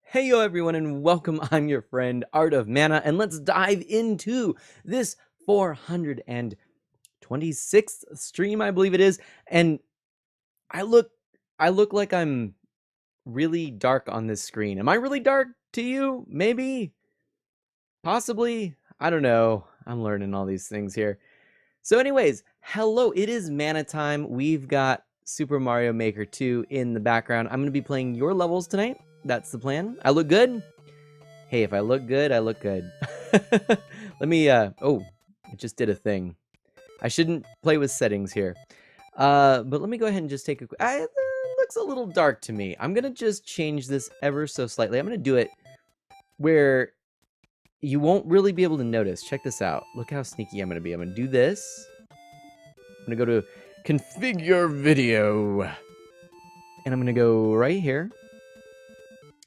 Hey yo everyone and welcome. I'm your friend Art of Mana and let's dive into this 426th stream, I believe it is. And I look like I'm really dark on this screen. Am I really dark to you? Maybe? Possibly? I don't know. I'm learning all these things here. So anyways, hello. It is Mana time. We've got Super Mario Maker 2 in the background. I'm going to be playing your levels tonight. That's the plan. I look good? Hey, if I look good, I look good. Let me, oh, it just did a thing. I shouldn't play with settings here. But let me go ahead and just take a quick, it looks a little dark to me. I'm gonna just change this ever so slightly. I'm gonna do it where you won't really be able to notice. Check this out. Look how sneaky I'm gonna be. I'm gonna do this. I'm gonna go to configure video. And I'm gonna go right here.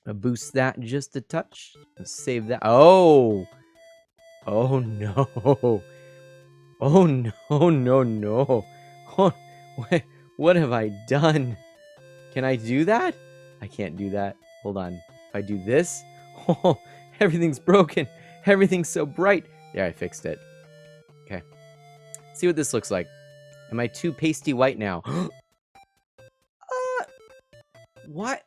Boost that just a touch. Save that. Oh! Oh no. Oh no, no, no. Oh, what have I done? Can I do that? I can't do that. Hold on. If I do this, oh, everything's broken. Everything's so bright. There, I fixed it. Okay. See what this looks like. Am I too pasty white now? What?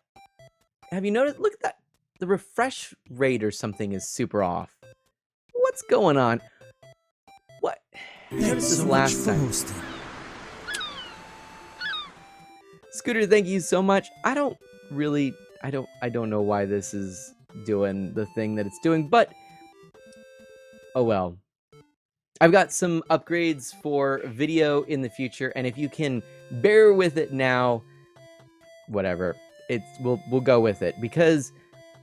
Have you noticed? Look at that. The refresh rate or something is super off. What's going on? What? I noticed this last time. Scooter, thank you so much. I don't know why this is doing the thing that it's doing, but oh well. I've got some upgrades for video in the future, and if you can bear with it now, whatever. We'll go with it, because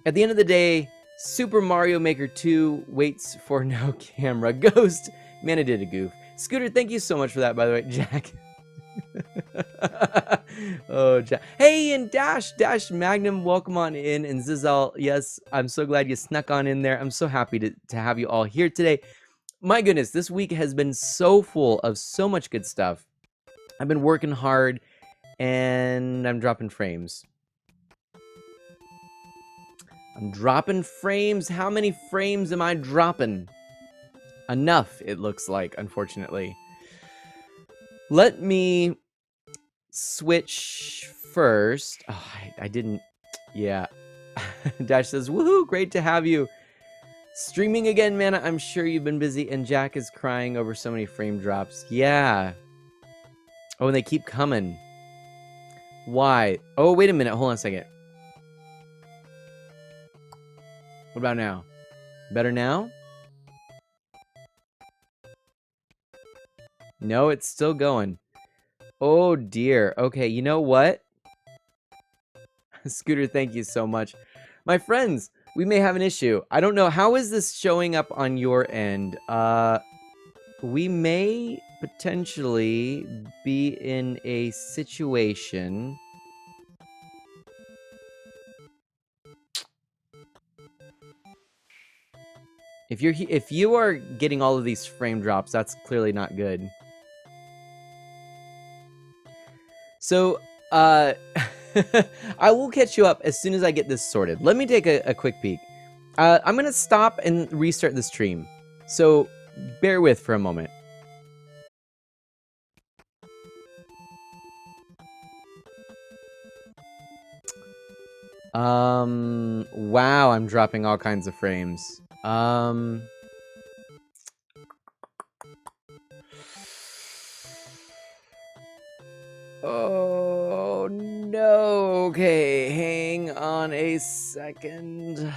at the end of the day, Super Mario Maker 2 waits for no camera. Ghost, man, I did a goof. Scooter, thank you so much for that, by the way. Jack. Oh, Jack. Hey, and Dash Magnum, welcome on in. And Zizal, yes, I'm so glad you snuck on in there. I'm so happy to have you all here today. My goodness, this week has been so full of so much good stuff. I've been working hard, and I'm dropping frames. I'm dropping frames. How many frames am I dropping? Enough, it looks like, unfortunately. Let me switch first. Oh, I didn't. Yeah. Dash says, woohoo, great to have you. Streaming again, Mana. I'm sure you've been busy. And Jack is crying over so many frame drops. Yeah. Oh, and they keep coming. Why? Oh, wait a minute. Hold on a second. What about now? Better now? No, it's still going. Oh, dear. Okay, you know what? Scooter, thank you so much. My friends, we may have an issue. I don't know. How is this showing up on your end? We may potentially be in a situation. If you are getting all of these frame drops, that's clearly not good. So, I will catch you up as soon as I get this sorted. Let me take a quick peek. I'm gonna stop and restart the stream. So, bear with for a moment. Wow, I'm dropping all kinds of frames. Oh, no. Okay, hang on a second.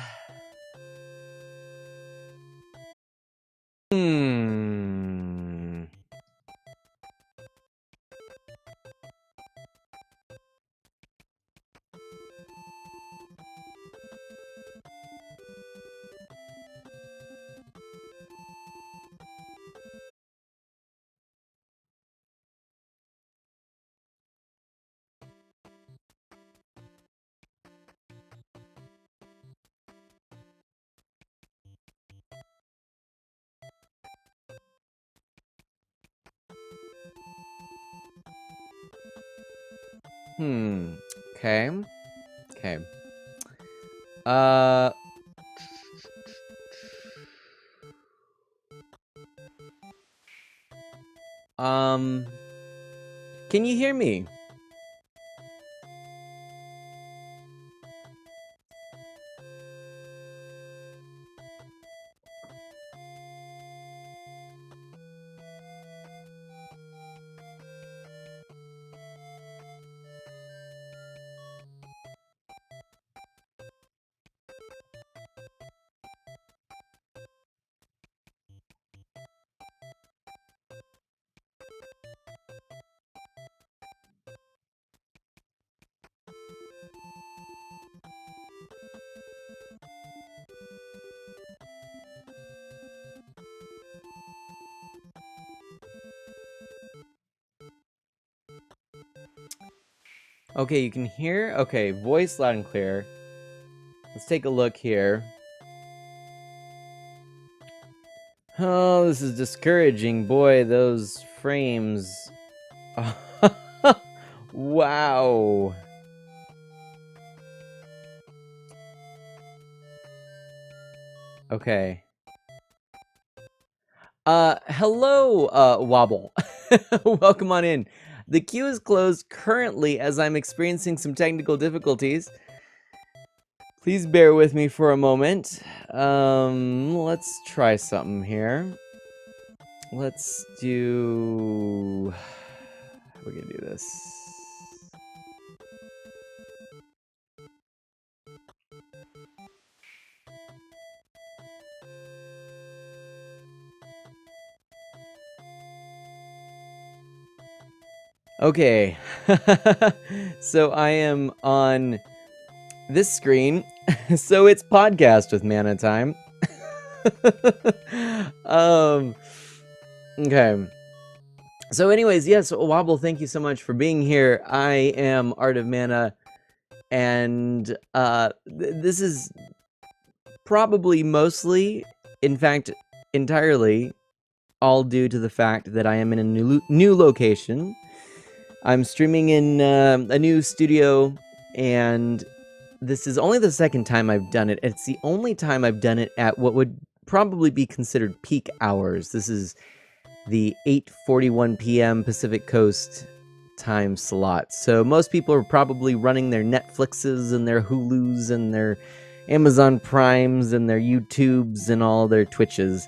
Hmm. Okay. Okay. Uh... Can you hear me? Okay, you can hear? Okay, voice loud and clear. Let's take a look here. Oh, this is discouraging. Boy, those frames. Wow. Okay. Hello, Wobble. Welcome on in. The queue is closed currently as I'm experiencing some technical difficulties. Please bear with me for a moment. Let's try something here. Let's do... We're gonna do this. Okay. So I am on this screen. So it's podcast with Mana time. Okay. So anyways, yes, Wobble, thank you so much for being here. I am Art of Mana, and this is probably mostly, in fact, entirely, all due to the fact that I am in a new location. I'm streaming in a new studio, and this is only the second time I've done it. It's the only time I've done it at what would probably be considered peak hours. This is the 8:41 p.m. Pacific Coast time slot. So most people are probably running their Netflixes and their Hulus and their Amazon Primes and their YouTubes and all their Twitches.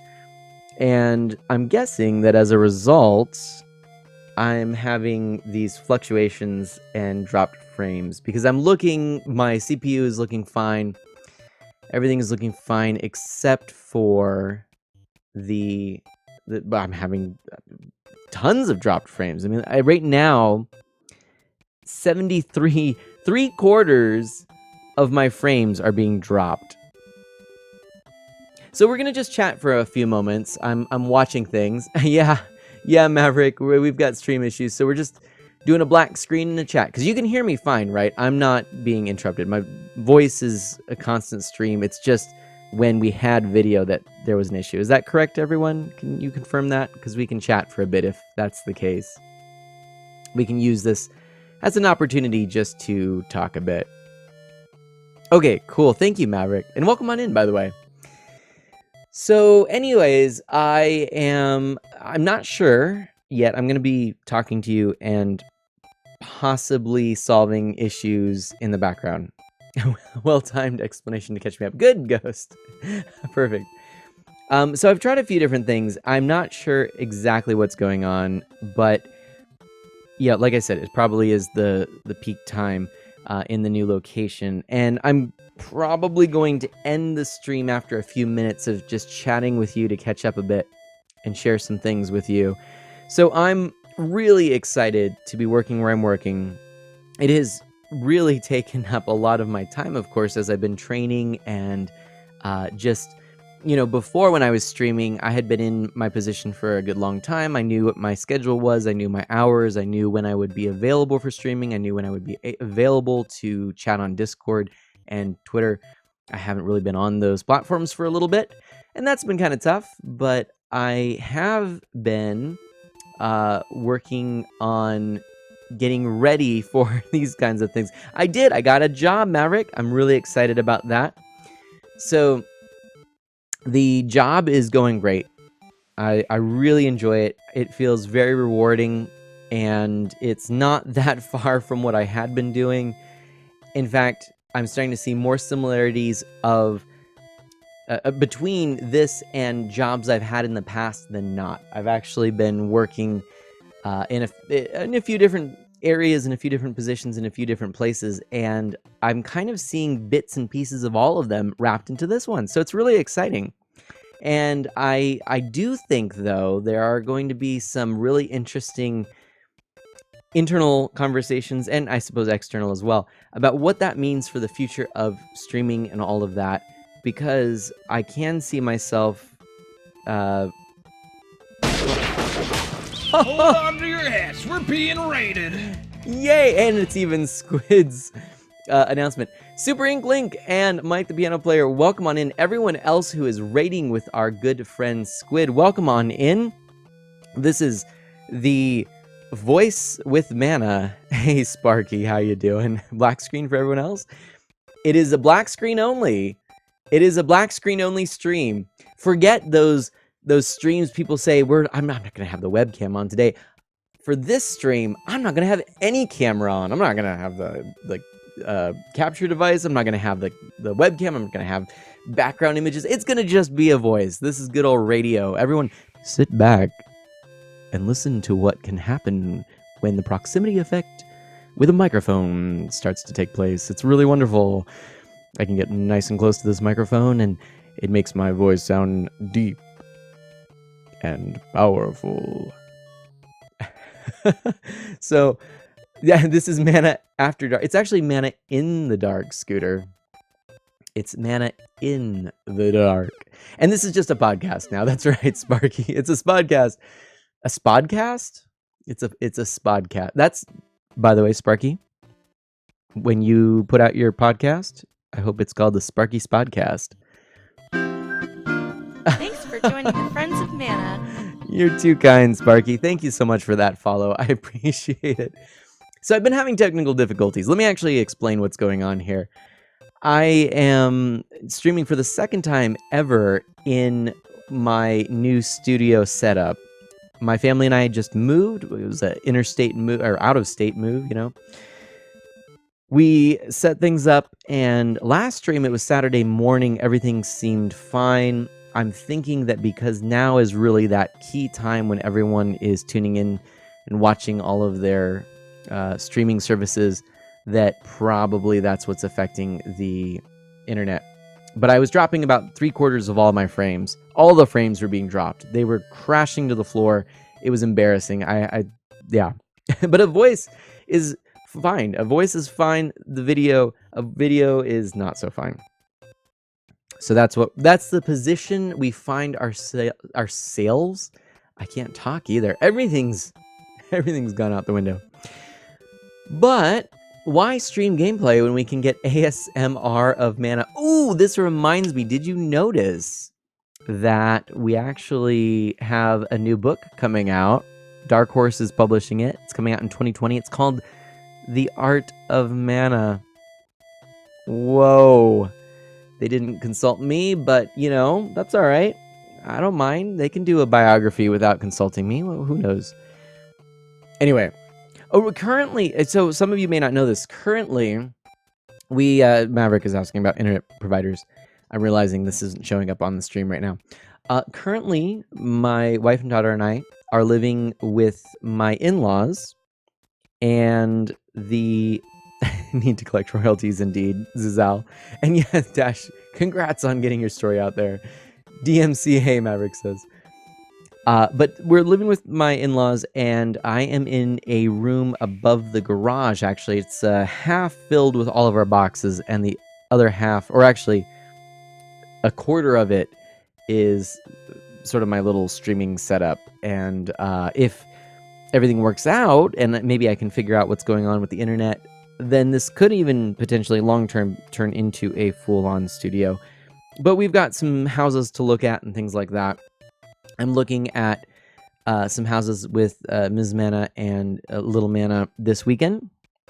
And I'm guessing that as a result, I'm having these fluctuations and dropped frames because my CPU is looking fine. Everything is looking fine except for I'm having tons of dropped frames. I mean, right now, 73, 3/4 of my frames are being dropped. So we're gonna just chat for a few moments. I'm watching things. Yeah, Maverick, we've got stream issues, so we're just doing a black screen in the chat because you can hear me fine, right? I'm not being interrupted. My voice is a constant stream. It's just when we had video that there was an issue. Is that correct, everyone? Can you confirm that? Because we can chat for a bit if that's the case. We can use this as an opportunity just to talk a bit. Okay, cool. Thank you, Maverick. And welcome on in, by the way. So anyways, I'm not sure yet. I'm going to be talking to you and possibly solving issues in the background. Well-timed explanation to catch me up. Good, Ghost. Perfect. So I've tried a few different things. I'm not sure exactly what's going on, but yeah, like I said, it probably is the peak time in the new location. And I'm probably going to end the stream after a few minutes of just chatting with you to catch up a bit and share some things with you. So I'm really excited to be working where I'm working. It has really taken up a lot of my time, of course, as I've been training and just, before when I was streaming, I had been in my position for a good long time. I knew what my schedule was. I knew my hours. I knew when I would be available for streaming. I knew when I would be available to chat on Discord and Twitter. I haven't really been on those platforms for a little bit, and that's been kind of tough, but I have been working on getting ready for these kinds of things. I got a job, Maverick. I'm really excited about that. So the job is going great. I really enjoy it. It feels very rewarding, and it's not that far from what I had been doing. In fact, I'm starting to see more similarities of between this and jobs I've had in the past than not. I've actually been working in a few different areas, in a few different positions, in a few different places, and I'm kind of seeing bits and pieces of all of them wrapped into this one. So it's really exciting. And I do think, though, there are going to be some really interesting internal conversations, and I suppose external as well, about what that means for the future of streaming and all of that, because I can see myself Hold on to your hats, we're being raided. Yay! And it's even Squid's announcement. Super Ink Link and Mike the Piano Player, welcome on in. Everyone else who is raiding with our good friend Squid, welcome on in. This is the Voice with Mana. Hey Sparky, how you doing? Black screen for everyone else? It is a black screen only. It is a black screen only stream. Forget those streams people say, I'm not going to have the webcam on today. For this stream, I'm not going to have any camera on. I'm not going to have the capture device. I'm not going to have the webcam. I'm going to have background images. It's going to just be a voice. This is good old radio. Everyone sit back and listen to what can happen when the proximity effect with a microphone starts to take place. It's really wonderful. I can get nice and close to this microphone, and it makes my voice sound deep and powerful. So, yeah, this is Mana After Dark. It's actually Mana in the Dark, Scooter. It's Mana in the Dark. And this is just a podcast now. That's right, Sparky. It's a spodcast. A spodcast? It's a spodcast. That's, by the way, Sparky, when you put out your podcast, I hope it's called the Sparky Spodcast. Thanks for joining the Friends of Mana. You're too kind, Sparky. Thank you so much for that follow. I appreciate it. So I've been having technical difficulties. Let me actually explain what's going on here. I am streaming for the second time ever in my new studio setup. My family and I just moved. It was an interstate move, or out-of-state move, you know. We set things up, and last stream, it was Saturday morning, everything seemed fine. I'm thinking that because now is really that key time when everyone is tuning in and watching all of their streaming services, that probably that's what's affecting the internet. But I was dropping about 3/4 of all my frames. All the frames were being dropped. They were crashing to the floor. It was embarrassing. Yeah. But a voice is fine. A voice is fine. A video is not so fine. So that's the position we find ourselves. I can't talk either. Everything's gone out the window. But why stream gameplay when we can get ASMR of Mana? Ooh, this reminds me. Did you notice that we actually have a new book coming out? Dark Horse is publishing it. It's coming out in 2020. It's called The Art of Mana. Whoa. They didn't consult me, but, you know, that's all right. I don't mind. They can do a biography without consulting me. Well, who knows? Anyway. Oh, currently, so some of you may not know this. Currently, Maverick is asking about internet providers. I'm realizing this isn't showing up on the stream right now. Currently, my wife and daughter and I are living with my in-laws, and the need to collect royalties indeed, Zizal. And yes, Dash, congrats on getting your story out there. DMC, hey, Maverick says. But we're living with my in-laws, and I am in a room above the garage, actually. It's half filled with all of our boxes, and the other half, or actually a quarter of it, is sort of my little streaming setup. And if everything works out, and maybe I can figure out what's going on with the internet, then this could even potentially long-term turn into a full-on studio. But we've got some houses to look at and things like that. I'm looking at some houses with Ms. Mana and Little Mana this weekend.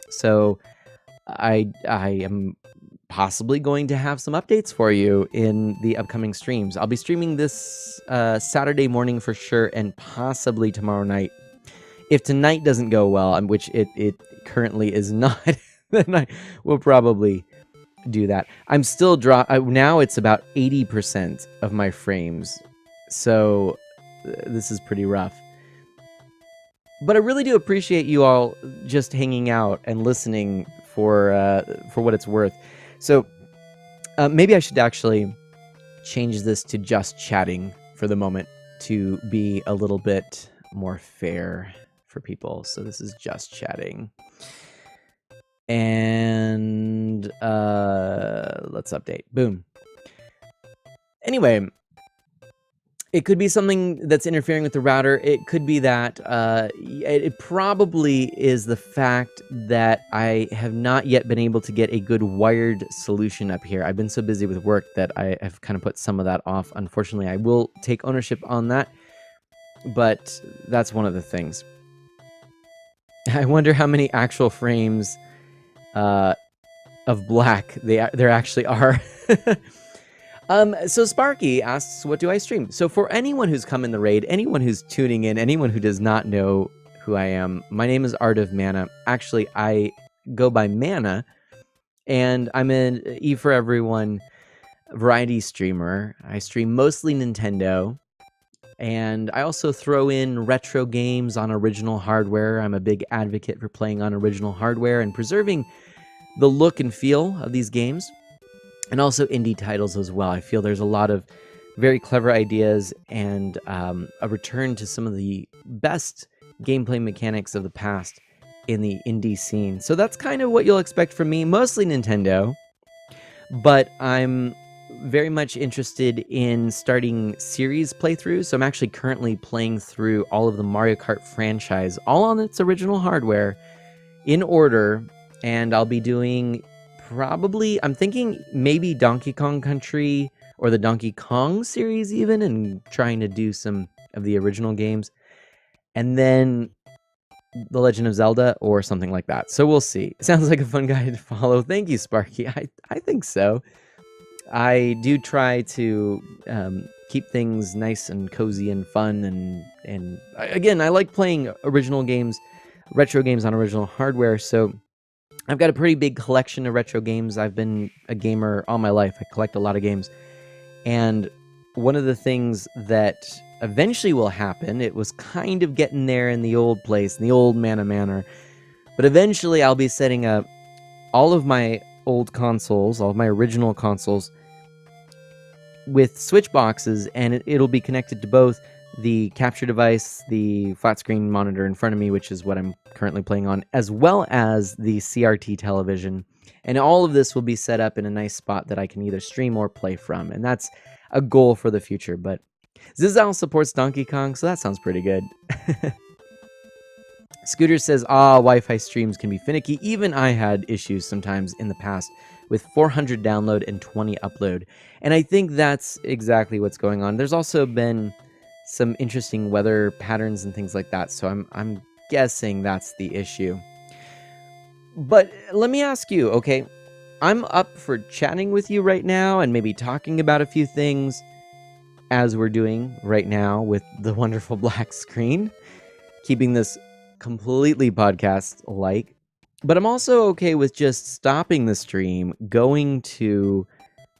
So I am possibly going to have some updates for you in the upcoming streams. I'll be streaming this Saturday morning for sure, and possibly tomorrow night. If tonight doesn't go well, which it currently is not, then I will probably do that. I'm still now it's about 80% of my frames, so this is pretty rough. But I really do appreciate you all just hanging out and listening for what it's worth. So maybe I should actually change this to just chatting for the moment to be a little bit more fair for people. So this is just chatting. And let's update. Boom. Anyway, it could be something that's interfering with the router. It could be that it probably is the fact that I have not yet been able to get a good wired solution up here. I've been so busy with work that I have kind of put some of that off. Unfortunately, I will take ownership on that, but that's one of the things. I wonder how many actual frames of black there actually are. So Sparky asks, what do I stream? So for anyone who's come in the raid, anyone who's tuning in, anyone who does not know who I am, my name is Art of Mana. Actually, I go by Mana, and I'm an E4Everyone variety streamer. I stream mostly Nintendo, and I also throw in retro games on original hardware. I'm a big advocate for playing on original hardware and preserving the look and feel of these games. And also indie titles as well. I feel there's a lot of very clever ideas and a return to some of the best gameplay mechanics of the past in the indie scene. So that's kind of what you'll expect from me, mostly Nintendo. But I'm very much interested in starting series playthroughs. So I'm actually currently playing through all of the Mario Kart franchise, all on its original hardware, in order. And I'll be doing... probably, I'm thinking maybe Donkey Kong Country or the Donkey Kong series even, and trying to do some of the original games. And then The Legend of Zelda or something like that. So we'll see. Sounds like a fun guy to follow. Thank you, Sparky. I think so. I do try to keep things nice and cozy and fun. And again, I like playing original games, retro games on original hardware. So I've got a pretty big collection of retro games. I've been a gamer all my life. I collect a lot of games. And one of the things that eventually will happen, it was kind of getting there in the old place, in the old Mana Manor, but eventually I'll be setting up all of my old consoles, all of my original consoles, with switch boxes, and it'll be connected to both the capture device, the flat screen monitor in front of me, which is what I'm currently playing on, as well as the CRT television. And all of this will be set up in a nice spot that I can either stream or play from. And that's a goal for the future. But Zizal supports Donkey Kong, so that sounds pretty good. Scooter says, Wi-Fi streams can be finicky. Even I had issues sometimes in the past with 400 download and 20 upload. And I think that's exactly what's going on. There's also been some interesting weather patterns and things like that, so I'm guessing that's the issue. But let me ask you, okay, I'm up for chatting with you right now and maybe talking about a few things, as we're doing right now with the wonderful black screen, keeping this completely podcast-like. But I'm also okay with just stopping the stream, going to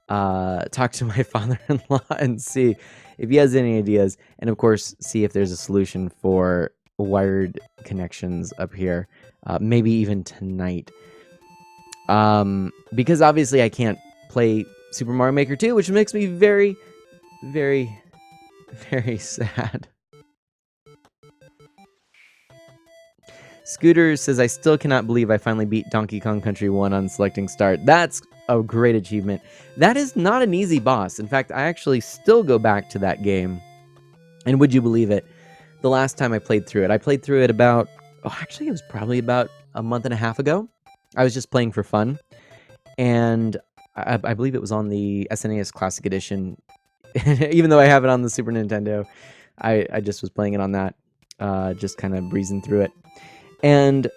talk to my father-in-law and see if he has any ideas, and of course see if there's a solution for wired connections up here, maybe even tonight, because obviously I can't play Super Mario Maker 2, which makes me very, very, very sad. Scooter says, I still cannot believe I finally beat Donkey Kong Country 1 on selecting start. That's a great achievement. That is not an easy boss. In fact, I actually still go back to that game. And would you believe it? The last time I played through it about, actually it was probably about a month and a half ago. I was just playing for fun. And I believe it was on the SNES Classic Edition. Even though I have it on the Super Nintendo, I just was playing it on that, just kind of breezing through it. And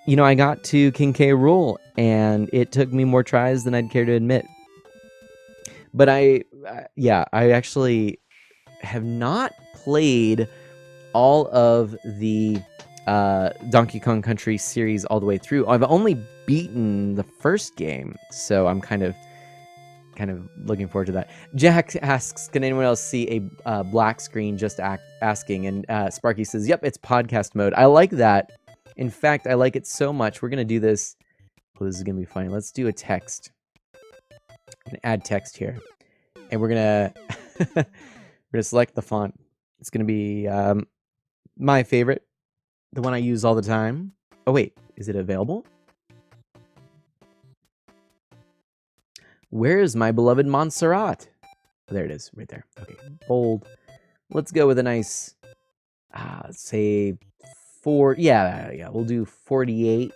I got to King K. Rool, and it took me more tries than I'd care to admit. But I actually have not played all of the Donkey Kong Country series all the way through. I've only beaten the first game, so I'm kind of looking forward to that. Jack asks, can anyone else see a black screen? Just asking, and Sparky says, yep, it's podcast mode. I like that. In fact, I like it so much. We're gonna do this. Oh, this is gonna be funny. Let's do a text. I'm gonna add text here, and we're gonna select the font. It's gonna be my favorite, the one I use all the time. Oh wait, is it available? Where is my beloved Montserrat? Oh, there it is, right there. Okay, bold. Let's go with a nice, say 4. Yeah, we'll do 48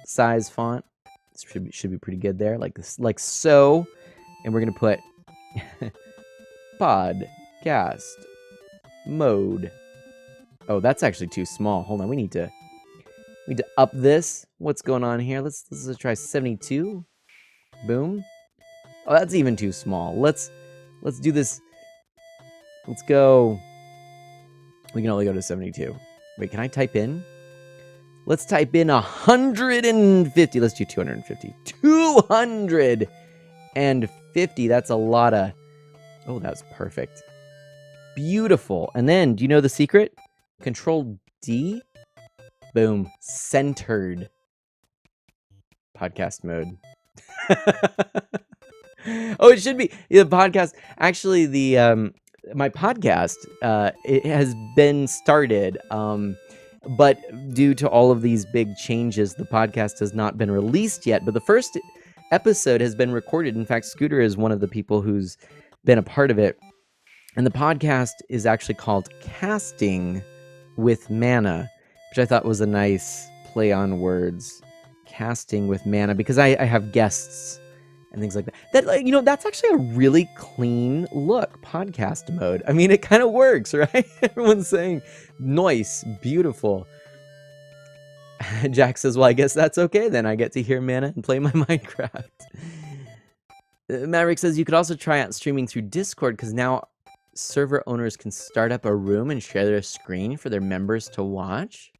size font. This should be pretty good there, like this, like so. And we're gonna put podcast mode. Oh, that's actually too small. Hold on, we need to up this. What's going on here? Let's try 72. Boom. Oh, that's even too small. Let's do this. Let's go. We can only go to 72. Wait, can I type in? Let's type in 150. Let's do 250. 250. That's a lot of... Oh, that's perfect. Beautiful. And then, do you know the secret? Control D. Boom. Centered. Podcast mode. Oh, it should be the podcast. Actually, the my podcast it has been started, but due to all of these big changes, the podcast has not been released yet. But the first episode has been recorded. In fact, Scooter is one of the people who's been a part of it, and the podcast is actually called Casting with Mana, which I thought was a nice play on words. Casting with Mana, because I have guests and things like that. That's actually a really clean look, podcast mode. I mean, it kind of works, right? Everyone's saying, nice, beautiful. Jack says, well, I guess that's okay then. I get to hear Mana and play my Minecraft. Maverick says, you could also try out streaming through Discord, because now server owners can start up a room and share their screen for their members to watch.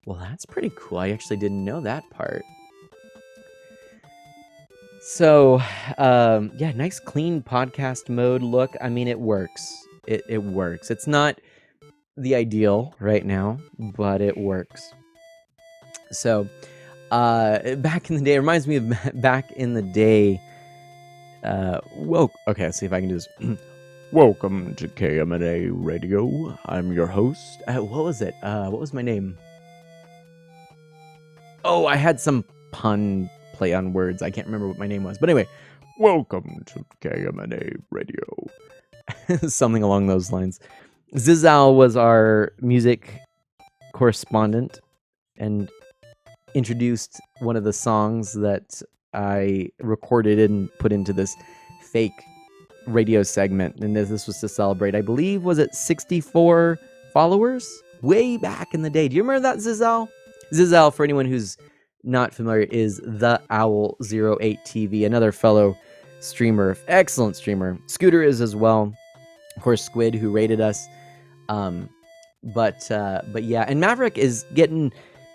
Well, that's pretty cool. I actually didn't know that part. So, yeah, nice clean podcast mode look. I mean, it works. It works. It's not the ideal right now, but it works. So, back in the day, it reminds me of back in the day. Okay, let's see if I can do this. Welcome to KMNA Radio. I'm your host. What was it? What was my name? Oh, I had some pun play on words. I can't remember what my name was. But anyway, welcome to KMNA Radio. Something along those lines. Zizal was our music correspondent and introduced one of the songs that I recorded and put into this fake radio segment. And this was to celebrate, I believe, was it 64 followers? Way back in the day. Do you remember that, Zizal? Zizal, for anyone who's not familiar, is the Owl 08 TV, another fellow streamer, excellent streamer. Scooter is as well. Of course, Squid, who rated us. But yeah, and Maverick is getting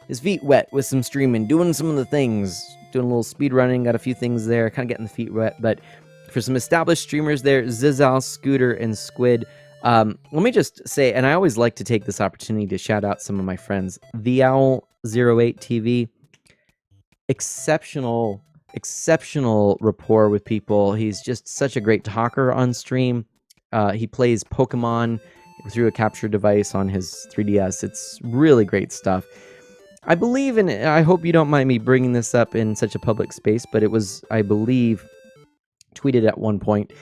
his feet wet with some streaming, doing some of the things, doing a little speed running, got a few things there, kind of getting the feet wet. But for some established streamers there, Zizal, Scooter, and Squid. Let me just say, and I always like to take this opportunity to shout out some of my friends. The Owl 08 TV, exceptional rapport with people. He's just such a great talker on stream. He plays Pokemon through a capture device on his 3DS. It's really great stuff. I believe, and I hope you don't mind me bringing this up in such a public space, but it was, I believe, tweeted at one point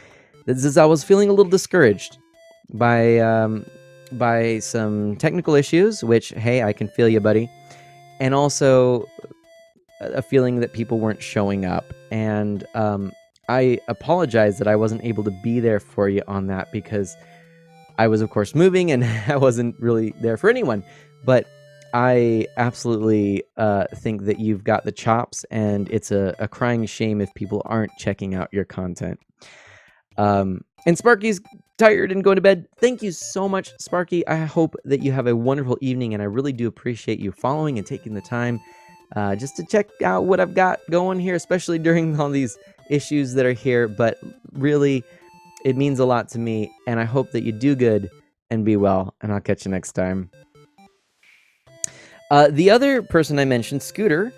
that Zizal was feeling a little discouraged by some technical issues, which, hey, I can feel you, buddy, and also a feeling that people weren't showing up. And I apologize that I wasn't able to be there for you on that, because I was, of course, moving and I wasn't really there for anyone. But I absolutely think that you've got the chops, and it's a crying shame if people aren't checking out your content. And Sparky's tired and going to bed. Thank you so much, Sparky. I hope that you have a wonderful evening, and I really do appreciate you following and taking the time just to check out what I've got going here, especially during all these issues that are here. But really, it means a lot to me, and I hope that you do good and be well, and I'll catch you next time. The other person I mentioned, Scooter,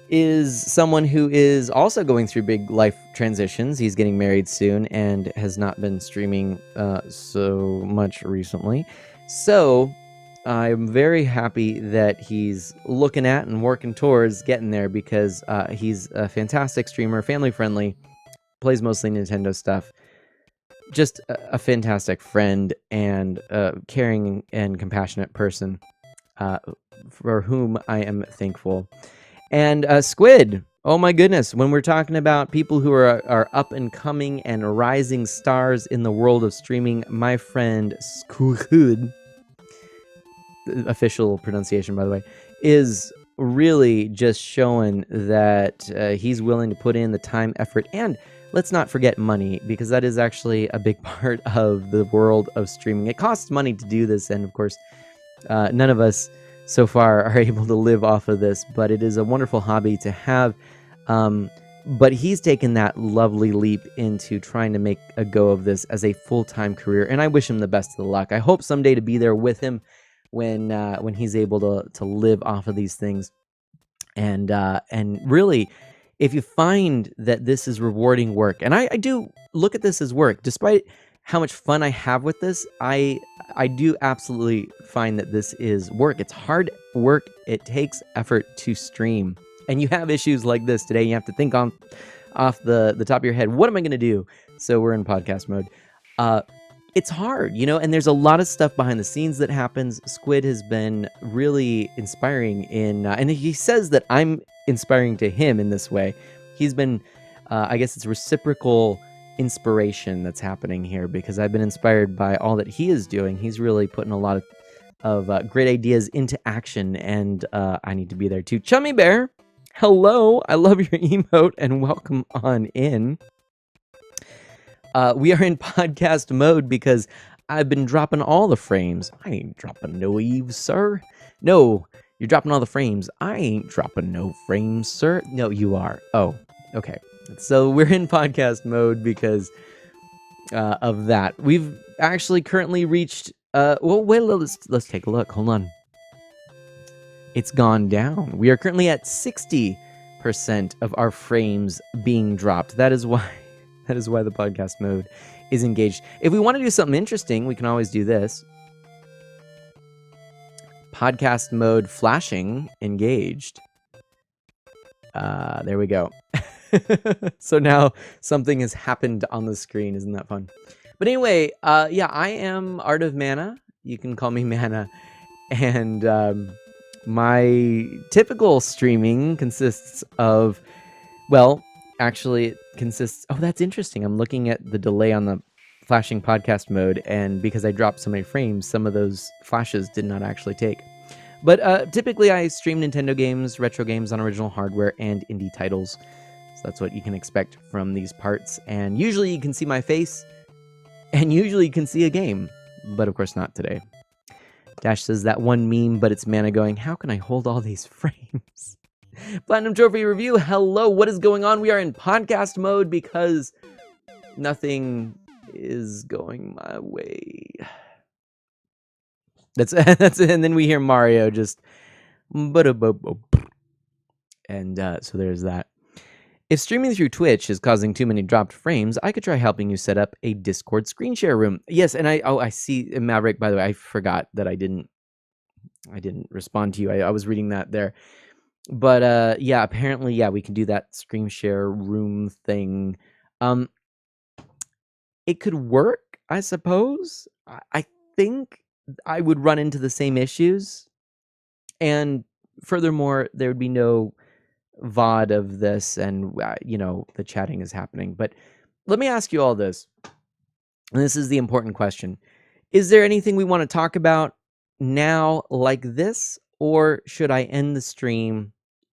is someone who is also going through big life transitions. He's getting married soon and has not been streaming so much recently. So I'm very happy that he's looking at and working towards getting there, because he's a fantastic streamer, family friendly, plays mostly Nintendo stuff. Just a fantastic friend and a caring and compassionate person for whom I am thankful. And Squid, oh my goodness, when we're talking about people who are up and coming and rising stars in the world of streaming, my friend Squid, official pronunciation by the way, is really just showing that he's willing to put in the time, effort, and let's not forget money, because that is actually a big part of the world of streaming. It costs money to do this, and of course, none of us so far are able to live off of this, but it is a wonderful hobby to have. But he's taken that lovely leap into trying to make a go of this as a full-time career, and I wish him the best of the luck. I hope someday to be there with him when he's able to live off of these things. And really, if you find that this is rewarding work, and I do look at this as work, despite how much fun I have with this, I do absolutely find that this is work. It's hard work. It takes effort to stream. And you have issues like this today. You have to think off the top of your head, what am I going to do? So we're in podcast mode. It's hard, and there's a lot of stuff behind the scenes that happens. Squid has been really inspiring and he says that I'm inspiring to him in this way. He's been, I guess it's reciprocal inspiration that's happening here, because I've been inspired by all that he is doing. He's really putting a lot of great ideas into action, and I need to be there too. Chummy Bear, hello, I love your emote and welcome on in. We are in podcast mode because I've been dropping all the frames. I ain't dropping no eaves, sir. No, you're dropping all the frames. I ain't dropping no frames, sir. No, you are. Oh, okay. So we're in podcast mode because of that. We've actually currently reached. Well, wait. Let's take a look. Hold on. It's gone down. We are currently at 60% of our frames being dropped. That is why the podcast mode is engaged. If we want to do something interesting, we can always do this. Podcast mode flashing engaged. There we go. So now something has happened on the screen. Isn't that fun? But anyway, yeah, I am Art of Mana. You can call me Mana. And my typical streaming consists of, well, actually it consists, oh, that's interesting. I'm looking at the delay on the flashing podcast mode, and because I dropped so many frames, some of those flashes did not actually take. But typically I stream Nintendo games, retro games on original hardware, and indie titles. So that's what you can expect from these parts. And usually you can see my face, and usually you can see a game. But of course not today. Dash says that one meme, but it's Mana going, how can I hold all these frames? Platinum Trophy Review, hello, what is going on? We are in podcast mode because nothing is going my way. That's it. And then we hear Mario just, and so there's that. If streaming through Twitch is causing too many dropped frames, I could try helping you set up a Discord screen share room. Yes, and I see Maverick. By the way, I forgot that I didn't respond to you. I was reading that there, but yeah, apparently, yeah, we can do that screen share room thing. It could work, I suppose. I think I would run into the same issues, and furthermore, there would be no VOD of this, and the chatting is happening. But let me ask you all this, and this is the important question: is there anything we want to talk about now like this, or should I end the stream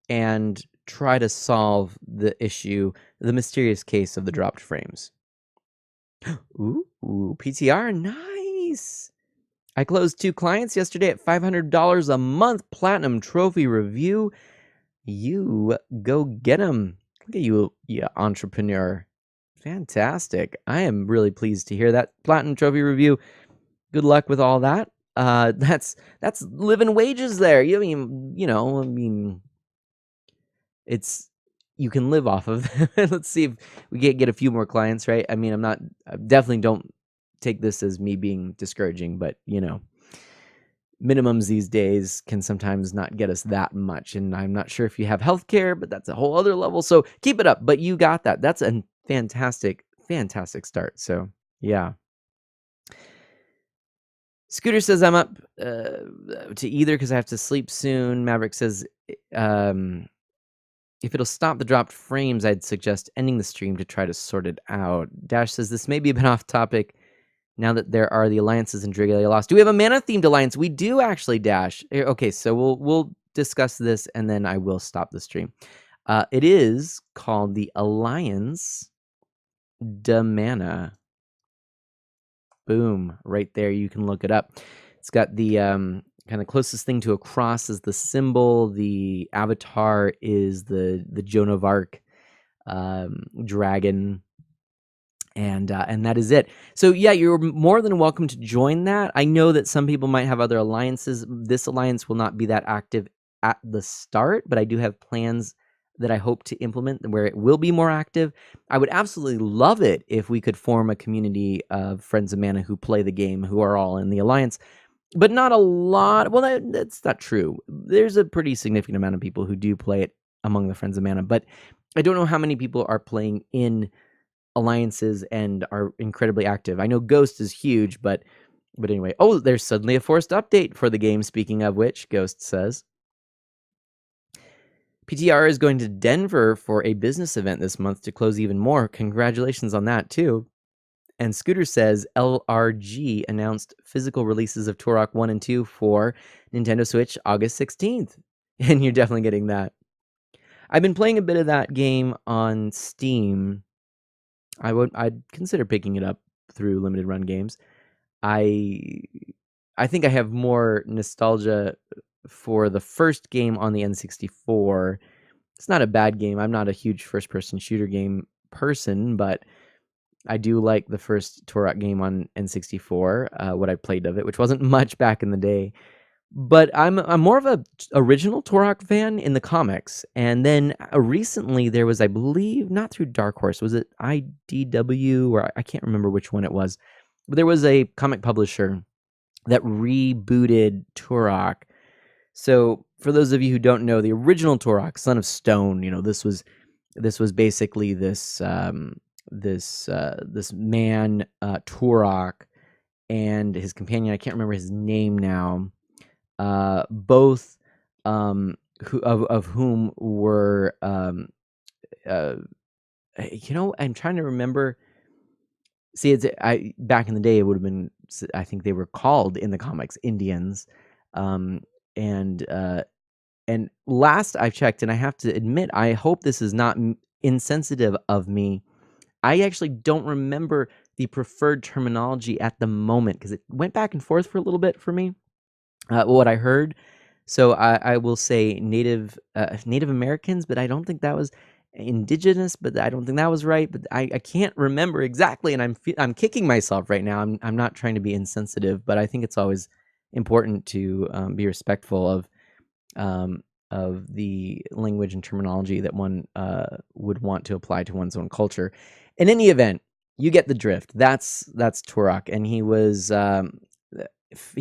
and try to solve the issue, the mysterious case of the dropped frames? Ooh, PTR, nice. I closed 2 clients yesterday at $500 a month, platinum trophy review. You go get them. Look at you, you entrepreneur. Fantastic. I am really pleased to hear that. Platinum trophy review. Good luck with all that. That's living wages there. It's you can live off of. Let's see if we get a few more clients, right? I definitely don't take this as me being discouraging, but minimums these days can sometimes not get us that much. And I'm not sure if you have healthcare, but that's a whole other level. So keep it up. But you got that. That's a fantastic, fantastic start. So yeah. Scooter says I'm up to either because I have to sleep soon. Maverick says if it'll stop the dropped frames, I'd suggest ending the stream to try to sort it out. Dash says this may be a bit off topic now that there are the alliances in Dragalia Lost. Do we have a mana-themed alliance? We do actually, Dash. Okay, so we'll discuss this, and then I will stop the stream. It is called the Alliance de Mana. Boom, right there. You can look it up. It's got the kind of closest thing to a cross is the symbol. The avatar is the Joan of Arc dragon. And that is it. So yeah, you're more than welcome to join that. I know that some people might have other alliances. This alliance will not be that active at the start, but I do have plans that I hope to implement where it will be more active. I would absolutely love it if we could form a community of Friends of Mana who play the game, who are all in the alliance, but not a lot. Well, that's not true. There's a pretty significant amount of people who do play it among the Friends of Mana, but I don't know how many people are playing in alliances and are incredibly active. I know Ghost is huge, but anyway. Oh, there's suddenly a forced update for the game, speaking of which, Ghost says. PTR is going to Denver for a business event this month to close even more. Congratulations on that, too. And Scooter says LRG announced physical releases of Turok 1 and 2 for Nintendo Switch August 16th. And you're definitely getting that. I've been playing a bit of that game on Steam. I'd consider picking it up through limited run games. I think I have more nostalgia for the first game on the N64. It's not a bad game. I'm not a huge first-person shooter game person, but I do like the first Turok game on N64, what I played of it, which wasn't much back in the day. But I'm more of a original Turok fan in the comics. And then recently there was, I believe, not through Dark Horse, was it IDW, or I can't remember which one it was, but there was a comic publisher that rebooted Turok. So for those of you who don't know, the original Turok, Son of Stone, this was basically this man Turok and his companion. I can't remember his name now. Both whom were I'm trying to remember. See, back in the day it would have been, I think they were called in the comics Indians. And last I checked, and I have to admit, I hope this is not insensitive of me, I actually don't remember the preferred terminology at the moment because it went back and forth for a little bit for me. What I heard, so I will say Native Americans, but I don't think that was indigenous, but I don't think that was right. But I can't remember exactly, and I'm kicking myself right now. I'm not trying to be insensitive, but I think it's always important to be respectful of the language and terminology that one would want to apply to one's own culture. In any event, you get the drift. That's Turok, and he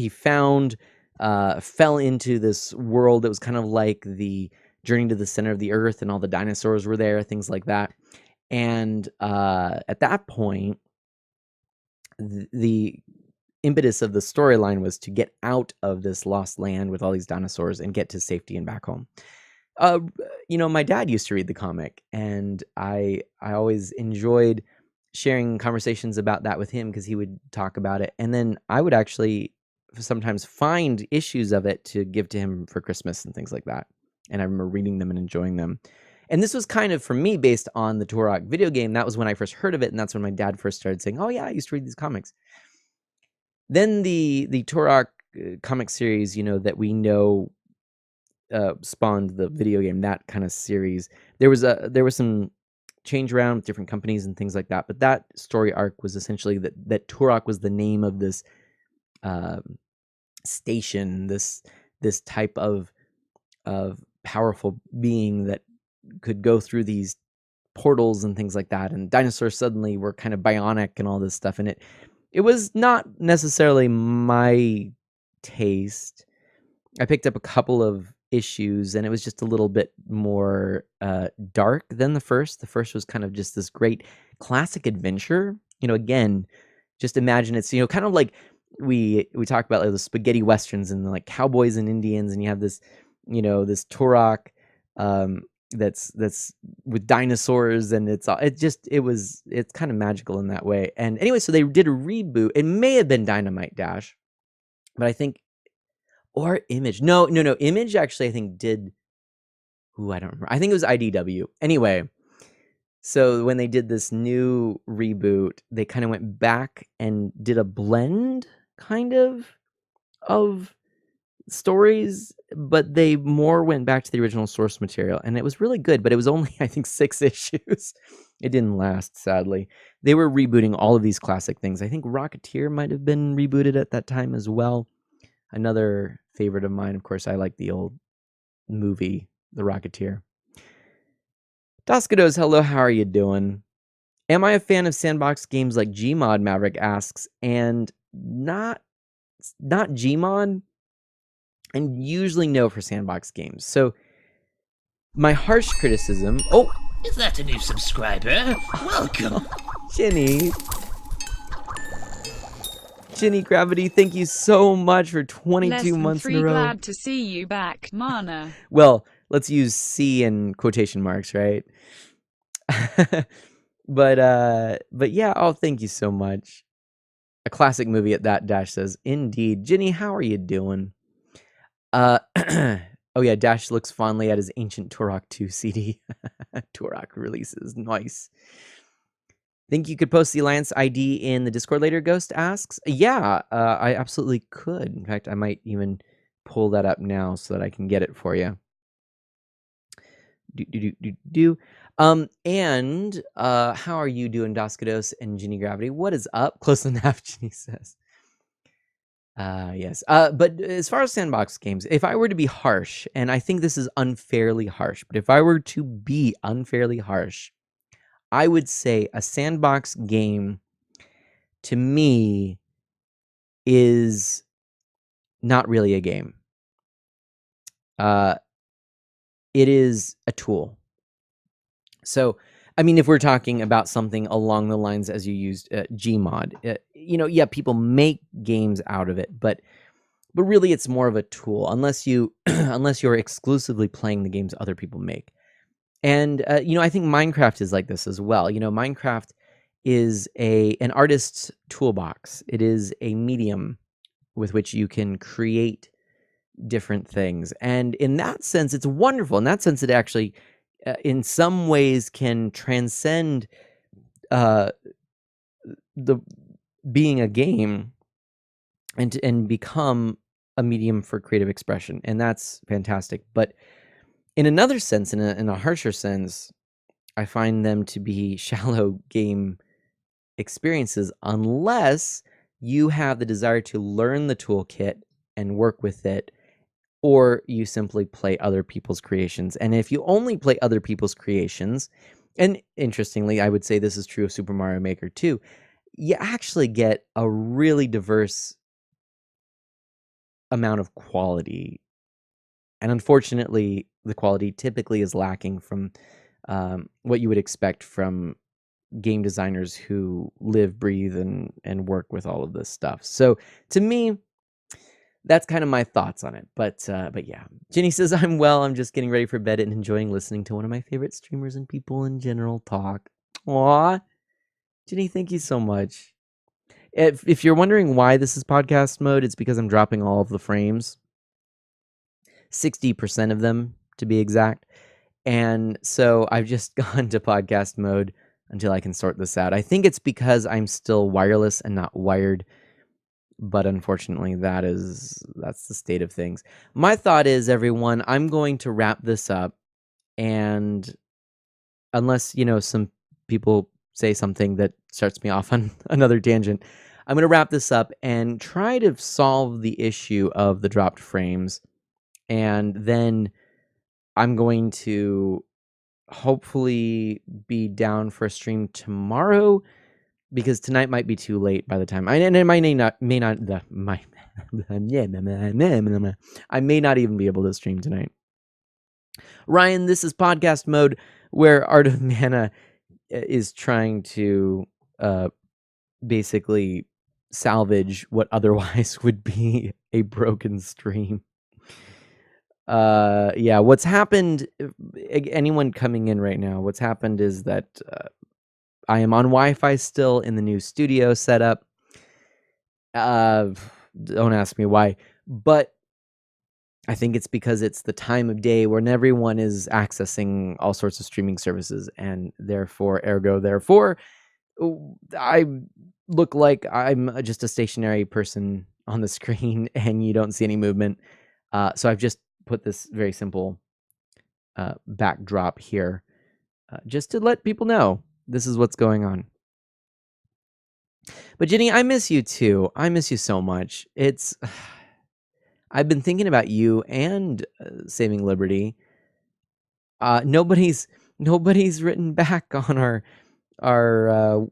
fell into this world that was kind of like the Journey to the Center of the Earth, and all the dinosaurs were there, things like that. And at that point, the impetus of the storyline was to get out of this lost land with all these dinosaurs and get to safety and back home. My dad used to read the comic, and I always enjoyed sharing conversations about that with him because he would talk about it, and then I would actually sometimes find issues of it to give to him for Christmas and things like that. And I remember reading them and enjoying them. And this was kind of, for me, based on the Turok video game. That was when I first heard of it, and that's when my dad first started saying, oh yeah, I used to read these comics. Then the Turok comic series, that we know spawned the video game, that kind of series. There was some change around with different companies and things like that, but that story arc was essentially that Turok was the name of this station, this type of powerful being that could go through these portals and things like that, and dinosaurs suddenly were kind of bionic and all this stuff, and it was not necessarily my taste. I picked up a couple of issues, and it was just a little bit more dark than the first. The first was kind of just this great classic adventure. Again, just imagine it's kind of like we talk about like the spaghetti westerns and like cowboys and Indians, and you have this this Turok that's with dinosaurs, and it's kind of magical in that way. And anyway, so they did a reboot. It may have been Dynamite Dash, but I think, or Image. No, Image actually I think did. I don't remember. I think it was IDW. Anyway, so when they did this new reboot, they kind of went back and did a blend kind of stories, but they more went back to the original source material, and it was really good, but it was only, I think, 6 issues. It didn't last, sadly. They were rebooting all of these classic things. I think Rocketeer might have been rebooted at that time as well. Another favorite of mine, of course, I like the old movie, The Rocketeer. Doskados, hello, how are you doing? Am I a fan of sandbox games like Gmod, Maverick asks, and not Gmod, and usually no for sandbox games. So my harsh criticism... Oh! Is that a new subscriber? Welcome! Ginny Gravity, thank you so much for 22 months in a row. Glad to see you back, Mana. Well, let's use C in quotation marks, right? But yeah, oh, thank you so much. A classic movie at that, Dash says. Indeed. Ginny, how are you doing? Oh yeah, Dash looks fondly at his ancient Turok 2 CD. Turok releases, nice. Think you could post the Alliance ID in the Discord later, Ghost asks? Yeah, I absolutely could. In fact, I might even pull that up now so that I can get it for you. And how are you doing, Doskados and Ginny Gravity? What is up? Close enough, Ginny says. Yes. But as far as sandbox games, if I were to be harsh, and I think this is unfairly harsh, but if I were to be unfairly harsh, I would say a sandbox game to me is not really a game. It is a tool. So, I mean, if we're talking about something along the lines as you used Gmod, yeah, people make games out of it, but really it's more of a tool unless you're exclusively playing the games other people make. And I think Minecraft is like this as well. Minecraft is an artist's toolbox. It is a medium with which you can create different things, and in that sense, it's wonderful. In that sense, it actually, in some ways, can transcend the being a game and become a medium for creative expression, and that's fantastic. But in another sense, in a harsher sense, I find them to be shallow game experiences unless you have the desire to learn the toolkit and work with it, or you simply play other people's creations. And if you only play other people's creations, and interestingly, I would say this is true of Super Mario Maker too, you actually get a really diverse amount of quality. And unfortunately, the quality typically is lacking from what you would expect from game designers who live, breathe, and work with all of this stuff. So to me, that's kind of my thoughts on it. But yeah, Jenny says, I'm well. I'm just getting ready for bed and enjoying listening to one of my favorite streamers and people in general talk. Aw, Jenny, thank you so much. If you're wondering why this is podcast mode, it's because I'm dropping all of the frames, 60% of them to be exact. And so I've just gone to podcast mode until I can sort this out. I think it's because I'm still wireless and not wired, but unfortunately that's the state of things. My thought is, everyone, I'm going to wrap this up, and unless, some people say something that starts me off on another tangent, I'm going to wrap this up and try to solve the issue of the dropped frames. And then I'm going to hopefully be down for a stream tomorrow, because tonight might be too late by the time and it may not I may not even be able to stream tonight. Ryan, this is podcast mode, where Art of Mana is trying to basically salvage what otherwise would be a broken stream. Yeah, what's happened, anyone coming in right now, what's happened is that I am on Wi-Fi still in the new studio setup. Don't ask me why, but I think it's because it's the time of day when everyone is accessing all sorts of streaming services, and therefore, I look like I'm just a stationary person on the screen, and you don't see any movement. So I've just put this very simple backdrop here, just to let people know this is what's going on. But Jenny, I miss you too. I miss you so much. I've been thinking about you and Saving Liberty. Nobody's written back on our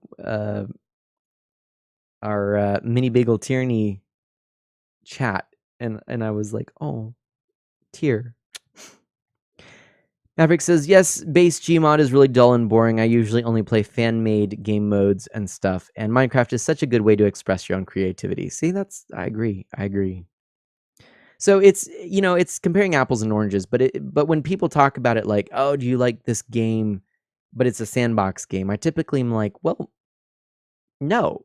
Mini Bagel Tierney chat, and I was like, oh, tear. Maverick says, yes, base Gmod is really dull and boring. I usually only play fan-made game modes and stuff, and Minecraft is such a good way to express your own creativity. See, I agree. So it's comparing apples and oranges, but when people talk about it like, oh, do you like this game, but it's a sandbox game, I typically am like, well, no,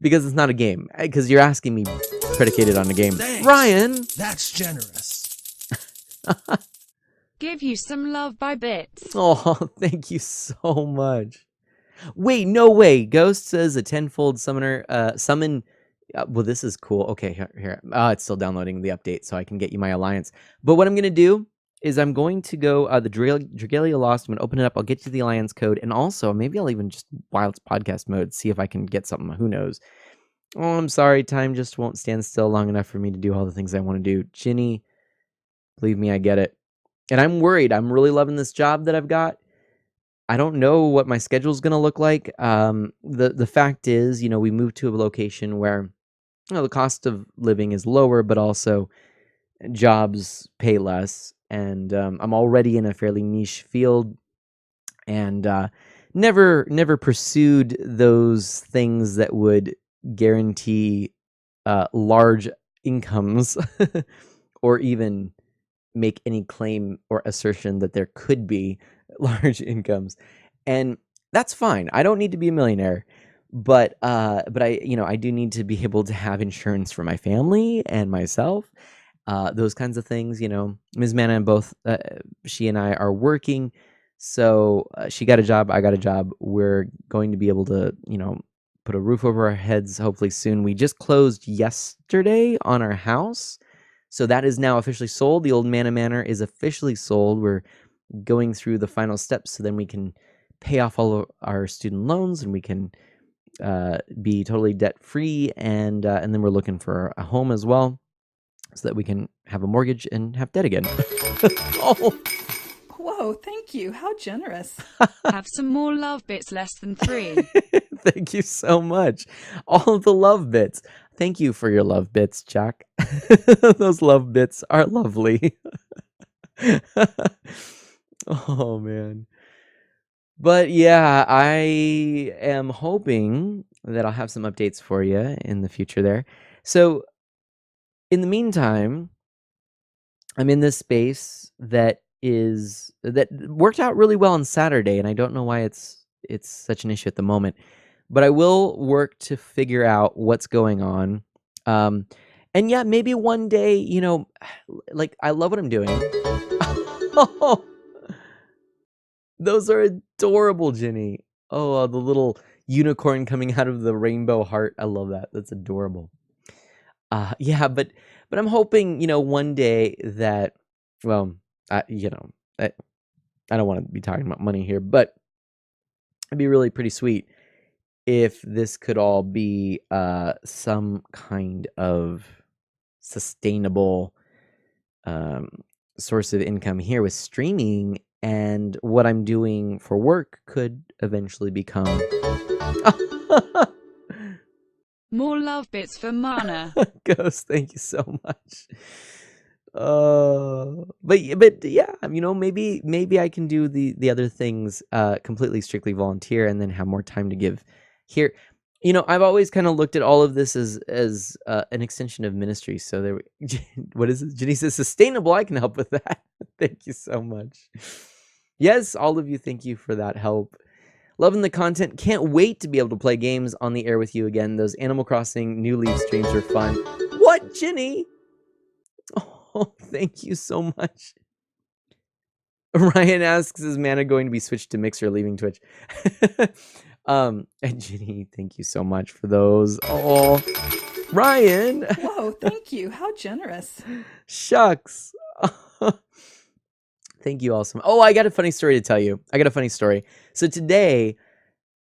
because it's not a game, because you're asking me predicated on a game. Thanks. Ryan, That's generous. Give you some love by bits. oh, thank you so much. Wait, no way. Ghost says a tenfold summoner summon. Well, this is cool. Okay, here. It's still downloading the update, so I can get you my alliance. But what I'm going to do is I'm going to go the Dragalia Lost. I'm going to open it up. I'll get you the alliance code, and also maybe I'll even just, while it's podcast mode, see if I can get something. Who knows? Oh, I'm sorry. Time just won't stand still long enough for me to do all the things I want to do. Ginny, believe me, I get it. And I'm worried. I'm really loving this job that I've got. I don't know what my schedule is going to look like. The fact is, we moved to a location where the cost of living is lower, but also jobs pay less. And I'm already in a fairly niche field, and never pursued those things that would guarantee large incomes or even make any claim or assertion that there could be large incomes. And that's fine. I don't need to be a millionaire, but I do need to be able to have insurance for my family and myself. Those kinds of things, Ms. Mana and both, she and I are working. So she got a job, I got a job. We're going to be able to, put a roof over our heads hopefully soon. We just closed yesterday on our house. So that is now officially sold. The old Mana Manor is officially sold. We're going through the final steps, so then we can pay off all of our student loans, and we can be totally debt-free. And then we're looking for a home as well, so that we can have a mortgage and have debt again. Oh. Whoa, thank you. How generous. Have some more love bits, less than 3. Thank you so much. All of the love bits. Thank you for your love bits, Jack. Those love bits are lovely. Oh, man. But yeah, I am hoping that I'll have some updates for you in the future there. So in the meantime, I'm in this space that worked out really well on Saturday, and I don't know why it's such an issue at the moment. but I will work to figure out what's going on. And yeah, maybe one day, like I love what I'm doing. Oh, those are adorable, Ginny. Oh, the little unicorn coming out of the rainbow heart. I love that. That's adorable. Yeah, but I'm hoping, one day that, well, I don't want to be talking about money here, but it'd be really pretty sweet if this could all be some kind of sustainable source of income here with streaming, and what I'm doing for work could eventually become More love bits for Mana. Ghost. Thank you so much. But yeah, maybe I can do the other things completely strictly volunteer, and then have more time to give here. I've always kind of looked at all of this as an extension of ministry. So there, what is it? Jenny says sustainable. I can help with that. Thank you so much. Yes, all of you, thank you for that help. Loving the content. Can't wait to be able to play games on the air with you again. Those Animal Crossing New Leaf streams are fun. What, Ginny? Oh, thank you so much. Ryan asks, is Mana going to be switched to Mixer leaving Twitch? And Ginny, thank you so much for those. Oh, Ryan. Whoa, thank you. How generous. Shucks. Thank you all so much. Oh, I got a funny story to tell you. So today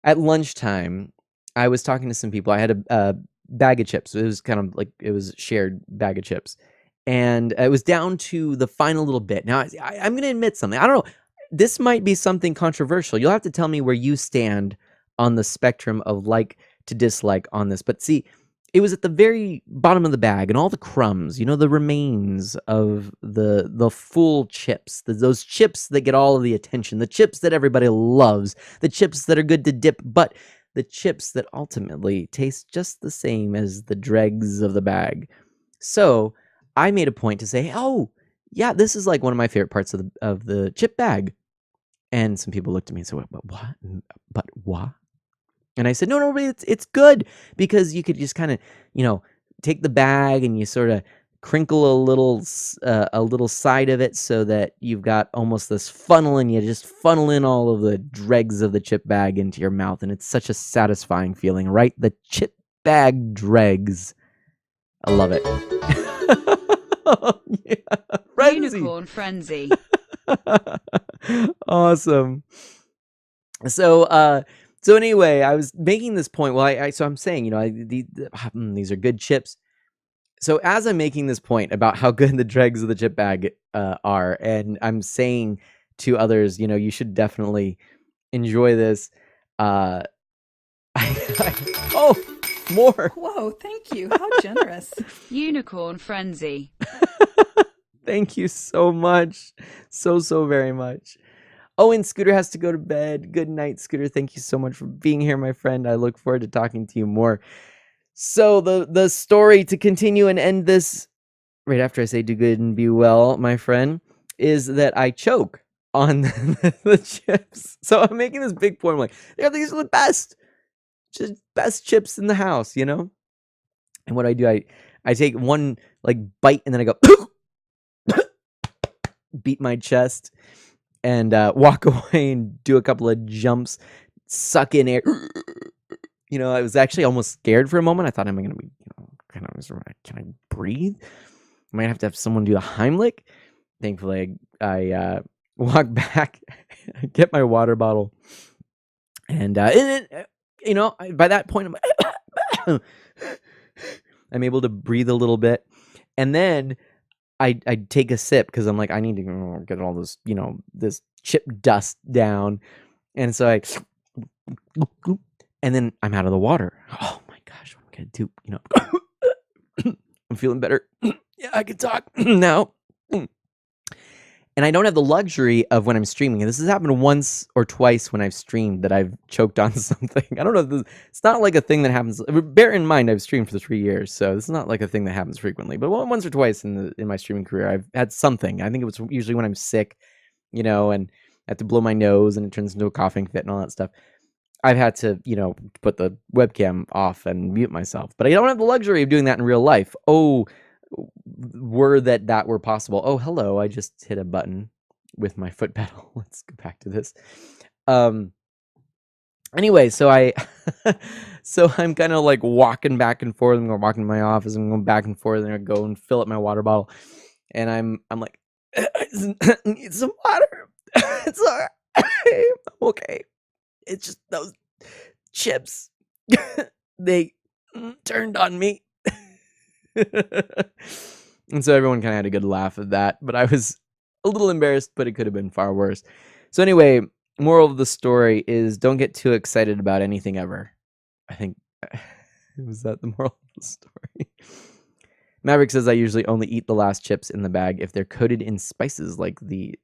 at lunchtime, I was talking to some people. I had a bag of chips. It was kind of like it was a shared bag of chips. And it was down to the final little bit. Now, I'm going to admit something. I don't know. This might be something controversial. You'll have to tell me where you stand on the spectrum of like to dislike on this. But see, it was at the very bottom of the bag, and all the crumbs, the remains of the full chips, those chips that get all of the attention, the chips that everybody loves, the chips that are good to dip, but the chips that ultimately taste just the same as the dregs of the bag. So I made a point to say, oh, yeah, this is like one of my favorite parts of the chip bag. And some people looked at me and said, what? But what? And I said, no, but it's good, because you could just kind of, take the bag and you sort of crinkle a little side of it so that you've got almost this funnel, and you just funnel in all of the dregs of the chip bag into your mouth. And it's such a satisfying feeling, right? The chip bag dregs. I love it. Yeah. Frenzy. Unicorn frenzy. Awesome. So anyway, I was making this point. Well, so I'm saying, these are good chips. So as I'm making this point about how good the dregs of the chip bag are, and I'm saying to others, you should definitely enjoy this. Oh, more. Whoa, thank you. How generous. Unicorn frenzy. Thank you so much. So very much. Oh, and Scooter has to go to bed. Good night, Scooter. Thank you so much for being here, my friend. I look forward to talking to you more. So the story, to continue and end this right after I say do good and be well, my friend, is that I choke on the chips. So I'm making this big point. I'm like, yeah, these are the best. Just best chips in the house, And what I do, I take one like bite, and then I go beat my chest, and walk away and do a couple of jumps, suck in air. I was actually almost scared for a moment. I thought, am I going to be, can I breathe? I might have to have someone do the Heimlich. Thankfully, I walk back, get my water bottle, and by that point, I'm able to breathe a little bit, and then I take a sip, because I'm like, I need to get all this, this chip dust down. And so and then I'm out of the water. Oh my gosh, what am I going to do? I'm feeling better. Yeah, I can talk now. And I don't have the luxury of when I'm streaming. And this has happened once or twice when I've streamed that I've choked on something. I don't know. It's not like a thing that happens. Bear in mind, I've streamed for 3 years, so this is not like a thing that happens frequently. But once or twice in my streaming career, I've had something. I think it was usually when I'm sick, and I have to blow my nose and it turns into a coughing fit and all that stuff. I've had to, put the webcam off and mute myself. But I don't have the luxury of doing that in real life. Oh, were that were possible. Oh, hello. I just hit a button with my foot pedal. Let's go back to this. Anyway, so I'm kind of like walking back and forth. I'm walking to my office. I'm going back and forth, and I go and fill up my water bottle. And I'm like, I need some water. It's all right. I'm okay. It's just those chips. They turned on me. And so everyone kind of had a good laugh at that. But I was a little embarrassed, but it could have been far worse. So anyway, moral of the story is don't get too excited about anything ever. I think, was that the moral of the story? Maverick says I usually only eat the last chips in the bag if they're coated in spices like the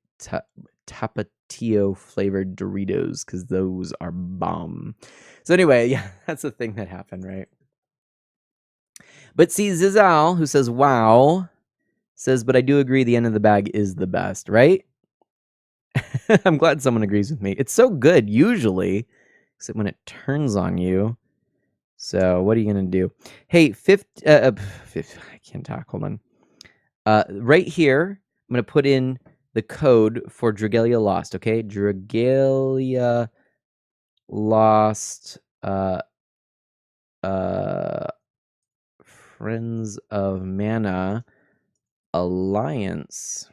Tapatio flavored Doritos, because those are bomb. So anyway, yeah, that's the thing that happened, right? But see, Zizal, who says, wow, says, but I do agree the end of the bag is the best, right? I'm glad someone agrees with me. It's so good, usually, except when it turns on you. So what are you going to do? Hey, I can't talk. Hold on. Right here, I'm going to put in the code for Dragalia Lost, okay? Dragalia Lost Friends of Mana Alliance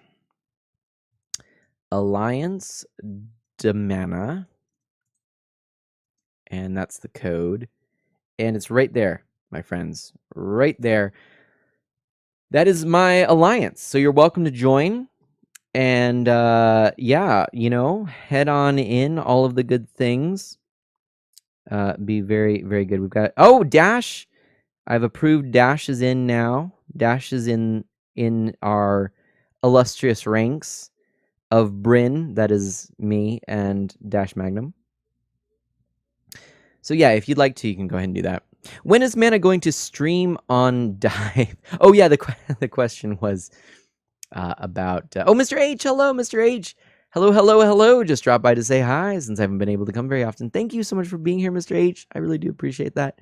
de Mana, and that's the code, and it's right there, my friends, right there. That is my alliance, so you're welcome to join. And yeah, head on in, all of the good things. Be very, very good. We've got Dash. I've approved. Dash is in now. Dash is in our illustrious ranks of Bryn, that is me, and Dash Magnum. So yeah, if you'd like to, you can go ahead and do that. When is Mana going to stream on Dive? Oh yeah, the question was about... Mr. H, hello, Mr. H. Hello. Just dropped by to say hi, since I haven't been able to come very often. Thank you so much for being here, Mr. H. I really do appreciate that.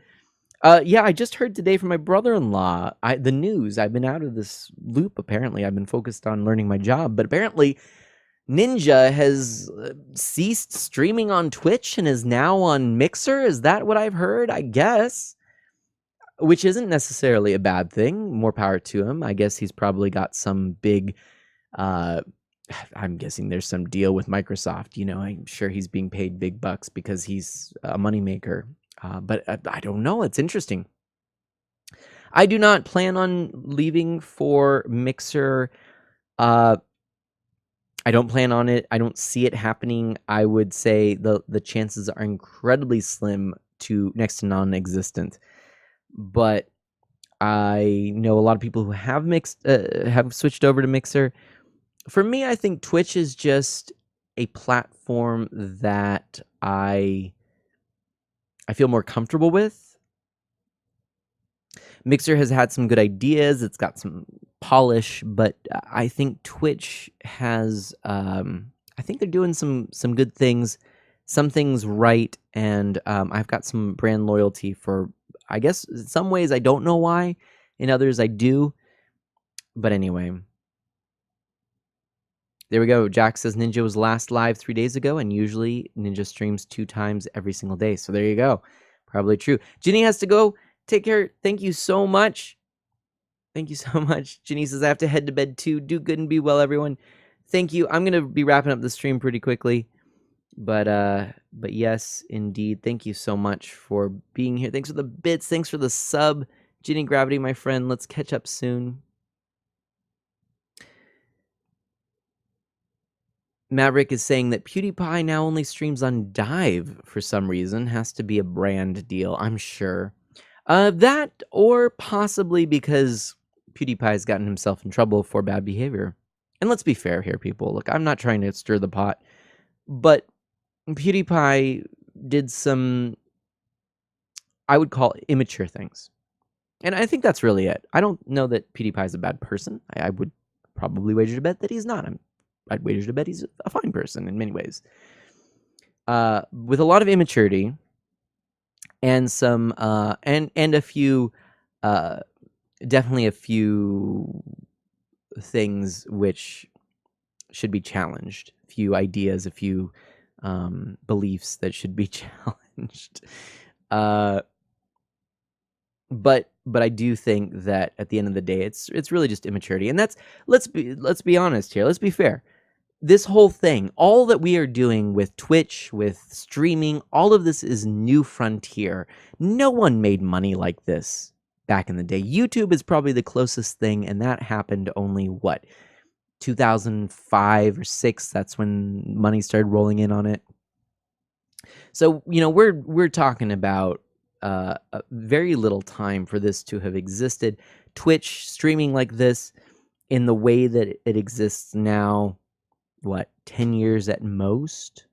Yeah, I just heard today from my brother-in-law, the news. I've been out of this loop, apparently. I've been focused on learning my job, but apparently Ninja has ceased streaming on Twitch and is now on Mixer. Is that what I've heard? I guess. Which isn't necessarily a bad thing. More power to him. I guess he's probably got some big... I'm guessing there's some deal with Microsoft. I'm sure he's being paid big bucks because he's a moneymaker. But I don't know. It's interesting. I do not plan on leaving for Mixer. I don't plan on it. I don't see it happening. I would say the chances are incredibly slim to next to non-existent. But I know a lot of people who have switched over to Mixer. For me, I think Twitch is just a platform that I feel more comfortable with. Mixer has had some good ideas. It's got some polish, but I think Twitch has... I think they're doing some good things, some things right, and I've got some brand loyalty for... I guess in some ways I don't know why. In others I do. But anyway. There we go. Jack says Ninja was last live 3 days ago, and usually Ninja streams 2 times every single day. So there you go. Probably true. Ginny has to go. Take care. Thank you so much. Thank you so much. Ginny says I have to head to bed too. Do good and be well, everyone. Thank you. I'm going to be wrapping up the stream pretty quickly. But yes, indeed. Thank you so much for being here. Thanks for the bits. Thanks for the sub. Ginny Gravity, my friend. Let's catch up soon. Maverick is saying that PewDiePie now only streams on Dive for some reason. Has to be a brand deal, I'm sure. That, or possibly because PewDiePie's gotten himself in trouble for bad behavior. And let's be fair here, people. Look, I'm not trying to stir the pot, but PewDiePie did some, I would call immature things. And I think that's really it. I don't know that PewDiePie is a bad person. I would probably wager to bet that he's not. I'd wager to bet he's a fine person in many ways. With a lot of immaturity, and some and a few definitely a few things which should be challenged, a few ideas, a few beliefs that should be challenged. But I do think that at the end of the day, it's really just immaturity, and that's let's be honest here. Let's be fair. This whole thing, all that we are doing with Twitch, with streaming, all of this is new frontier. No one made money like this back in the day. YouTube is probably the closest thing, and that happened only what 2005 or 6. That's when money started rolling in on it. So we're talking about very little time for this to have existed. Twitch streaming like this in the way that it exists now, what, 10 years at most?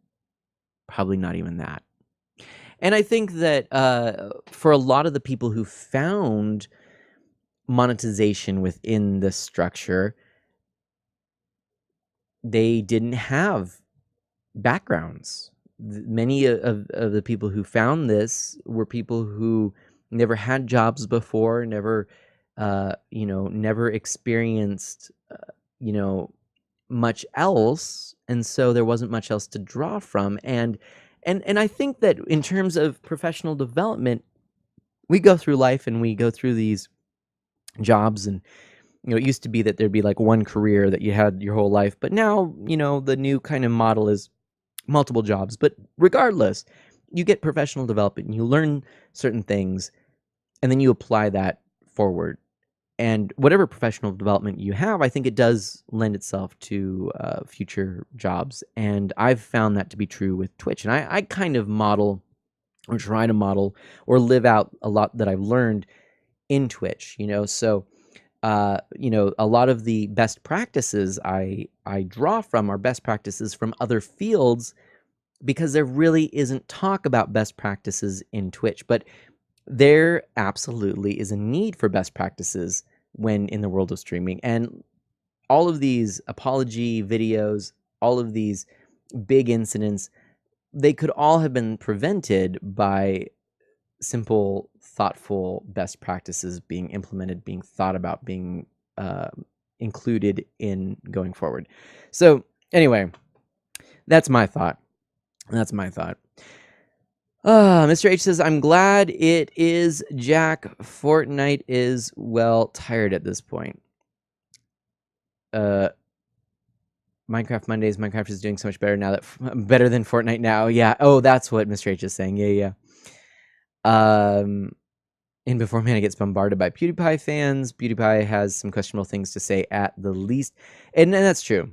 Probably not even that. And I think that for a lot of the people who found monetization within this structure, they didn't have backgrounds. Many of the people who found this were people who never had jobs before, never never experienced much else, and so there wasn't much else to draw from. And I think that in terms of professional development, we go through life and we go through these jobs, and it used to be that there'd be like one career that you had your whole life, but now the new kind of model is multiple jobs. But regardless, you get professional development, you learn certain things, and then you apply that forward. And whatever professional development you have, I think it does lend itself to future jobs. And I've found that to be true with Twitch. And I kind of model or try to model or live out a lot that I've learned in Twitch, So, a lot of the best practices I draw from are best practices from other fields, because there really isn't talk about best practices in Twitch. But there absolutely is a need for best practices when in the world of streaming. And all of these apology videos, all of these big incidents, they could all have been prevented by simple, thoughtful best practices being implemented, being thought about, being included in going forward. So anyway, that's my thought. Mr. H says, I'm glad it is Jack. Fortnite is, well, tired at this point. Minecraft Mondays. Minecraft is doing so much better now better than Fortnite now. Yeah. Oh, that's what Mr. H is saying. Yeah. And before Mana gets bombarded by PewDiePie fans, PewDiePie has some questionable things to say at the least. And that's true.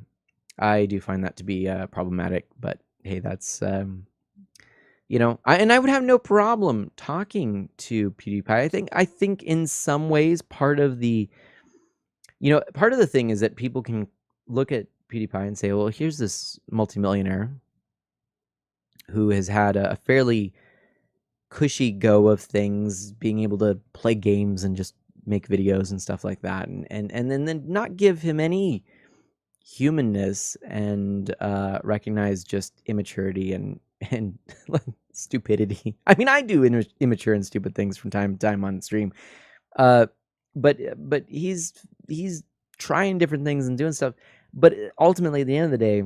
I do find that to be problematic, but hey, that's... I would have no problem talking to PewDiePie. I think in some ways part of the thing is that people can look at PewDiePie and say, well, here's this multimillionaire who has had a fairly cushy go of things, being able to play games and just make videos and stuff like that, and then not give him any humanness and recognize just immaturity and stupidity. I mean, I do immature and stupid things from time to time on stream, but he's trying different things and doing stuff. But ultimately, at the end of the day,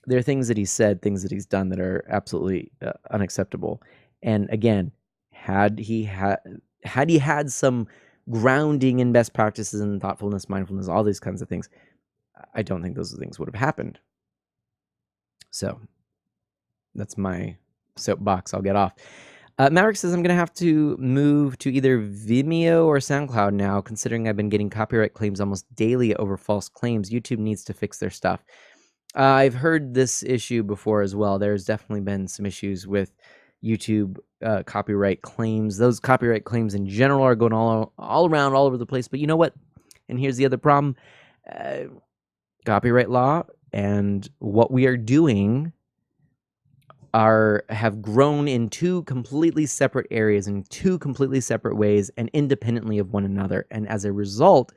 there are things that he's said, things that he's done that are absolutely unacceptable. And again, had he had some grounding in best practices and thoughtfulness, mindfulness, all these kinds of things, I don't think those things would have happened. So that's my soapbox. I'll get off. Maverick says, I'm going to have to move to either Vimeo or SoundCloud now, considering I've been getting copyright claims almost daily over false claims. YouTube needs to fix their stuff. I've heard this issue before as well. There's definitely been some issues with YouTube copyright claims. Those copyright claims in general are going all around, all over the place. But you know what? And here's the other problem. Copyright law and what we are doing have grown in two completely separate areas, in two completely separate ways, and independently of one another. And as a result,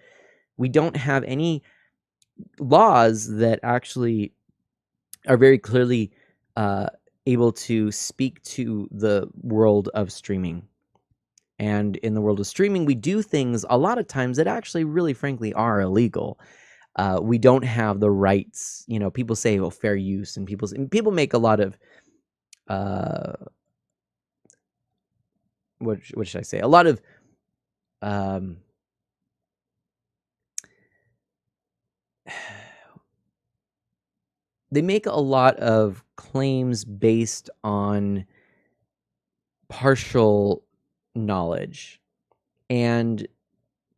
we don't have any laws that actually are very clearly able to speak to the world of streaming. And in the world of streaming, we do things a lot of times that actually really frankly are illegal. We don't have the rights. You know, people say, "Oh, fair use," and people make a lot of what should I say? A lot of um, they make a lot of claims based on partial knowledge. And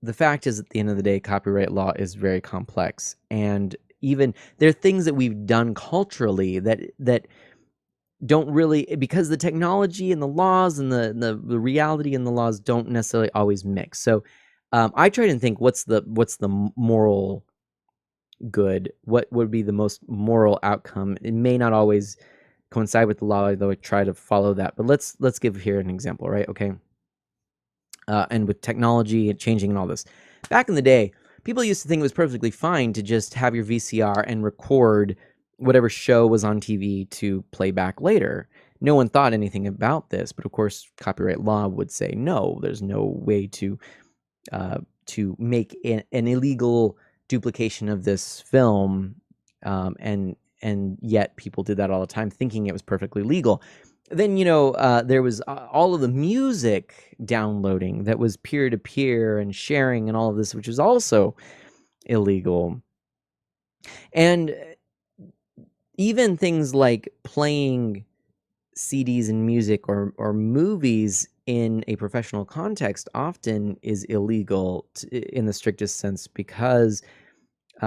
the fact is, at the end of the day, copyright law is very complex. And even there are things that we've done culturally that don't really, because the technology and the laws and the reality and the laws don't necessarily always mix. So I try to think, what's the moral good? What would be the most moral outcome? It may not always coincide with the law, although I try to follow that. But let's give here an example, right? Okay. And with technology and changing and all this, back in the day, people used to think it was perfectly fine to just have your VCR and record whatever show was on TV to play back later. No one thought anything about this, but of course, copyright law would say no. There's no way to make an illegal duplication of this film, and yet people did that all the time, thinking it was perfectly legal. Then, there was all of the music downloading that was peer-to-peer and sharing and all of this, which was also illegal. And even things like playing CDs and music or movies in a professional context often is illegal in the strictest sense, because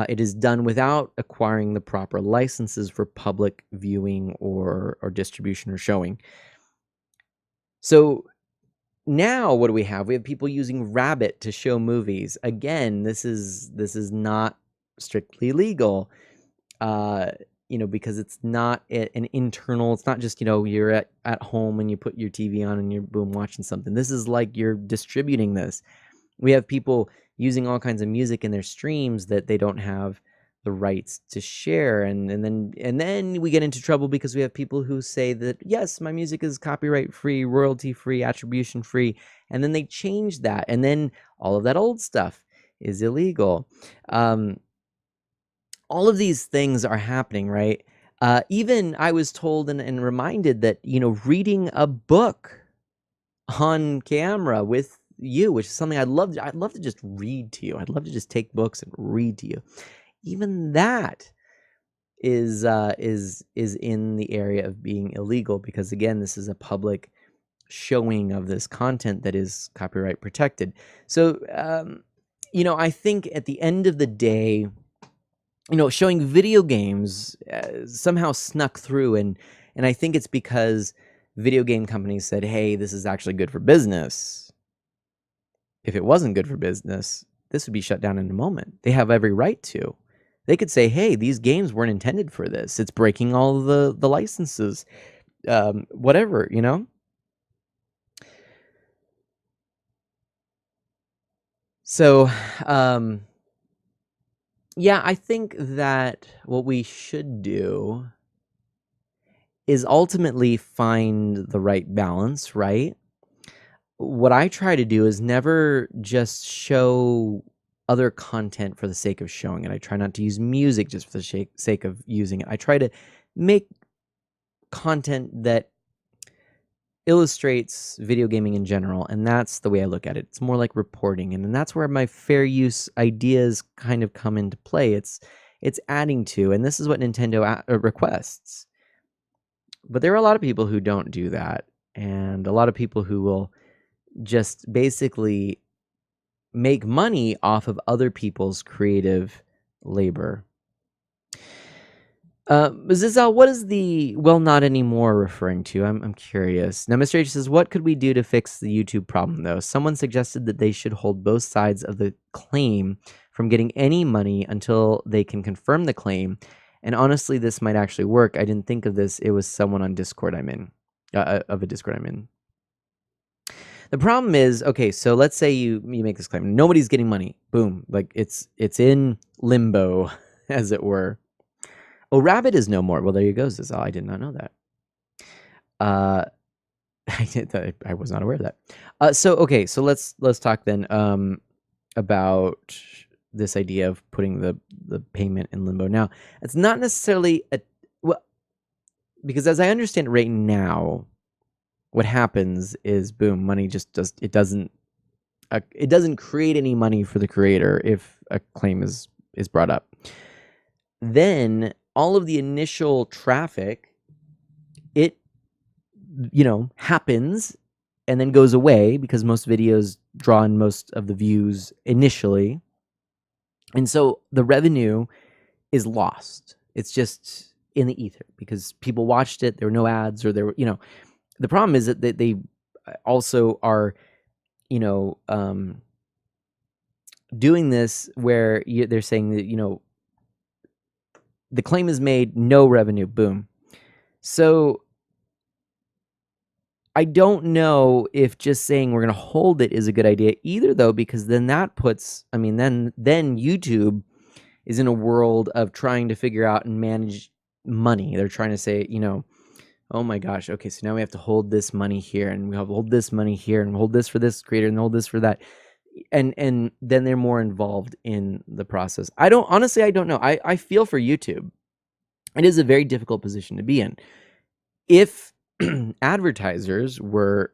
it is done without acquiring the proper licenses for public viewing or distribution or showing. So now what do we have? We have people using Rabbit to show movies. Again, this is not strictly legal, because it's not an internal. It's not just you're at home and you put your TV on and you're boom watching something. This is like you're distributing this. We have people using all kinds of music in their streams that they don't have the rights to share, and then we get into trouble because we have people who say that yes, my music is copyright free, royalty free, attribution free, and then they change that, and then all of that old stuff is illegal. All of these things are happening, right? Even I was told and reminded that reading a book on camera with you, which is something I'd love to just read to you. I'd love to just take books and read to you. Even that is in the area of being illegal, because again, this is a public showing of this content that is copyright protected. So I think at the end of the day, showing video games somehow snuck through, and I think it's because video game companies said, hey, this is actually good for business. If it wasn't good for business, this would be shut down in a moment. They have every right to. They could say, hey, these games weren't intended for this. It's breaking all the licenses, whatever, So, yeah, I think that what we should do is ultimately find the right balance, right? What I try to do is never just show other content for the sake of showing it. I try not to use music just for the sake of using it. I try to make content that illustrates video gaming in general, and that's the way I look at it. It's more like reporting, and that's where my fair use ideas kind of come into play. It's adding to, and this is what Nintendo requests. But there are a lot of people who don't do that, and a lot of people who will just basically make money off of other people's creative labor. Zizal, what is the "well, not anymore" referring to? I'm curious. Now, Mr. H says, what could we do to fix the YouTube problem, though? Someone suggested that they should hold both sides of the claim from getting any money until they can confirm the claim. And honestly, this might actually work. I didn't think of this. It was someone on Discord I'm in, of a Discord I'm in. The problem is, okay, so let's say you make this claim. Nobody's getting money. Boom. Like it's in limbo, as it were. Oh, Rabbit is no more. Well, there you go, Zizal. I did not know that. I was not aware of that. So okay, so let's talk then about this idea of putting the payment in limbo. Now, it's not necessarily well, because as I understand it right now, what happens is boom, money just doesn't create any money for the creator if a claim is brought up. Then all of the initial traffic, it happens and then goes away because most videos draw in most of the views initially. And so the revenue is lost. It's just in the ether because people watched it. There were no ads, or there were, the problem is that they also are, doing this where they're saying that, the claim is made, no revenue, boom. So I don't know if just saying we're going to hold it is a good idea either, though, because then that puts, then YouTube is in a world of trying to figure out and manage money. They're trying to say, oh my gosh, okay, so now we have to hold this money here, and we have to hold this money here, and hold this for this creator, and hold this for that. And then they're more involved in the process. I don't know. I feel for YouTube. It is a very difficult position to be in. If advertisers were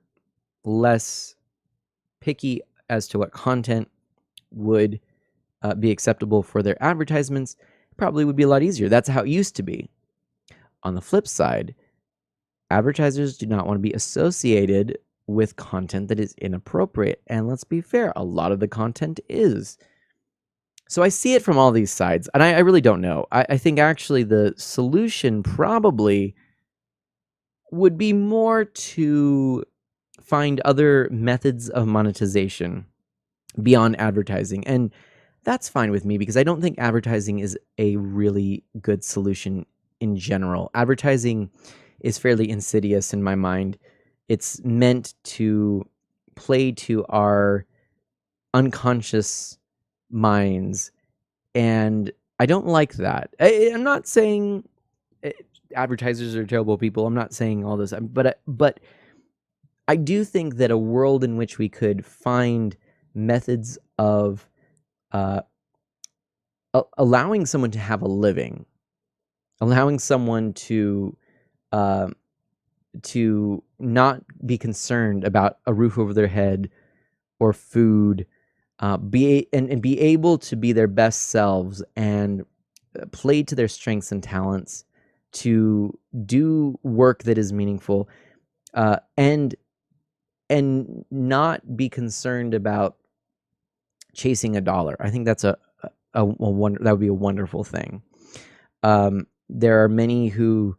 less picky as to what content would be acceptable for their advertisements, it probably would be a lot easier. That's how it used to be. On the flip side, advertisers do not want to be associated with content that is inappropriate. And let's be fair, a lot of the content is. So I see it from all these sides, and I really don't know. I think actually the solution probably would be more to find other methods of monetization beyond advertising. And that's fine with me because I don't think advertising is a really good solution in general. Advertising is fairly insidious in my mind. It's meant to play to our unconscious minds, and I don't like that. I'm not saying advertisers are terrible people. I'm not saying all this, but I do think that a world in which we could find methods of allowing someone to have a living, allowing someone to not be concerned about a roof over their head or food, be able to be their best selves and play to their strengths and talents, to do work that is meaningful, and not be concerned about chasing a dollar. I think that's that would be a wonderful thing. There are many who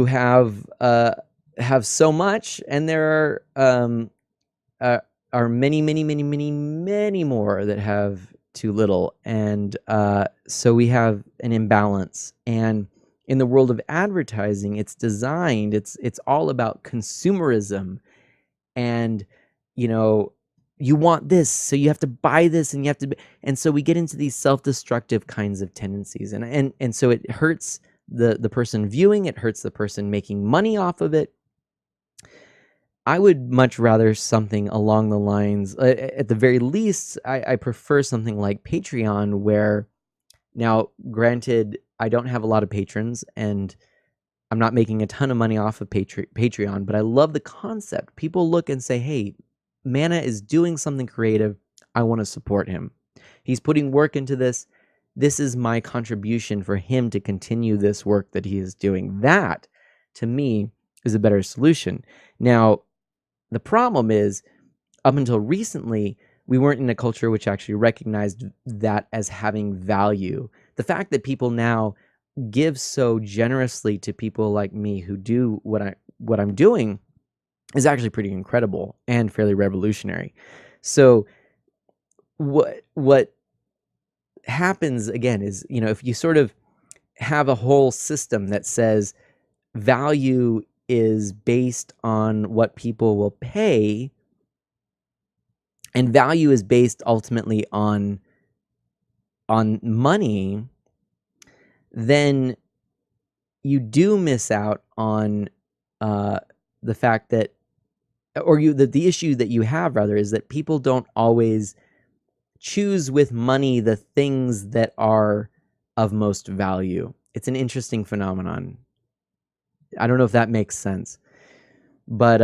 have so much, and there are many more that have too little, and so we have an imbalance. And in the world of advertising, it's designed, it's all about consumerism, and you want this, so you have to buy this, and you have to, and so we get into these self-destructive kinds of tendencies, and so it hurts the person viewing, it hurts the person making money off of it. I would much rather something along the lines, at the very least, I prefer something like Patreon, where, now granted, I don't have a lot of patrons, and I'm not making a ton of money off of Patreon, but I love the concept. People look and say, hey, Mana is doing something creative. I want to support him. He's putting work into this. This is my contribution for him to continue this work that he is doing. That, to me, is a better solution. Now, the problem is, up until recently, we weren't in a culture which actually recognized that as having value. The fact that people now give so generously to people like me who do what I'm doing is actually pretty incredible and fairly revolutionary. So what happens again is, if you sort of have a whole system that says value is based on what people will pay, and value is based ultimately on money, then you do miss out on the fact that, or the issue that you have rather, is that people don't always choose with money the things that are of most value. It's an interesting phenomenon. I don't know if that makes sense, but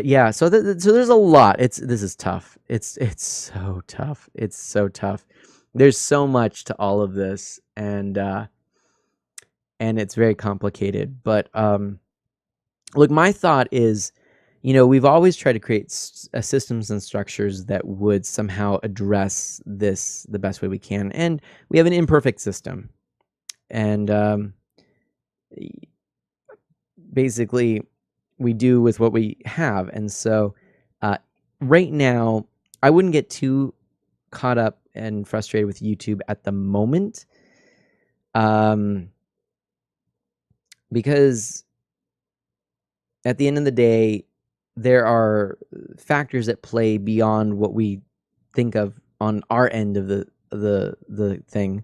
yeah. So so there's a lot. This is tough. It's so tough. It's so tough. There's so much to all of this, and it's very complicated. But look, my thought is, we've always tried to create systems and structures that would somehow address this the best way we can, and we have an imperfect system, and basically we do with what we have. And so right now, I wouldn't get too caught up and frustrated with YouTube at the moment, because at the end of the day, there are factors at play beyond what we think of on our end of the thing.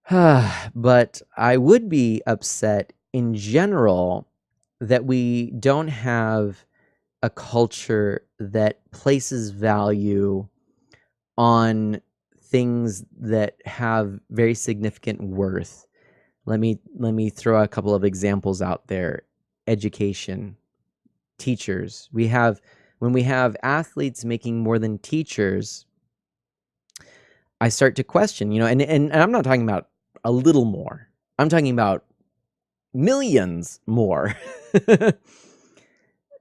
But I would be upset in general that we don't have a culture that places value on things that have very significant worth. Let me throw a couple of examples out there. Education, teachers. When we have athletes making more than teachers, I start to question, and I'm not talking about a little more. I'm talking about millions more.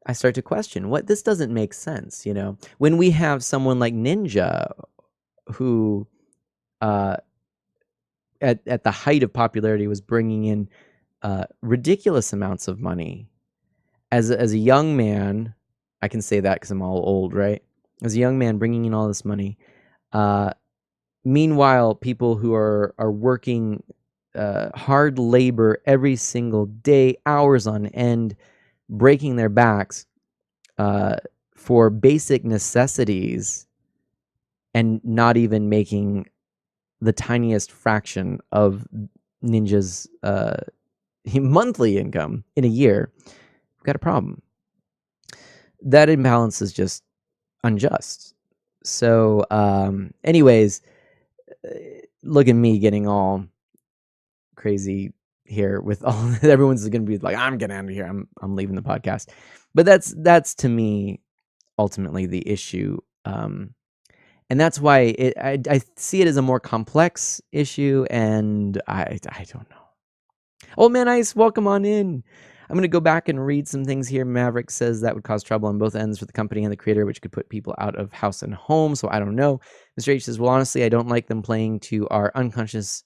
I start to question this doesn't make sense, when we have someone like Ninja, who at the height of popularity was bringing in ridiculous amounts of money. As a young man, I can say that because I'm all old, right? As a young man bringing in all this money, meanwhile, people who are working hard labor every single day, hours on end, breaking their backs for basic necessities, and not even making the tiniest fraction of Ninja's monthly income in a year, we've got a problem. That imbalance is just unjust. So anyways, look at me getting all crazy here with all everyone's going to be like, I'm getting out of here, I'm leaving the podcast. But that's to me ultimately the issue, and that's why I see it as a more complex issue, and I don't know. Old Man Ice, welcome on in. I'm going to go back and read some things here. Maverick says that would cause trouble on both ends for the company and the creator, which could put people out of house and home. So I don't know. Mr. H says, well, honestly, I don't like them playing to our unconscious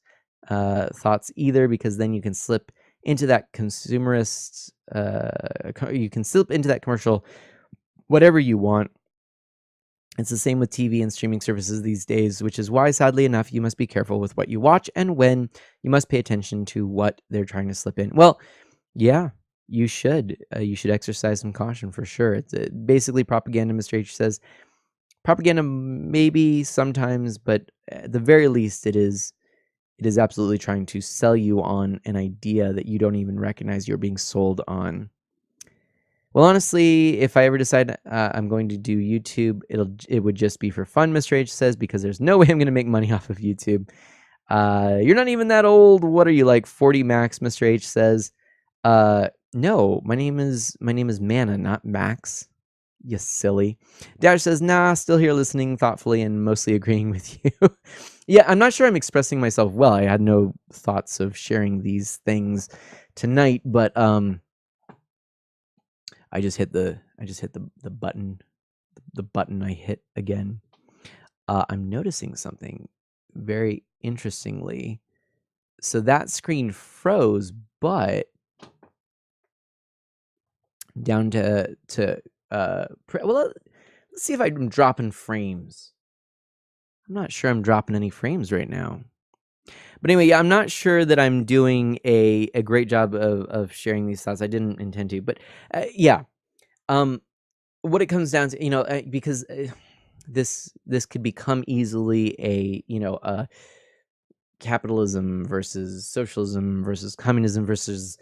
thoughts either, because then you can slip into that consumerist, you can slip into that commercial, whatever you want. It's the same with TV and streaming services these days, which is why, sadly enough, you must be careful with what you watch and when. You must pay attention to what they're trying to slip in. Well, yeah, you should. You should exercise some caution for sure. It's basically propaganda, Mr. H says. Propaganda maybe sometimes, but at the very least, it is absolutely trying to sell you on an idea that you don't even recognize you're being sold on. Well, honestly, if I ever decide I'm going to do YouTube, it would just be for fun, Mr. H says, because there's no way I'm going to make money off of YouTube. You're not even that old. What are you, like 40 max, Mr. H says? No, my name is Mana, not Max. You silly. Dash says, nah, still here listening thoughtfully and mostly agreeing with you. Yeah, I'm not sure I'm expressing myself well. I had no thoughts of sharing these things tonight, but I just hit the button. The button I hit again. I'm noticing something very interestingly. So that screen froze, but down to well, let's see if I'm dropping frames. I'm not sure I'm dropping any frames right now. But anyway, yeah, I'm not sure that I'm doing a great job of sharing these thoughts. I didn't intend to, but yeah. What it comes down to, because this could become easily a capitalism versus socialism versus communism versus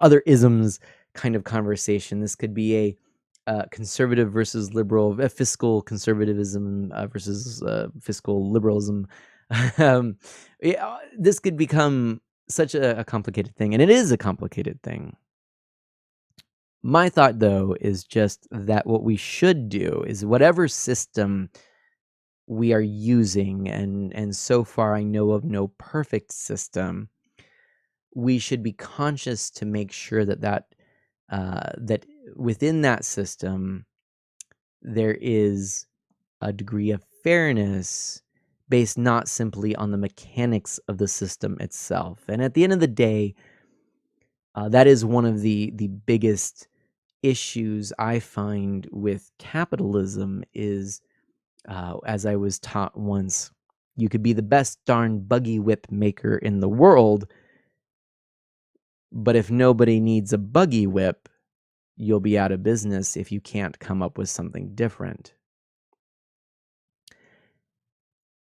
other isms kind of conversation. This could be a conservative versus liberal, fiscal conservatism versus fiscal liberalism. This could become such a complicated thing, and it is a complicated thing. My thought, though, is just that what we should do is whatever system we are using, and so far I know of no perfect system, we should be conscious to make sure that within that system there is a degree of fairness based not simply on the mechanics of the system itself. And at the end of the day, that is one of the biggest issues I find with capitalism is, as I was taught once, you could be the best darn buggy whip maker in the world, but if nobody needs a buggy whip, you'll be out of business if you can't come up with something different.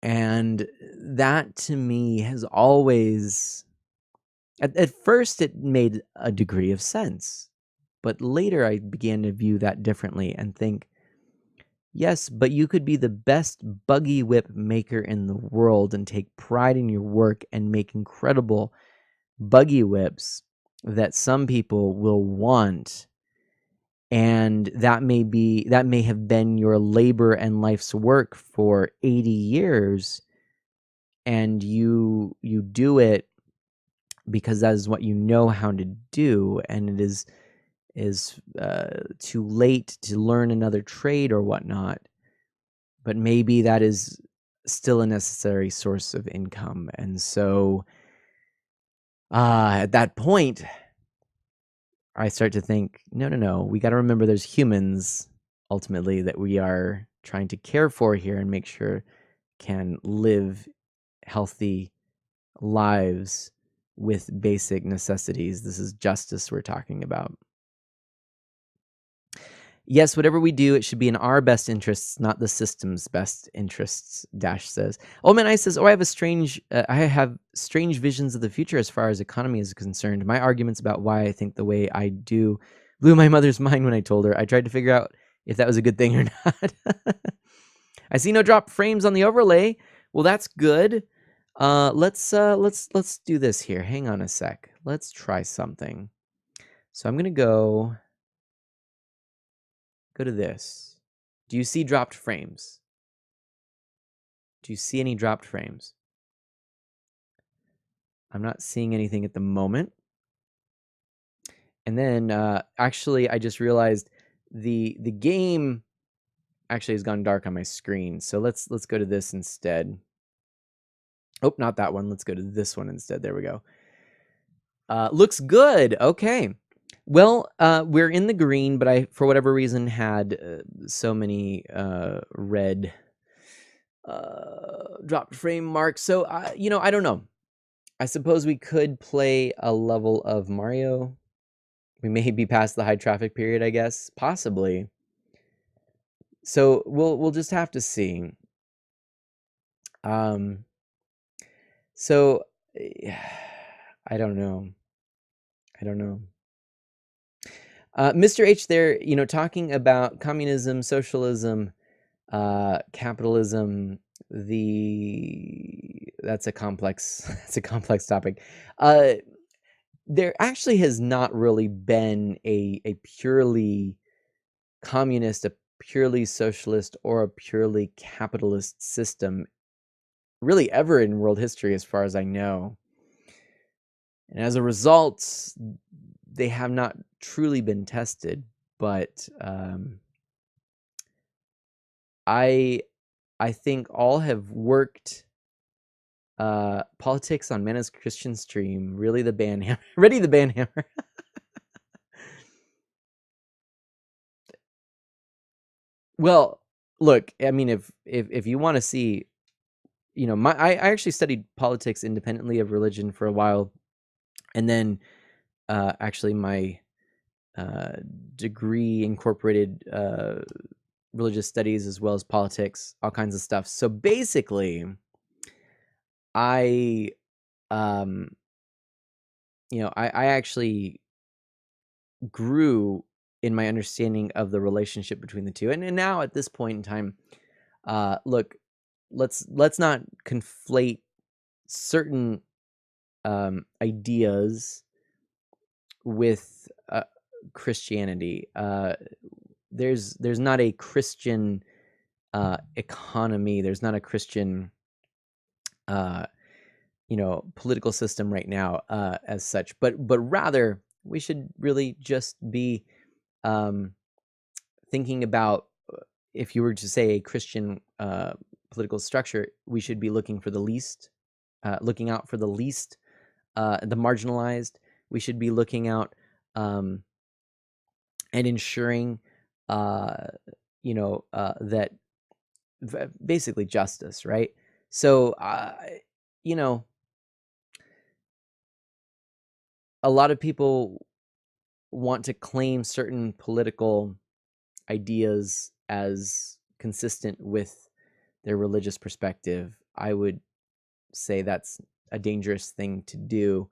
And that to me has always, at first it made a degree of sense, but later I began to view that differently and think, yes, but you could be the best buggy whip maker in the world and take pride in your work and make incredible buggy whips that some people will want. And that may have been your labor and life's work for 80 years, and you do it because that is what you know how to do, and it is too late to learn another trade or whatnot. But maybe that is still a necessary source of income, and so at that point, I start to think, no, we got to remember there's humans ultimately that we are trying to care for here and make sure can live healthy lives with basic necessities. This is justice we're talking about. Yes, whatever we do, it should be in our best interests, not the system's best interests, Dash says. Old Man Ice says, I have strange visions of the future as far as economy is concerned. My arguments about why I think the way I do blew my mother's mind when I told her. I tried to figure out if that was a good thing or not. I see no drop frames on the overlay. Well, that's good. Let's do this here. Hang on a sec. Let's try something. So I'm gonna go to this. Do you see dropped frames? Do you see any dropped frames? I'm not seeing anything at the moment. And then actually I just realized the game actually has gone dark on my screen. So let's go to this instead. Oh, not that one. Let's go to this one instead. There we go. Looks good. Okay. Well, we're in the green, but I, for whatever reason, had so many red dropped frame marks. So, I don't know. I suppose we could play a level of Mario. We may be past the high traffic period, I guess. Possibly. So, we'll just have to see. So, I don't know. Mr. H there, talking about communism, socialism, capitalism, that's a complex topic. There actually has not really been a purely communist, a purely socialist, or a purely capitalist system really ever in world history, as far as I know. And as a result, they have not truly been tested, but I think all have worked. Politics on Mana's Christian stream. Really, the band hammer. Ready, the band hammer. Well, look. I mean, if you want to see, I actually studied politics independently of religion for a while, and then actually my degree incorporated religious studies as well as politics, all kinds of stuff. So basically, I actually grew in my understanding of the relationship between the two. And now at this point in time, look, let's not conflate certain ideas with Christianity. There's not a Christian economy. There's not a Christian political system right now as such, but rather we should really just be thinking about, if you were to say a Christian political structure, we should be looking for the least, looking out for the least, the marginalized. We should be looking out and ensuring, that basically justice, right? So, a lot of people want to claim certain political ideas as consistent with their religious perspective. I would say that's a dangerous thing to do.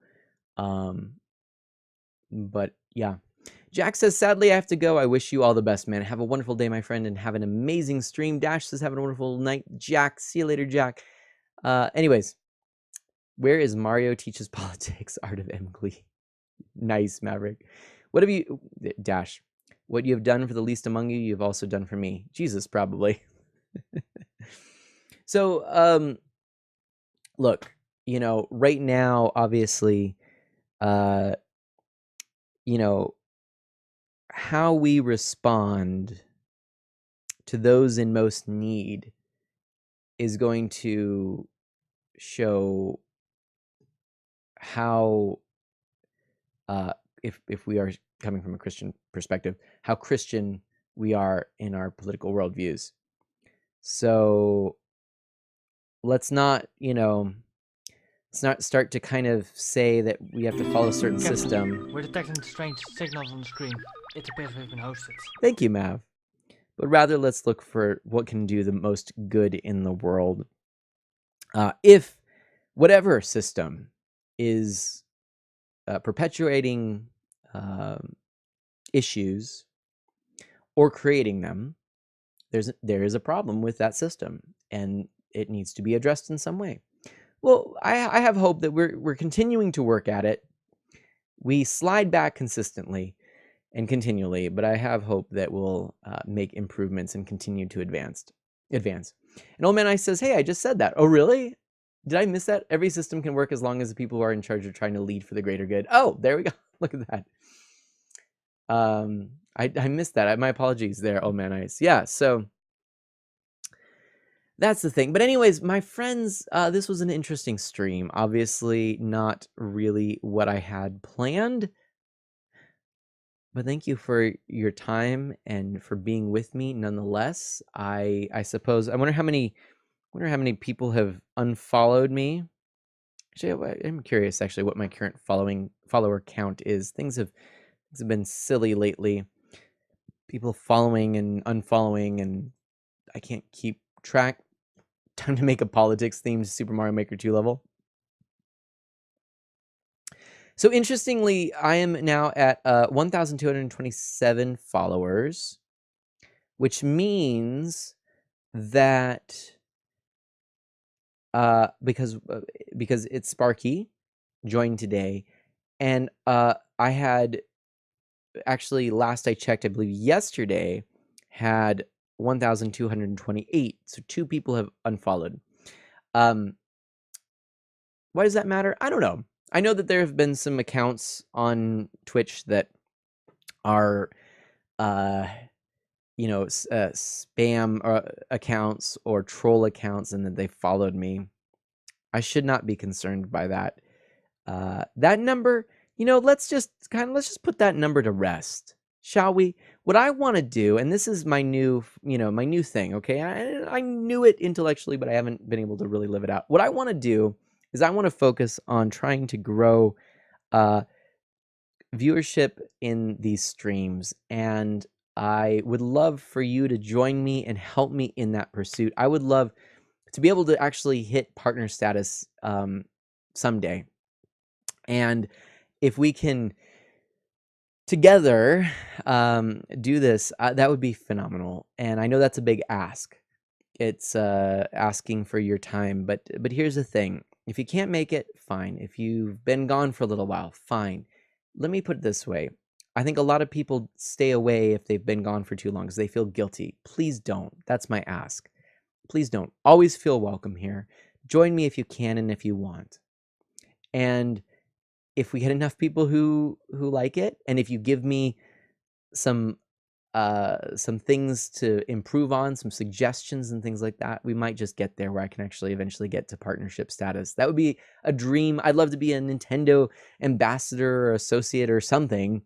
But yeah. Jack says, sadly, I have to go. I wish you all the best, man. Have a wonderful day, my friend, and have an amazing stream. Dash says, have a wonderful night. Jack, see you later, Jack. Anyways, where is Mario Teaches Politics, Art of Emily? Nice, Maverick. What have you, Dash, what you have done for the least among you, you've also done for me. Jesus, probably. So, look, right now, obviously, how we respond to those in most need is going to show how, if we are coming from a Christian perspective, how Christian we are in our political worldviews. So let's not start to kind of say that we have to follow a certain Captain, system. we're detecting strange signals on the screen. It appears we've been hosted. Thank you, Mav. But rather, let's look for what can do the most good in the world. If whatever system is perpetuating issues or creating them, there is a problem with that system, and it needs to be addressed in some way. Well, I have hope that we're continuing to work at it. We slide back consistently and continually, but I have hope that we'll make improvements and continue to advance. And Old Man Ice says, hey, I just said that. Oh, really? Did I miss that? Every system can work as long as the people who are in charge are trying to lead for the greater good. Oh, there we go. Look at that. I missed that. My apologies there, Old Man Ice. Yeah, so that's the thing. But anyways, my friends, this was an interesting stream. Obviously, not really what I had planned. But thank you for your time and for being with me nonetheless. I suppose I wonder how many people have unfollowed me. Actually, I'm curious actually what my current follower count is. Things have been silly lately. People following and unfollowing, and I can't keep track. Time to make a politics themed Super Mario Maker 2 level. So interestingly, I am now at 1,227 followers, which means that because it's Sparky joined today, and I had actually, last I checked, I believe yesterday, had 1,228. So 2 people have unfollowed. Why does that matter? I don't know. I know that there have been some accounts on Twitch that are, spam accounts or troll accounts, and that they followed me. I should not be concerned by that. That number, let's just put that number to rest, shall we? What I want to do, and this is my new thing, okay? I knew it intellectually, but I haven't been able to really live it out. What I want to do is I want to focus on trying to grow viewership in these streams, and I would love for you to join me and help me in that pursuit. I would love to be able to actually hit partner status someday. And if we can together do this, that would be phenomenal. And I know that's a big ask. It's asking for your time, but here's the thing. If you can't make it, fine. If you've been gone for a little while, fine. Let me put it this way. I think a lot of people stay away if they've been gone for too long because they feel guilty. Please don't. That's my ask. Please don't. Always feel welcome here. Join me if you can and if you want. And if we get enough people who like it, and if you give me some things to improve on, some suggestions and things like that, we might just get there where I can actually eventually get to partnership status. That would be a dream. I'd love to be a Nintendo ambassador or associate or something.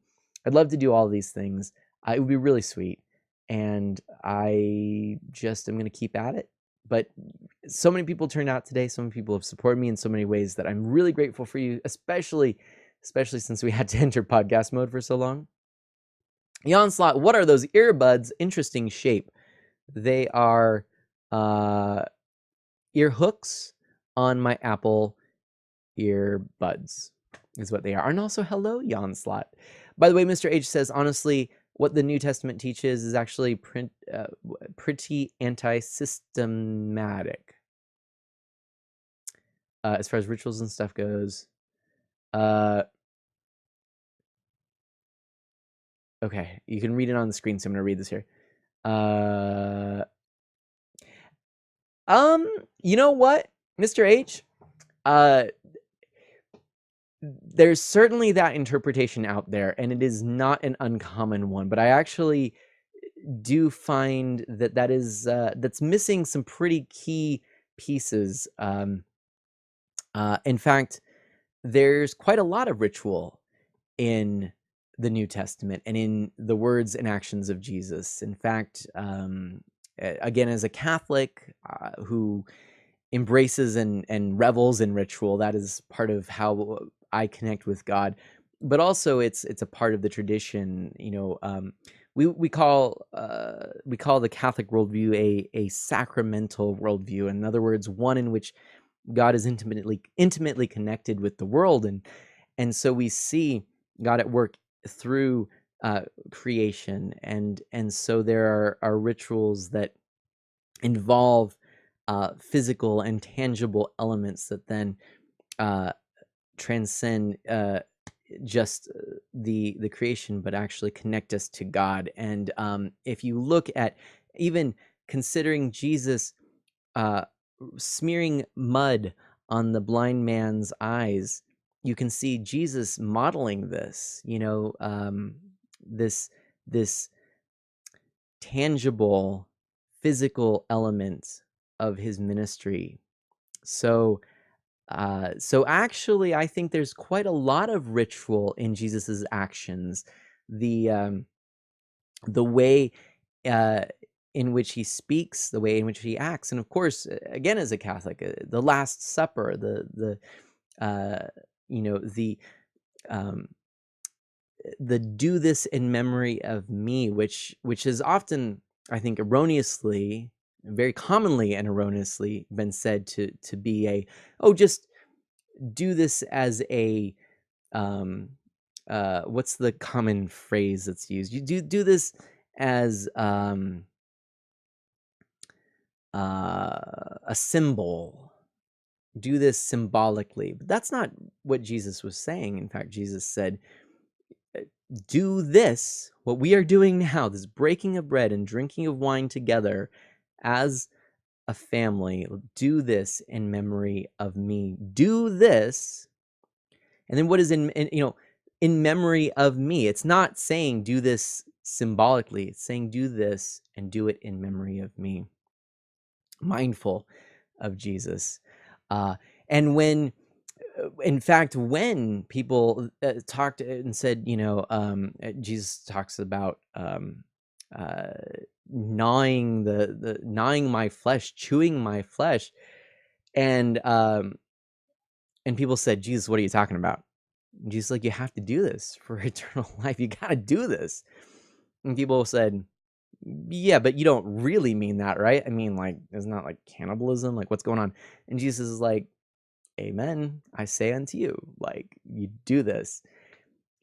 I'd love to do all these things. It would be really sweet. And I just am going to keep at it. But so many people turned out today. So many people have supported me in so many ways that I'm really grateful for you, especially since we had to enter podcast mode for so long. Slot, what are those earbuds? Interesting shape. They are ear hooks on my Apple earbuds is what they are. And also, hello, Slot. By the way, Mr. H says, honestly, what the New Testament teaches is actually pretty anti-systematic as far as rituals and stuff goes. Okay, you can read it on the screen, so I'm going to read this here. You know what, Mr. H? There's certainly that interpretation out there, and it is not an uncommon one, but I actually do find that is that's missing some pretty key pieces. In fact, there's quite a lot of ritual in the New Testament and in the words and actions of Jesus. In fact, again, as a Catholic who embraces and revels in ritual, that is part of how I connect with God. But also, it's a part of the tradition. We call the Catholic worldview a sacramental worldview. In other words, one in which God is intimately connected with the world, and so we see God at work through creation, and so there are rituals that involve physical and tangible elements that then transcend just the creation, but actually connect us to God. And if you look at even considering Jesus smearing mud on the blind man's eyes, you can see Jesus modeling this, this tangible physical element of his ministry. So actually, I think there's quite a lot of ritual in Jesus's actions. The way in which he speaks, the way in which he acts, and of course, again, as a Catholic, the Last Supper, the do this in memory of me, which is often, I think, erroneously, very commonly and erroneously been said to be just do this as a what's the common phrase that's used? You do this as a symbol. Do this symbolically. But that's not what Jesus was saying. In fact, Jesus said, do this, what we are doing now, this breaking of bread and drinking of wine together as a family. Do this in memory of me. Do this. And then what is in memory of me? It's not saying do this symbolically. It's saying do this and do it in memory of me. Mindful of Jesus. And when people talked and said, Jesus talks about gnawing gnawing my flesh, chewing my flesh, and people said, Jesus, what are you talking about? And Jesus, like, you have to do this for eternal life. You got to do this. And people said, yeah, but you don't really mean that, right? I mean, like, it's not like cannibalism. Like, what's going on? And Jesus is like, amen, I say unto you, like, you do this.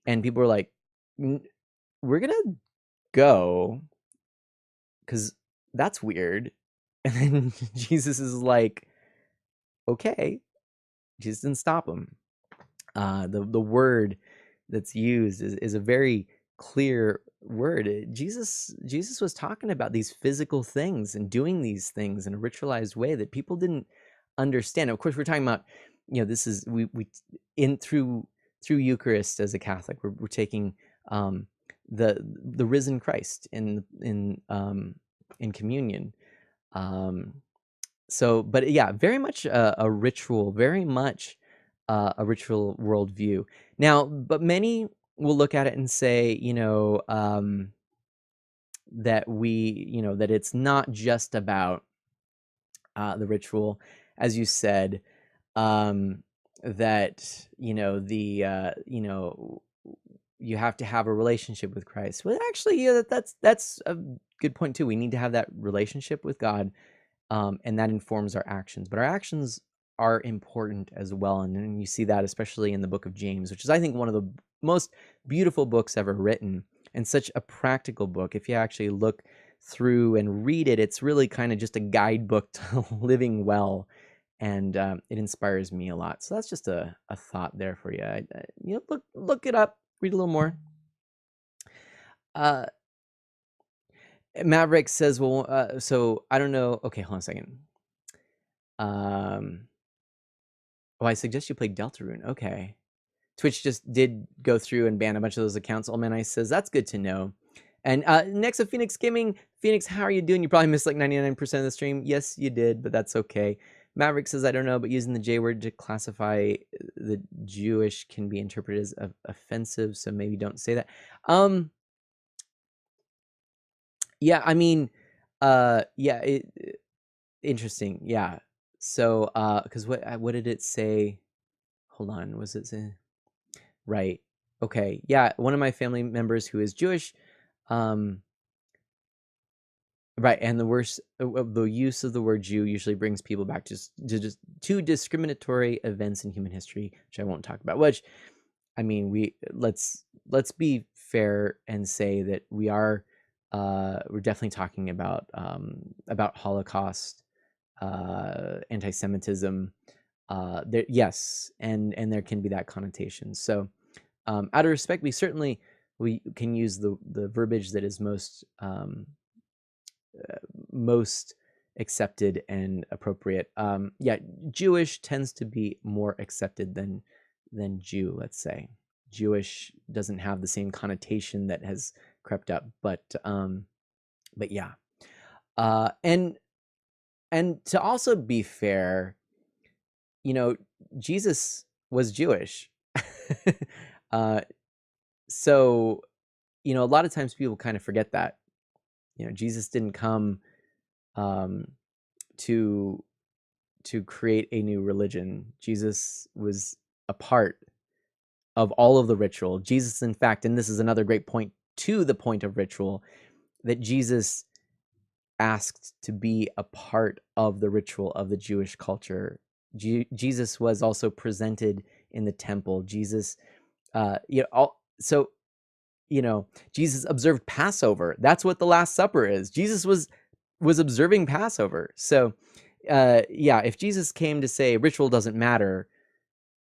And people were like, n- we're gonna go because that's weird. And then Jesus is like, okay. Jesus didn't stop him. The word that's used is a very clear word. Jesus was talking about these physical things and doing these things in a ritualized way that people didn't understand. Of course, we're talking about, this is we in through Eucharist as a Catholic, we're taking the risen Christ in communion. So, but yeah, very much a ritual, very much a ritual worldview. Now, but many will look at it and say, that it's not just about the ritual, as you said, that you have to have a relationship with Christ. Well, actually, yeah, that's a good point too. We need to have that relationship with God, and that informs our actions. But our actions are important as well, and you see that especially in the book of James, which is, I think, one of the most beautiful books ever written, and such a practical book. If you actually look through and read it, it's really kind of just a guidebook to living well, and it inspires me a lot. So that's just a thought there for you. Look it up, read a little more. Maverick says, well, so I don't know. Okay, hold on a second. I suggest you play Deltarune. Okay. Twitch just did go through and ban a bunch of those accounts. Old Man Ice says, that's good to know. And next of Phoenix Gaming. Phoenix, how are you doing? You probably missed like 99% of the stream. Yes, you did, but that's okay. Maverick says, I don't know, but using the J word to classify the Jewish can be interpreted as offensive, so maybe don't say that. Yeah, I mean, interesting. Yeah. So, because what did it say? Hold on, was it say? Right. Okay. Yeah, one of my family members who is Jewish, right, and the use of the word Jew usually brings people back to discriminatory events in human history, which I won't talk about. Which, I mean, let's be fair and say that we're definitely talking about Holocaust, anti-Semitism. Yes, and there can be that connotation. So, out of respect, we can use the verbiage that is most accepted and appropriate. Jewish tends to be more accepted than Jew. Let's say Jewish doesn't have the same connotation that has crept up, but yeah, and to also be fair, Jesus was Jewish. So, a lot of times people kind of forget that, Jesus didn't come to create a new religion. Jesus was a part of all of the ritual. Jesus, in fact, and this is another great point to the point of ritual, that Jesus asked to be a part of the ritual of the Jewish culture. Jesus was also presented in the temple. Jesus, Jesus observed Passover. That's what the Last Supper is. Jesus was observing Passover. So, if Jesus came to say ritual doesn't matter,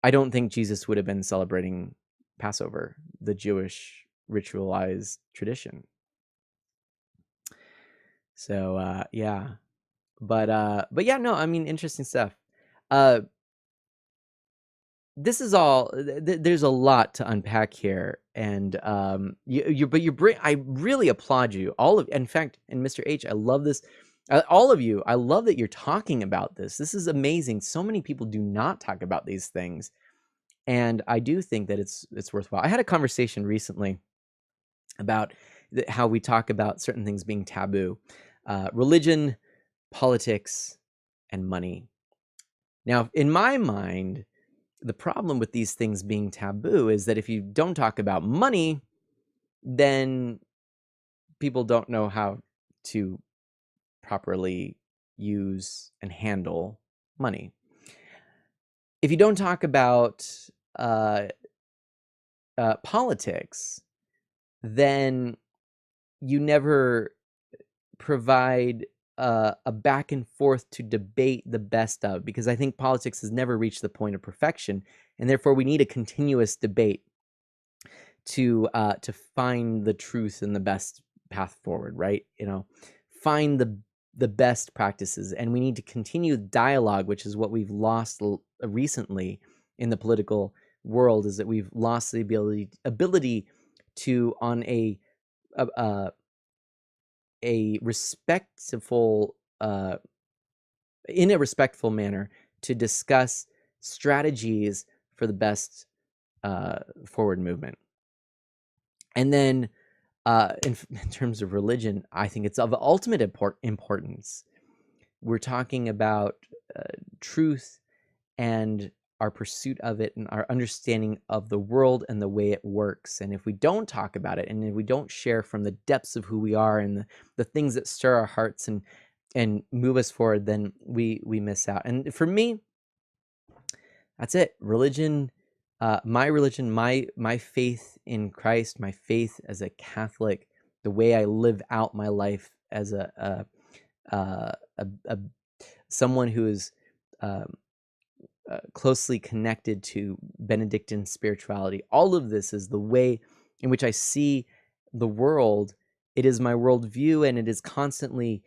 I don't think Jesus would have been celebrating Passover, the Jewish ritualized tradition. So, yeah. But yeah, no, I mean, interesting stuff. This is all. There's a lot to unpack here, and you bring. I really applaud you, all of. In fact, and Mr. H, I love this. All of you, I love that you're talking about this. This is amazing. So many people do not talk about these things, and I do think that it's worthwhile. I had a conversation recently about how we talk about certain things being taboo, religion, politics, and money. Now, in my mind, the problem with these things being taboo is that if you don't talk about money, then people don't know how to properly use and handle money. If you don't talk about politics, then you never provide a back and forth to debate the best of, because I think politics has never reached the point of perfection, and therefore we need a continuous debate to find the truth and the best path forward, right? Find the best practices, and we need to continue dialogue, which is what we've lost recently in the political world, is that we've lost the ability to, on a respectful in a respectful manner, to discuss strategies for the best forward movement. And then in terms of religion, I think it's of ultimate importance. We're talking about truth and our pursuit of it and our understanding of the world and the way it works. And if we don't talk about it, and if we don't share from the depths of who we are and the things that stir our hearts and move us forward, then we miss out. And for me, that's it. Religion, my faith in Christ, my faith as a Catholic, the way I live out my life as someone who is closely connected to Benedictine spirituality. All of this is the way in which I see the world. It is my worldview, and it is constantly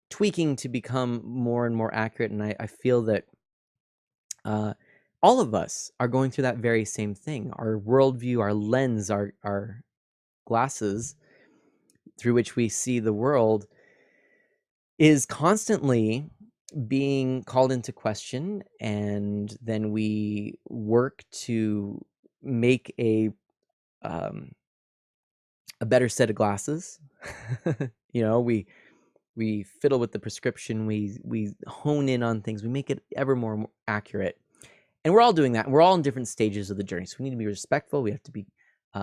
tweaking to become more and more accurate. And I feel that all of us are going through that very same thing. Our worldview, our lens, our glasses through which we see the world is constantly being called into question, and then we work to make a better set of glasses. We fiddle with the prescription, we hone in on things, we make it ever more accurate, and we're all doing that, and we're all in different stages of the journey. So we need to be respectful. We have to be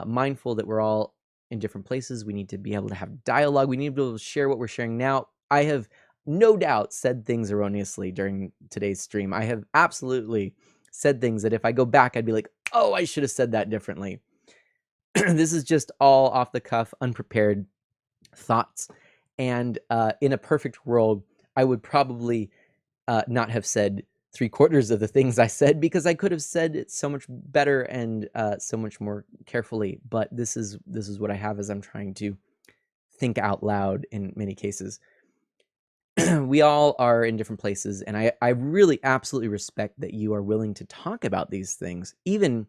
mindful that we're all in different places. We need to be able to have dialogue. We need to be able to share what we're sharing now. I have no doubt said things erroneously during today's stream. I have absolutely said things that if I go back, I'd be like, oh, I should have said that differently. This is just all off the cuff, unprepared thoughts. And in a perfect world, I would probably not have said 3/4 of the things I said, because I could have said it so much better and so much more carefully. But this is what I have as I'm trying to think out loud in many cases. We all are in different places, and I really absolutely respect that you are willing to talk about these things, even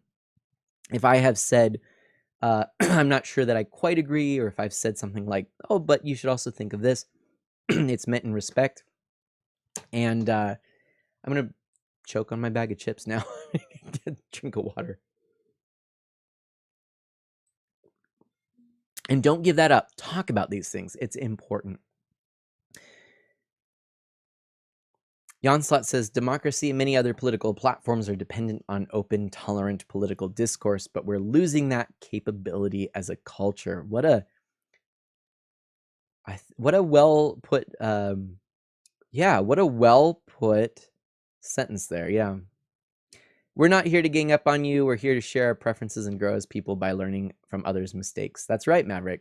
if I have said I'm not sure that I quite agree, or if I've said something like, oh, but you should also think of this. It's meant in respect. And I'm going to choke on my bag of chips now. Drink of water. And don't give that up. Talk about these things. It's important. Janslot says, democracy and many other political platforms are dependent on open, tolerant political discourse, but we're losing that capability as a culture. What a well put, what a well put sentence there. Yeah. We're not here to gang up on you. We're here to share our preferences and grow as people by learning from others' mistakes. That's right, Maverick.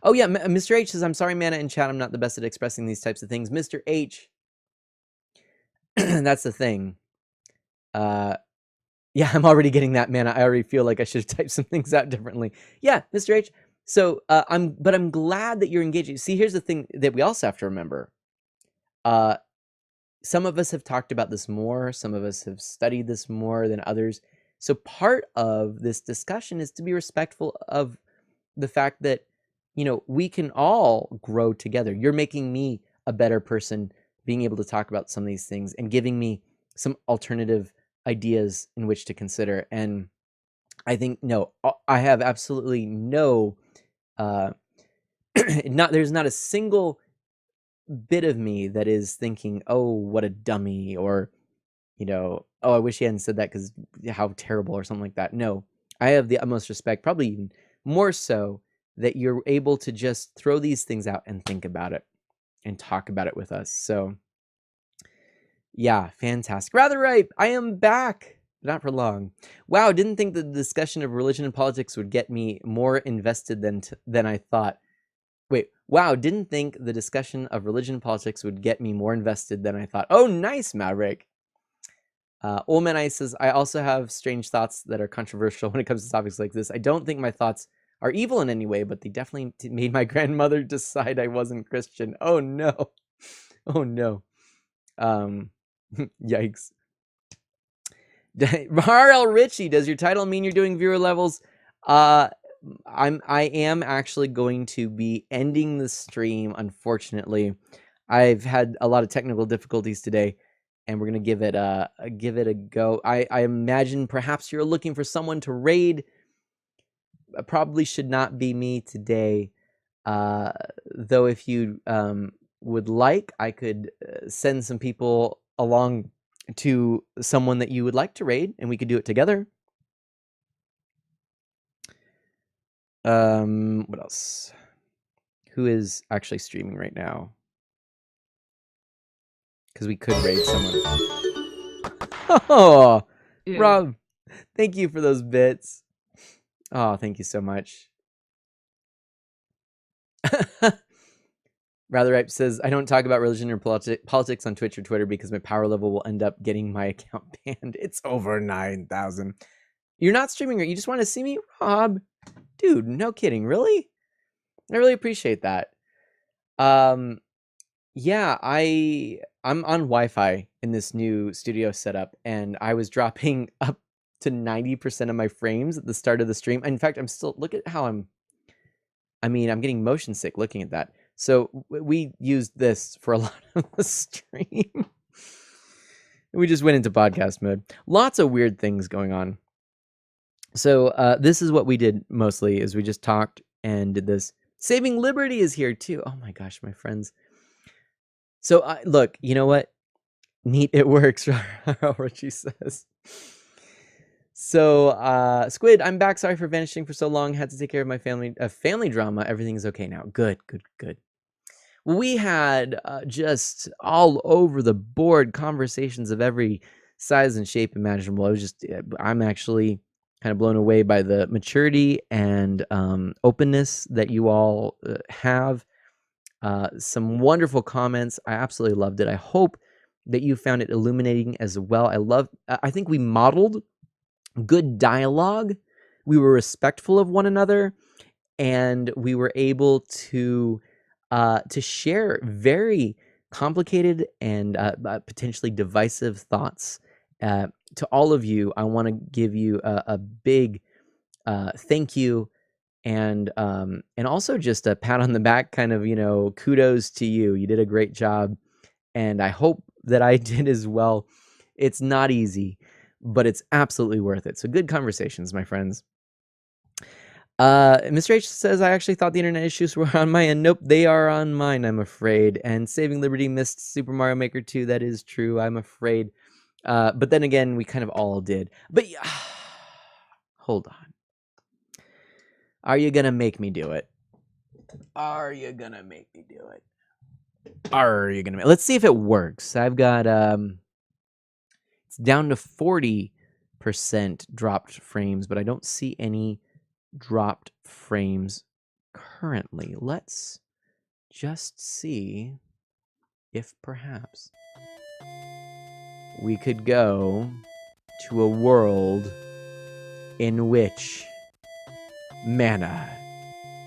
Oh yeah, Mr. H says, I'm sorry, Mana in chat, I'm not the best at expressing these types of things. Mr. H, that's the thing. Yeah, I'm already getting that, Mana. I already feel like I should have typed some things out differently. Yeah, Mr. H. So I'm glad that you're engaging. See, here's the thing that we also have to remember. Some of us have talked about this more. Some of us have studied this more than others. So part of this discussion is to be respectful of the fact that, we can all grow together. You're making me a better person, being able to talk about some of these things and giving me some alternative ideas in which to consider. And I think, I have absolutely no, there's not a single bit of me that is thinking, oh, what a dummy, or, oh, I wish he hadn't said that because how terrible, or something like that. No, I have the utmost respect, probably even more so, that you're able to just throw these things out and think about it and talk about it with us. So yeah, fantastic. Rather Ripe, I am back. not for long. Wow, didn't think the discussion of religion and politics would get me more invested than I thought. Wait, wow, didn't think the discussion of religion and politics would get me more invested than I thought. Oh, nice, Maverick. Olman Ice says, I also have strange thoughts that are controversial when it comes to topics like this. I don't think my thoughts are evil in any way, but they definitely made my grandmother decide I wasn't Christian. Oh, no. Oh, no. Yikes. R.L. Ritchie, does your title mean you're doing viewer levels? I am actually going to be ending the stream, unfortunately. I've had a lot of technical difficulties today, and we're gonna give it a go. I imagine perhaps you're looking for someone to raid. Probably should not be me today. Though if you would like, I could send some people along to someone that you would like to raid, and we could do it together. What else? Who is actually streaming right now? Because we could raid someone. Oh, Ew. Rob, thank you for those bits. Oh, thank you so much. Rather Ripe says, I don't talk about religion or politics on Twitch or Twitter because my power level will end up getting my account banned. It's over 9,000. You're not streaming, or you just want to see me? Rob, dude, no kidding. Really? I really appreciate that. Yeah, I'm on Wi-Fi in this new studio setup, and I was dropping up to 90% of my frames at the start of the stream. In fact, I'm still, look at how I'm getting motion sick looking at that. So we used this for a lot of the stream. We just went into podcast mode. Lots of weird things going on. So this is what we did mostly, is we just talked and did this. Saving Liberty is here too. Oh my gosh, my friends. So look, you know what? Neat, it works, Richie says. So Squid, I'm back. Sorry for vanishing for so long. Had to take care of my family drama. Everything's okay now. Good. We had just all over the board conversations of every size and shape imaginable. I'm actually kind of blown away by the maturity and openness that you all have. Some wonderful comments. I absolutely loved it. I hope that you found it illuminating as well. I think we modeled good dialogue. We were respectful of one another, and we were able to share very complicated and potentially divisive thoughts. To all of you, I want to give you a big thank you, and also just a pat on the back, kind of, kudos to you. You did a great job, and I hope that I did as well. It's not easy, but it's absolutely worth it. So good conversations, my friends. Mr. H says, I actually thought the internet issues were on my end. Nope, they are on mine, I'm afraid. And Saving Liberty missed Super Mario Maker 2. That is true, I'm afraid. But then again, we kind of all did. But hold on. Are you gonna make me do it? Are you gonna make me do it? Are you gonna let's see if it works. I've got it's down to 40% dropped frames, but I don't see any dropped frames currently. Let's just see if perhaps we could go to a world in which mana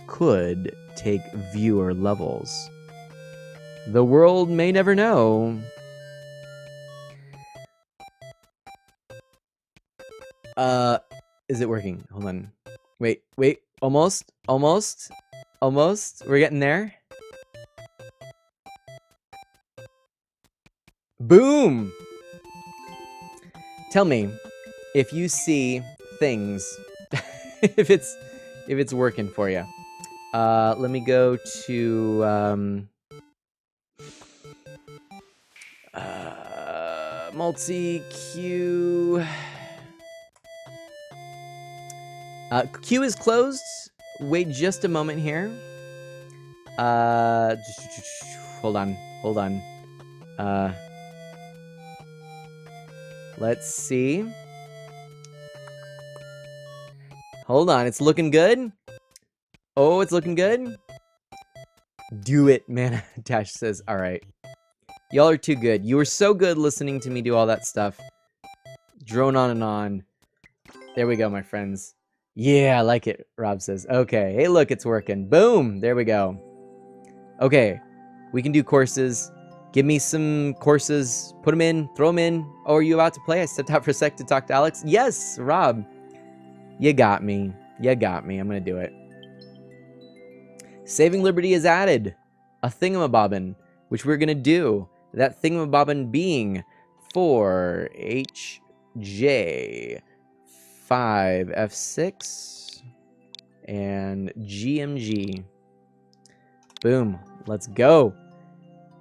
could take viewer levels. The world may never know. Is it working? Hold on. Wait, almost. We're getting there. Boom! Tell me if you see things, if it's working for you. Let me go to multi-queue. Queue is closed. Wait just a moment here. Hold on. Let's see. Hold on, it's looking good. Oh, it's looking good. Do it, man. Dash says, all right. Y'all are too good. You were so good listening to me do all that stuff. Drone on and on. There we go, my friends. Yeah, I like it, Rob says. Okay, hey, look, it's working. Boom, there we go. Okay, we can do courses. Give me some courses. Put them in, throw them in. Oh, are you about to play? I stepped out for a sec to talk to Alex. Yes, Rob. You got me. You got me. I'm going to do it. Saving Liberty is added. A thingamabobbin, which we're going to do. That thingamabobbin being 4HJ 5F6 and GMG. Boom. Let's go.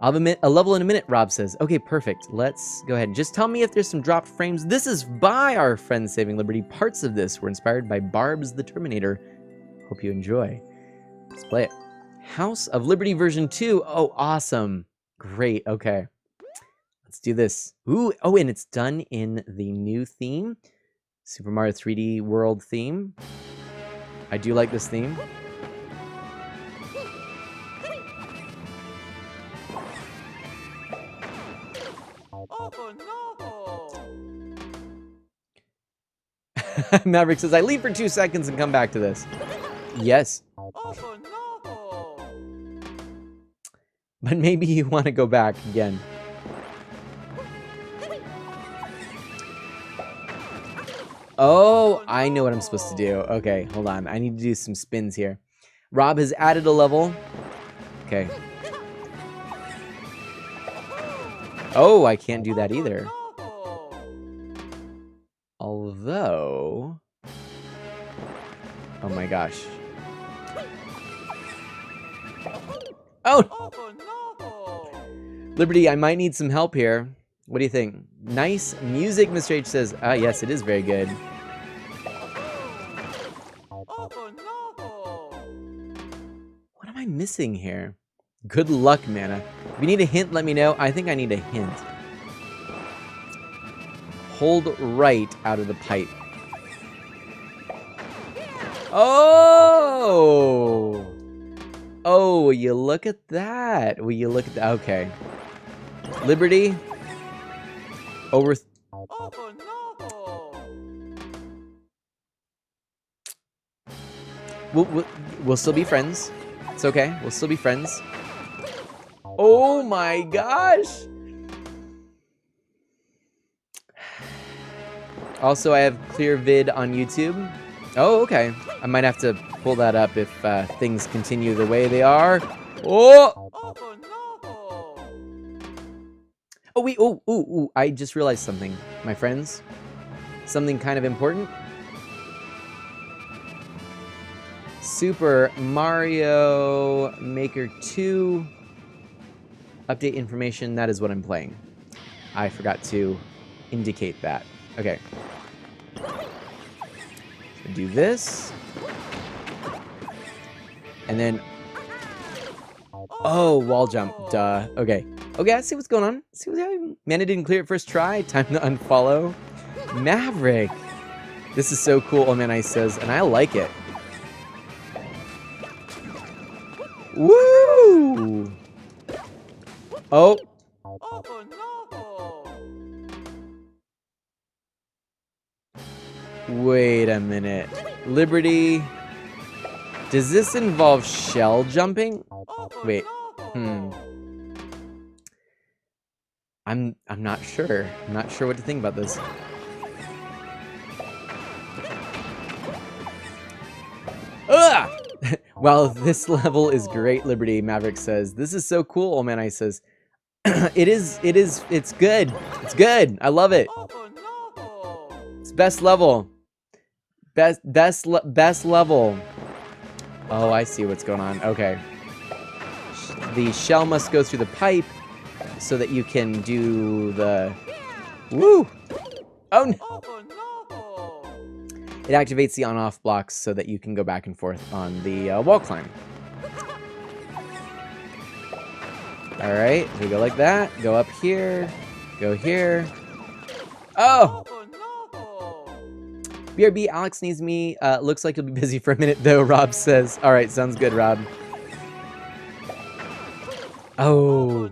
I'll have a level in a minute, Rob says. Okay, perfect. Let's go ahead. Just tell me if there's some dropped frames. This is by our friend Saving Liberty. Parts of this were inspired by Barb's the Terminator. Hope you enjoy. Let's play it. House of Liberty version 2. Oh, awesome. Great. Okay. Let's do this. Ooh, oh, and it's done in the new theme. Super Mario 3D World theme. I do like this theme. Maverick says, I leave for 2 seconds and come back to this. Yes. But maybe you want to go back again. Oh, I know what I'm supposed to do. Okay, hold on. I need to do some spins here. Rob has added a level. Okay. Oh, I can't do that either. Although... Oh my gosh. Oh! Liberty, I might need some help here. What do you think? Nice music, Mr. H says. Ah, yes, it is very good. What am I missing here? Good luck, Mana. If you need a hint, let me know. I think I need a hint. Hold right out of the pipe. Oh! Oh, will you look at that? Will you look at that? Okay. Liberty. Over. We'll still be friends. It's okay. We'll still be friends. Oh my gosh! Also, I have clear vid on YouTube. Oh, okay. I might have to pull that up if things continue the way they are. Oh! Oh, wait. Oh, I just realized something, my friends. Something kind of important. Super Mario Maker 2 update information. That is what I'm playing. I forgot to indicate that. Okay. So do this. And then... Oh, wall jump. Duh. Okay. Okay, I see what's going on. See what's happening. Mana didn't clear it first try. Time to unfollow. Maverick. This is so cool, Oh Man Ice says, and I like it. Woo! Oh. Wait a minute. Liberty. Does this involve shell jumping? Wait. I'm not sure. I'm not sure what to think about this. Ugh! Well, this level is great, Liberty, Maverick says. This is so cool, Oh Man Ice says. It's good. It's good. I love it. It's best level. Best level. Oh, I see what's going on. Okay. The shell must go through the pipe so that you can do the... Woo! Oh, no! It activates the on-off blocks so that you can go back and forth on the wall climb. Alright, so we go like that. Go up here. Go here. Oh! BRB, Alex needs me. Looks like you'll be busy for a minute though, Rob says. All right, sounds good, Rob. Oh.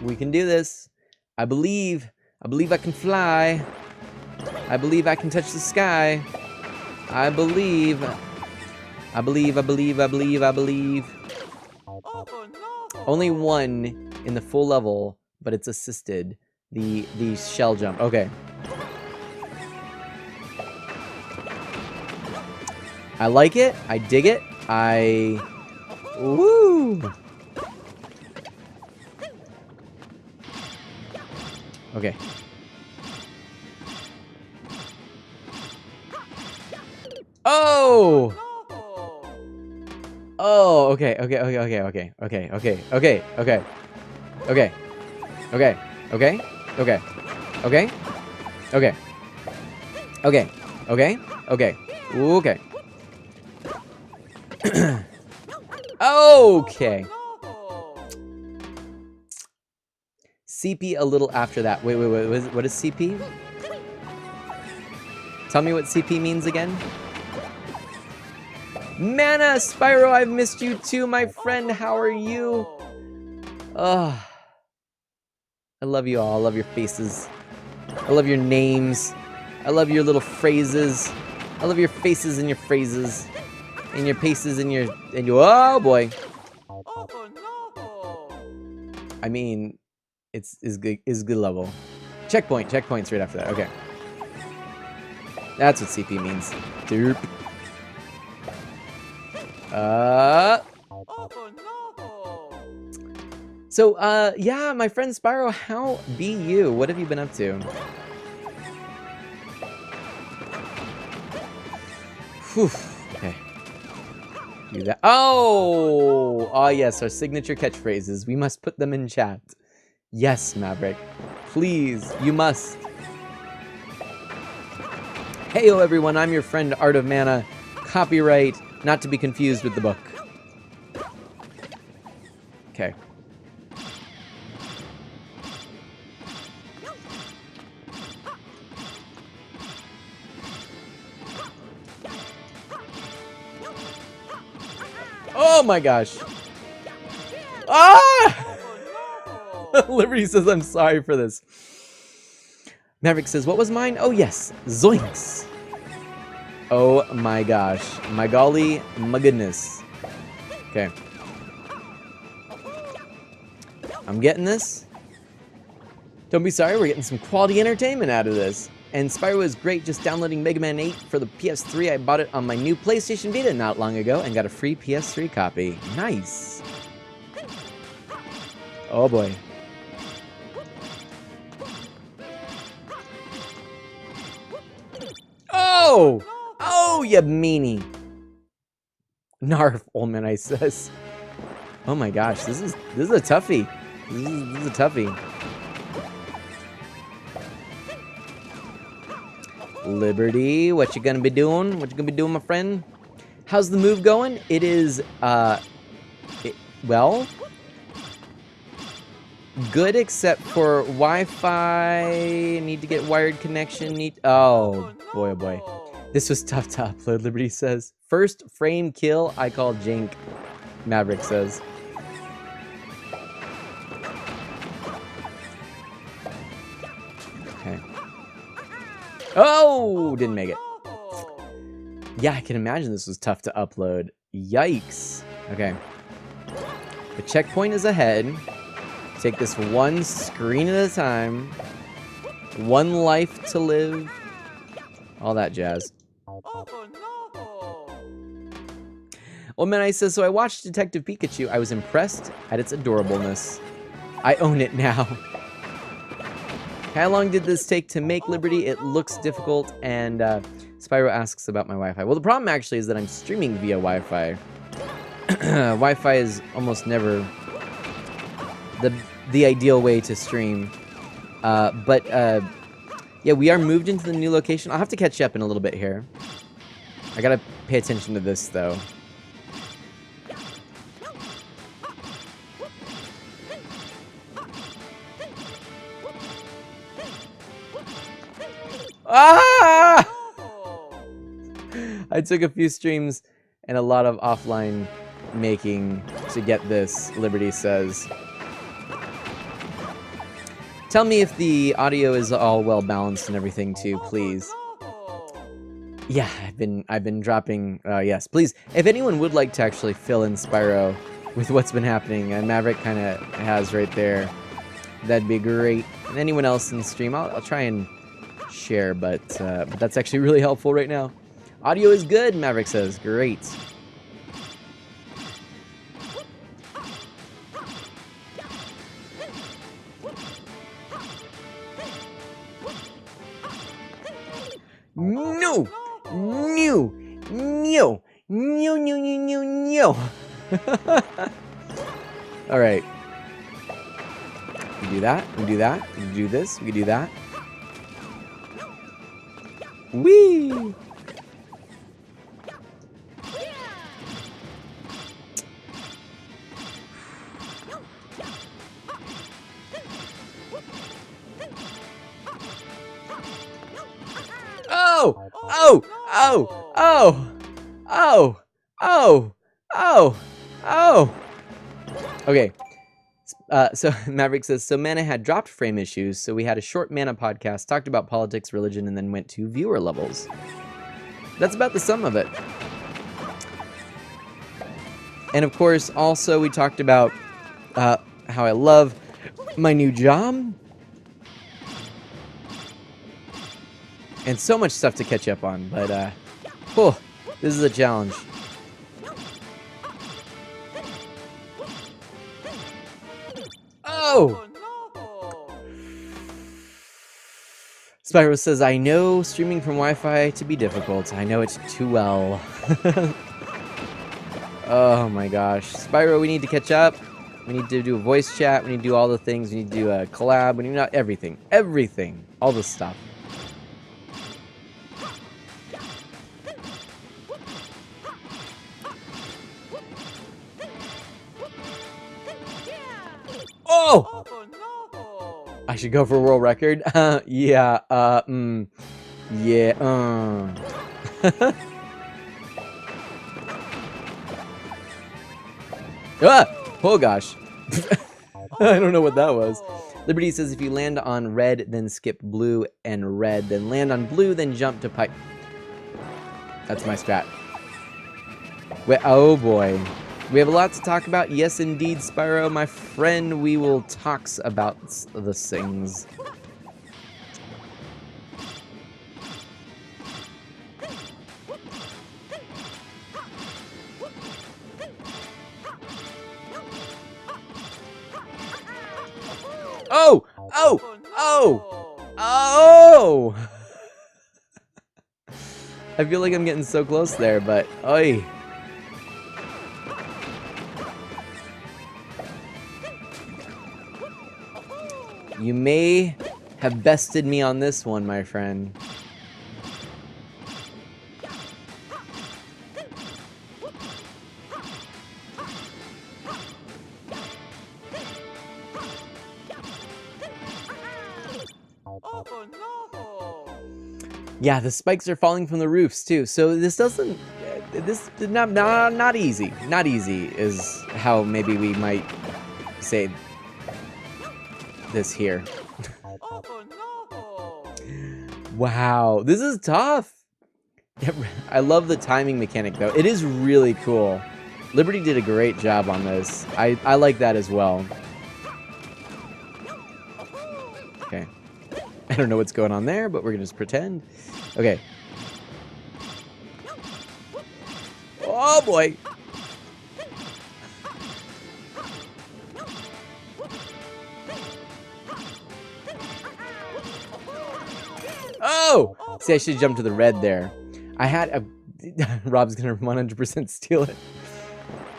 We can do this. I believe I can fly. I believe I can touch the sky. I believe. Only one in the full level, but it's assisted. The shell jump. Okay. I like it. I dig it. Woo! Okay. Oh! Oh, okay. Okay. CP a little after that. Wait. What is CP? Tell me what CP means again. Mana, Spyro, I've missed you too, my friend. How are you? Ugh. I love you all. I love your faces. I love your names. I love your little phrases. I love your faces and your phrases. And your paces and your oh boy. I mean, it's good level. Checkpoint's right after that. Okay. That's what CP means. Derp. So, yeah, my friend Spyro, how be you? What have you been up to? Whew. Okay. Do that. Oh, yes, our signature catchphrases. We must put them in chat. Yes, Maverick. Please, you must. Heyo, everyone. I'm your friend, Art of Mana. Copyright, not to be confused with the book. Okay. Oh my gosh. Ah! Liberty says, I'm sorry for this. Maverick says, what was mine? Oh yes, Zoinks. Oh my gosh. My golly, my goodness. Okay. I'm getting this. Don't be sorry, we're getting some quality entertainment out of this. And Spyro is great, just downloading Mega Man 8 for the PS3. I bought it on my new PlayStation Vita not long ago and got a free PS3 copy. Nice. Oh boy. Oh! Oh, you meanie. Narf, old man, I says. Oh my gosh, this is a toughie. This is a toughie. Liberty, what you gonna be doing? What you gonna be doing, my friend? How's the move going? It is, well, good except for Wi-Fi. Need to get wired connection. Oh boy, oh boy. This was tough to upload, Liberty says. First frame kill, I call Jink, Maverick says. Okay. Oh, didn't make it. Yeah, I can imagine this was tough to upload. Yikes. Okay. The checkpoint is ahead. Take this one screen at a time. One life to live. All that jazz. Well, man, I says, so I watched Detective Pikachu. I was impressed at its adorableness. I own it now. How long did this take to make, Liberty? It looks difficult, and Spyro asks about my Wi-Fi. Well, the problem actually is that I'm streaming via Wi-Fi. Wi-Fi is almost never the ideal way to stream. But yeah, we are moved into the new location. I'll have to catch up in a little bit here. I gotta pay attention to this, though. Ah! I took a few streams and a lot of offline making to get this, Liberty says. Tell me if the audio is all well balanced and everything too, please. Yeah, I've been dropping, yes, please. If anyone would like to actually fill in Spyro with what's been happening, Maverick kind of has right there, that'd be great. And anyone else in the stream, I'll try and share, but that's actually really helpful right now. Audio is good, Maverick says. Great. No! No! No! No, no, no, no, no! Alright. We do that, we do that, we do this, we do that. Whee! Oh! Oh! Oh! Oh! Oh! Oh! Oh! Oh! Okay. So Maverick says, so Mana had dropped frame issues, so we had a short Mana podcast, talked about politics, religion, and then went to viewer levels. That's about the sum of it. And of course, also we talked about how I love my new job. And so much stuff to catch up on, but this is a challenge. Oh! Spyro says, I know streaming from Wi-Fi to be difficult. I know it too well. Oh my gosh. Spyro, we need to catch up. We need to do a voice chat. We need to do all the things. We need to do a collab. We need to do everything. Everything. All the stuff. Oh! I should go for a world record. Yeah. Yeah. Ah! Oh gosh. I don't know what that was. Liberty says if you land on red, then skip blue and red, then land on blue, then jump to pipe. That's my strat. Wait, oh boy. We have a lot to talk about. Yes, indeed, Spyro, my friend. We will talks about the things. Oh! Oh! Oh! Oh! I feel like I'm getting so close there, but oi. You may have bested me on this one, my friend. Yeah, the spikes are falling from the roofs too. So this doesn't. This not easy. Not easy is how maybe we might say this here. Wow, this is tough. I love the timing mechanic though. It is really cool. Liberty did a great job on this. I like that as well. Okay. I don't know what's going on there, but we're gonna just pretend. Okay. Oh boy. Oh! See, I should jump to the red there. I had a... Rob's gonna 100% steal it.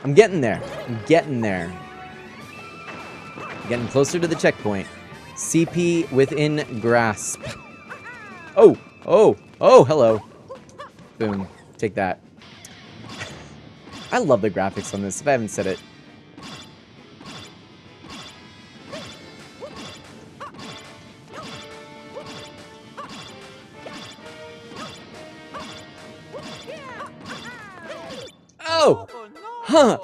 I'm getting there. I'm getting there. Getting closer to the checkpoint. CP within grasp. Oh! Oh! Oh, hello. Boom. Take that. I love the graphics on this, if I haven't said it. Huh.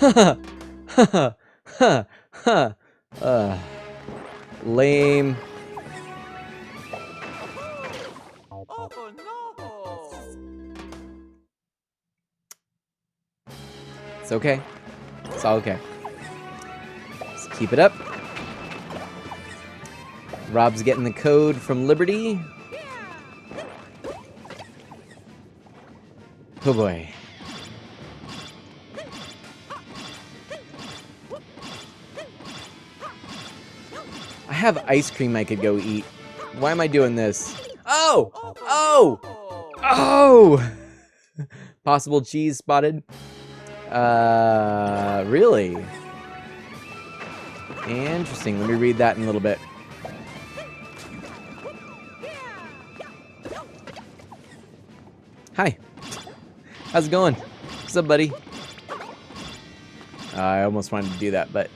Ha. Ha. Ha. Ha. Lame. It's okay. It's all okay. Let's keep it up. Rob's getting the code from Liberty. Oh boy. I have ice cream I could go eat. Why am I doing this? Oh! Oh! Oh! Possible cheese spotted. Really? Interesting. Let me read that in a little bit. Hi. How's it going? What's up, buddy? I almost wanted to do that, but...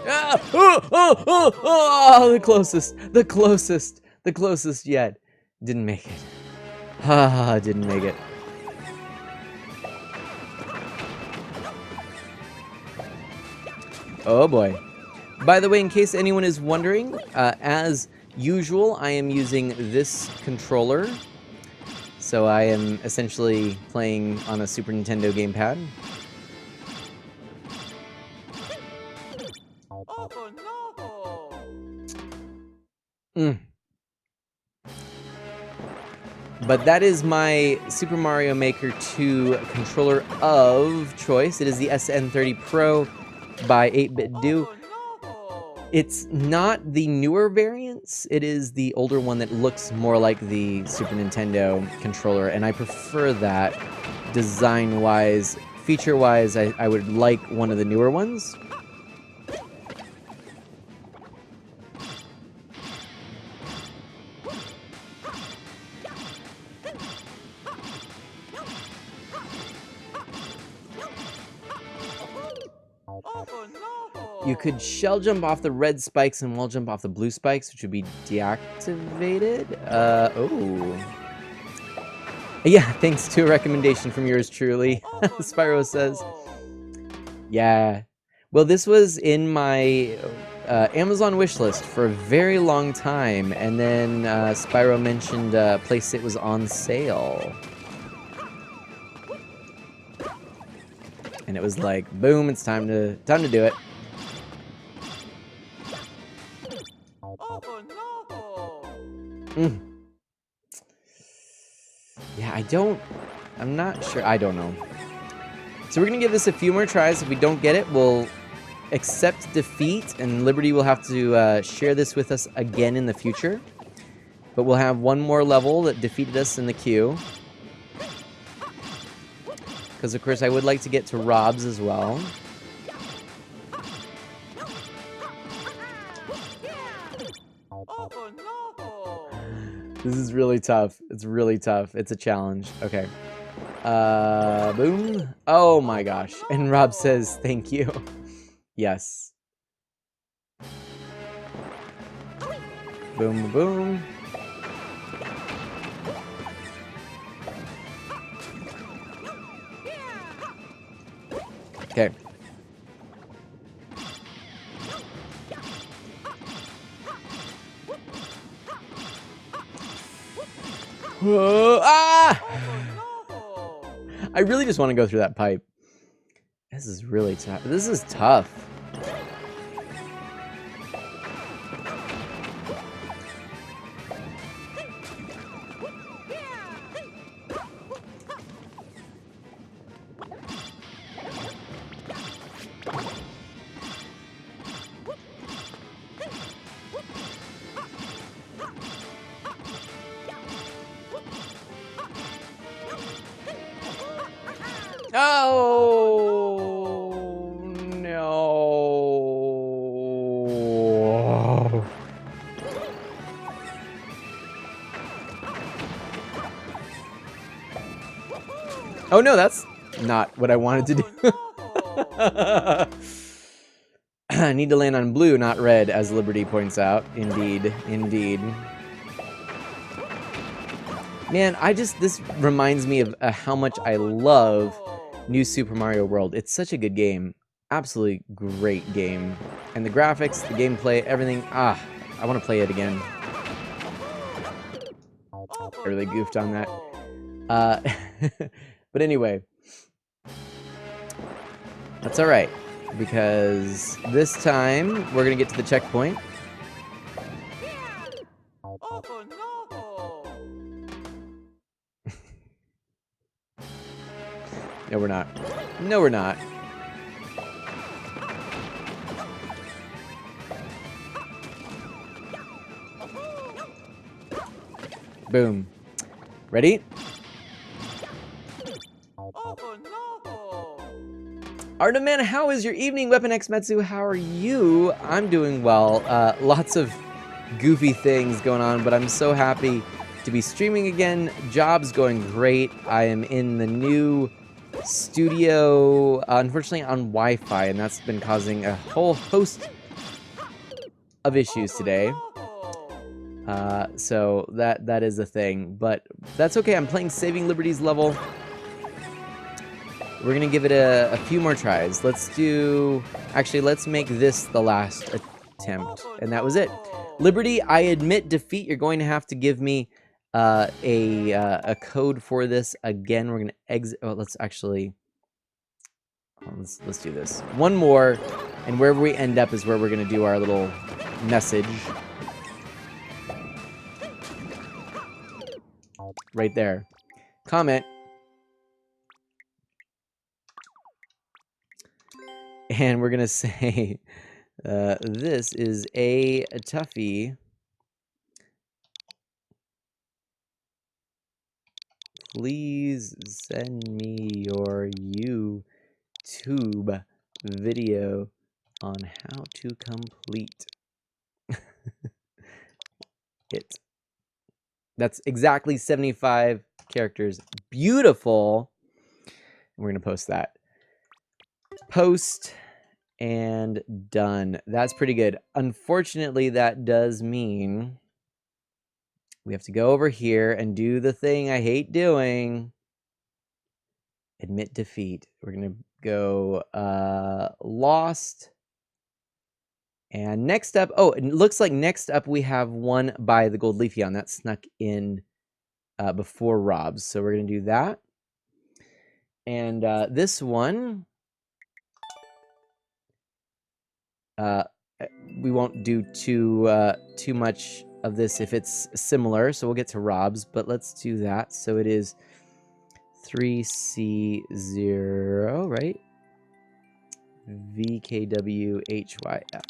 Ah! Oh, the closest yet. Didn't make it. Ah, didn't make it. Oh boy. By the way, in case anyone is wondering, as usual, I am using this controller. So I am essentially playing on a Super Nintendo gamepad. But that is my Super Mario Maker 2 controller of choice. It is the SN30 Pro by 8BitDo. It's not the newer variants. It is the older one that looks more like the Super Nintendo controller, and I prefer that design-wise. Feature-wise, I would like one of the newer ones. You could shell jump off the red spikes and wall jump off the blue spikes, which would be deactivated. Oh. Yeah, thanks to a recommendation from yours truly, Spyro says. Yeah. Well, this was in my Amazon wishlist for a very long time, and then Spyro mentioned a place that was on sale. And it was like, boom, it's time to do it. Yeah, I'm not sure. I don't know. So we're going to give this a few more tries. If we don't get it, we'll accept defeat, and Liberty will have to share this with us again in the future. But we'll have one more level that defeated us in the queue. Because, of course, I would like to get to Rob's as well. This is really tough. It's really tough. It's a challenge. Okay. Boom. Oh my gosh. And Rob says, thank you. Yes. Boom, boom. Okay. Whoa, ah! I really just want to go through that pipe. This is really tough. This is tough. Oh no. Oh no, that's not what I wanted to do. I need to land on blue, not red, as Liberty points out. Indeed, indeed. Man, this reminds me of how much I love New Super Mario World. It's such a good game. Absolutely great game. And the graphics, the gameplay, everything. I want to play it again. I really goofed on that. But anyway. That's alright. Because this time, we're going to get to the checkpoint. No, we're not. No, we're not. Boom. Ready? Arteman, how is your evening? Weapon X Metsu, how are you? I'm doing well. Lots of goofy things going on, but I'm so happy to be streaming again. Job's going great. I am in the new studio, unfortunately on Wi-Fi, and that's been causing a whole host of issues today. So that is a thing, but that's okay. I'm playing Saving Liberty's level. We're gonna give it a few more tries. Let's make this the last attempt, and that was it. Liberty, I admit defeat. You're going to have to give me a code for this. Again, we're gonna exit. Oh, let's do this. One more, and wherever we end up is where we're gonna do our little message. Right there. Comment. And we're gonna say, this is a toughie. Please send me your YouTube video on how to complete it. That's exactly 75 characters. Beautiful. We're going to post that. Post and done. That's pretty good. Unfortunately, that does mean we have to go over here and do the thing I hate doing. Admit defeat. We're going to go lost. And next up, oh, it looks like next up we have one by the Gold Leafeon. That snuck in before Rob's. So we're going to do that. And this one, we won't do too much of this if it's similar. So we'll get to Rob's, but let's do that. So it is 3C0, right? VKWHYF.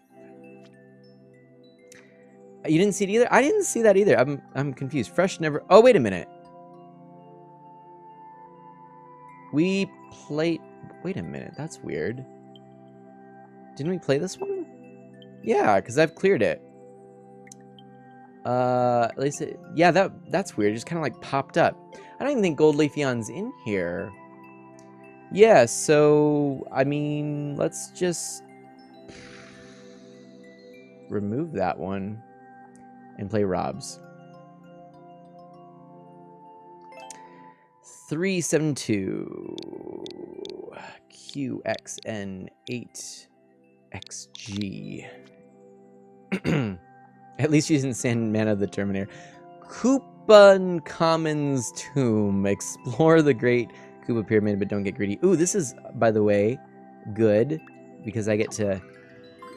You didn't see it either? I didn't see that either. I'm confused. Fresh never... Oh, wait a minute. We played... Wait a minute. That's weird. Didn't we play this one? Yeah, because I've cleared it. At least yeah, that's weird. It just kind of like popped up. I don't even think Gold Leafeon's in here. Yeah, so... I mean, let's just... remove that one. And play Rob's. 372 QXN8XG. At least using Sand Mana the Terminator. Koopa Commons Tomb. Explore the Great Koopa Pyramid, but don't get greedy. Ooh, this is, by the way, good because I get to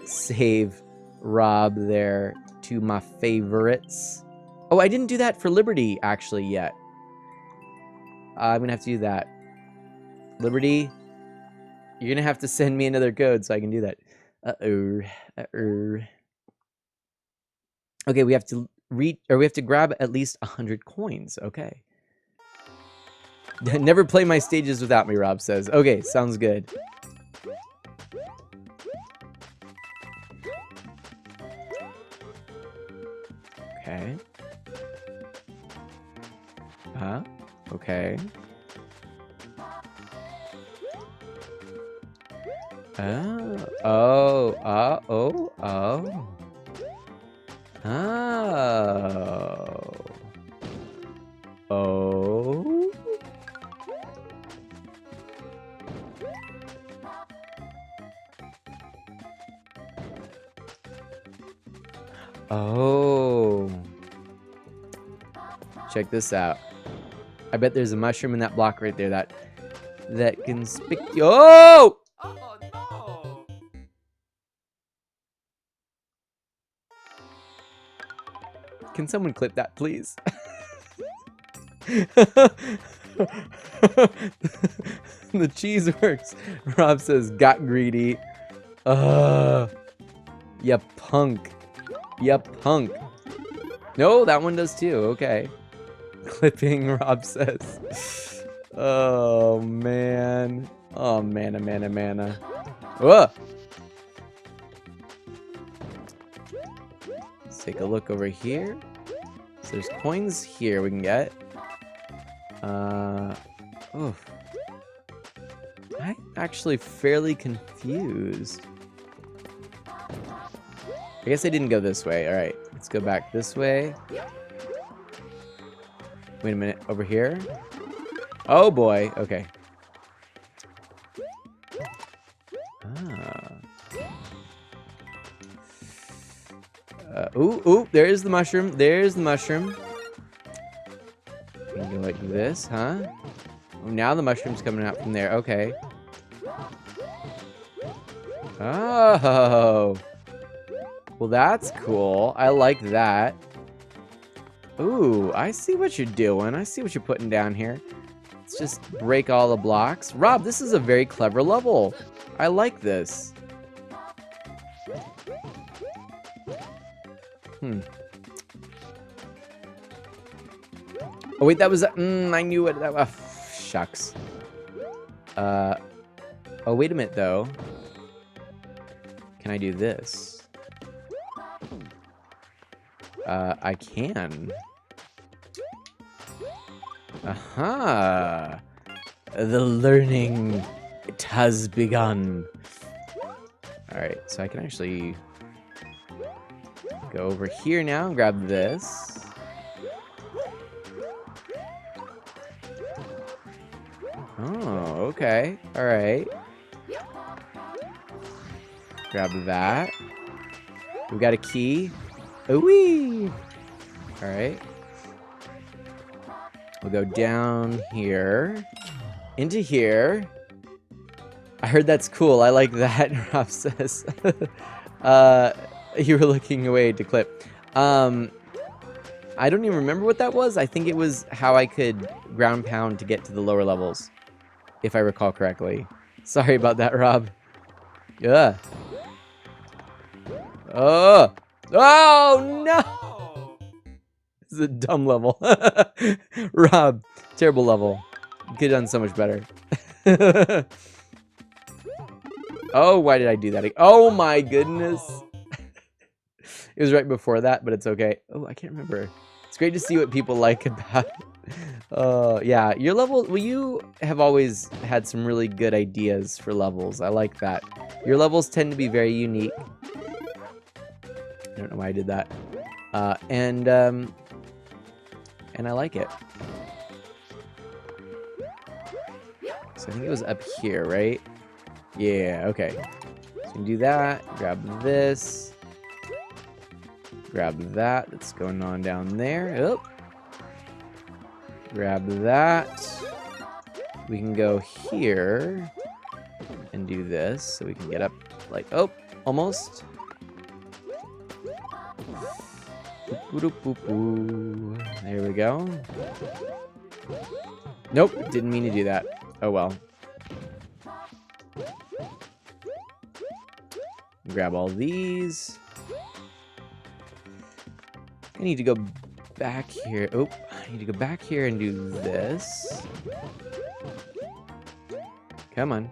save Rob there to my favorites. Oh, I didn't do that for Liberty actually yet. I'm gonna have to do that. Liberty, you're gonna have to send me another code so I can do that. Okay, we have to grab at least 100 coins. Okay. Never play my stages without me, Rob says. Okay, sounds good. Okay. Okay. Oh. Oh. Oh. Oh. Oh. Oh. Oh. Check this out. I bet there's a mushroom in that block right there that can speak. Oh! Oh no! Can someone clip that, please? The cheese works. Rob says, got greedy. Ya punk. Ya punk. No, that one does too. Okay. Clipping, Rob says. Oh, man. Oh, mana, mana, mana. Whoa! Let's take a look over here. So there's coins here we can get. Oof. I'm actually fairly confused. I guess I didn't go this way. Alright, let's go back this way. Wait a minute, over here? Oh boy, okay. Ooh, there's the mushroom. There's the mushroom. Go like this, huh? Oh, now the mushroom's coming out from there. Okay. Oh. Well, that's cool. I like that. Ooh, I see what you're doing. I see what you're putting down here. Let's just break all the blocks. Rob, this is a very clever level. I like this. Oh wait, that was I knew it. That shucks. Oh wait a minute though. Can I do this? I can. Aha! The learning, it has begun. All right, so I can actually go over here now and grab this. Oh, okay. All right. Grab that. We got a key. Ooh-wee! All right. We'll go down here. Into here. I heard that's cool. I like that, Rob says. You were looking away to clip. I don't even remember what that was. I think it was how I could ground pound to get to the lower levels, if I recall correctly. Sorry about that, Rob. Yeah. Oh! Oh, no! This is a dumb level. Rob, terrible level. You could have done so much better. Oh, why did I do that? Oh my goodness. It was right before that, but it's okay. Oh, I can't remember. It's great to see what people like about it. Yeah, your level, well, you have always had some really good ideas for levels. I like that. Your levels tend to be very unique. I don't know why I did that. And I like it. So I think it was up here, right? Yeah, okay. So you can do that, grab this. Grab that. That's going on down there. Oh. Grab that. We can go here and do this so we can get up like, oh, almost. There we go. Nope, didn't mean to do that. Oh well. Grab all these. I need to go back here. Oh, I need to go back here and do this. Come on.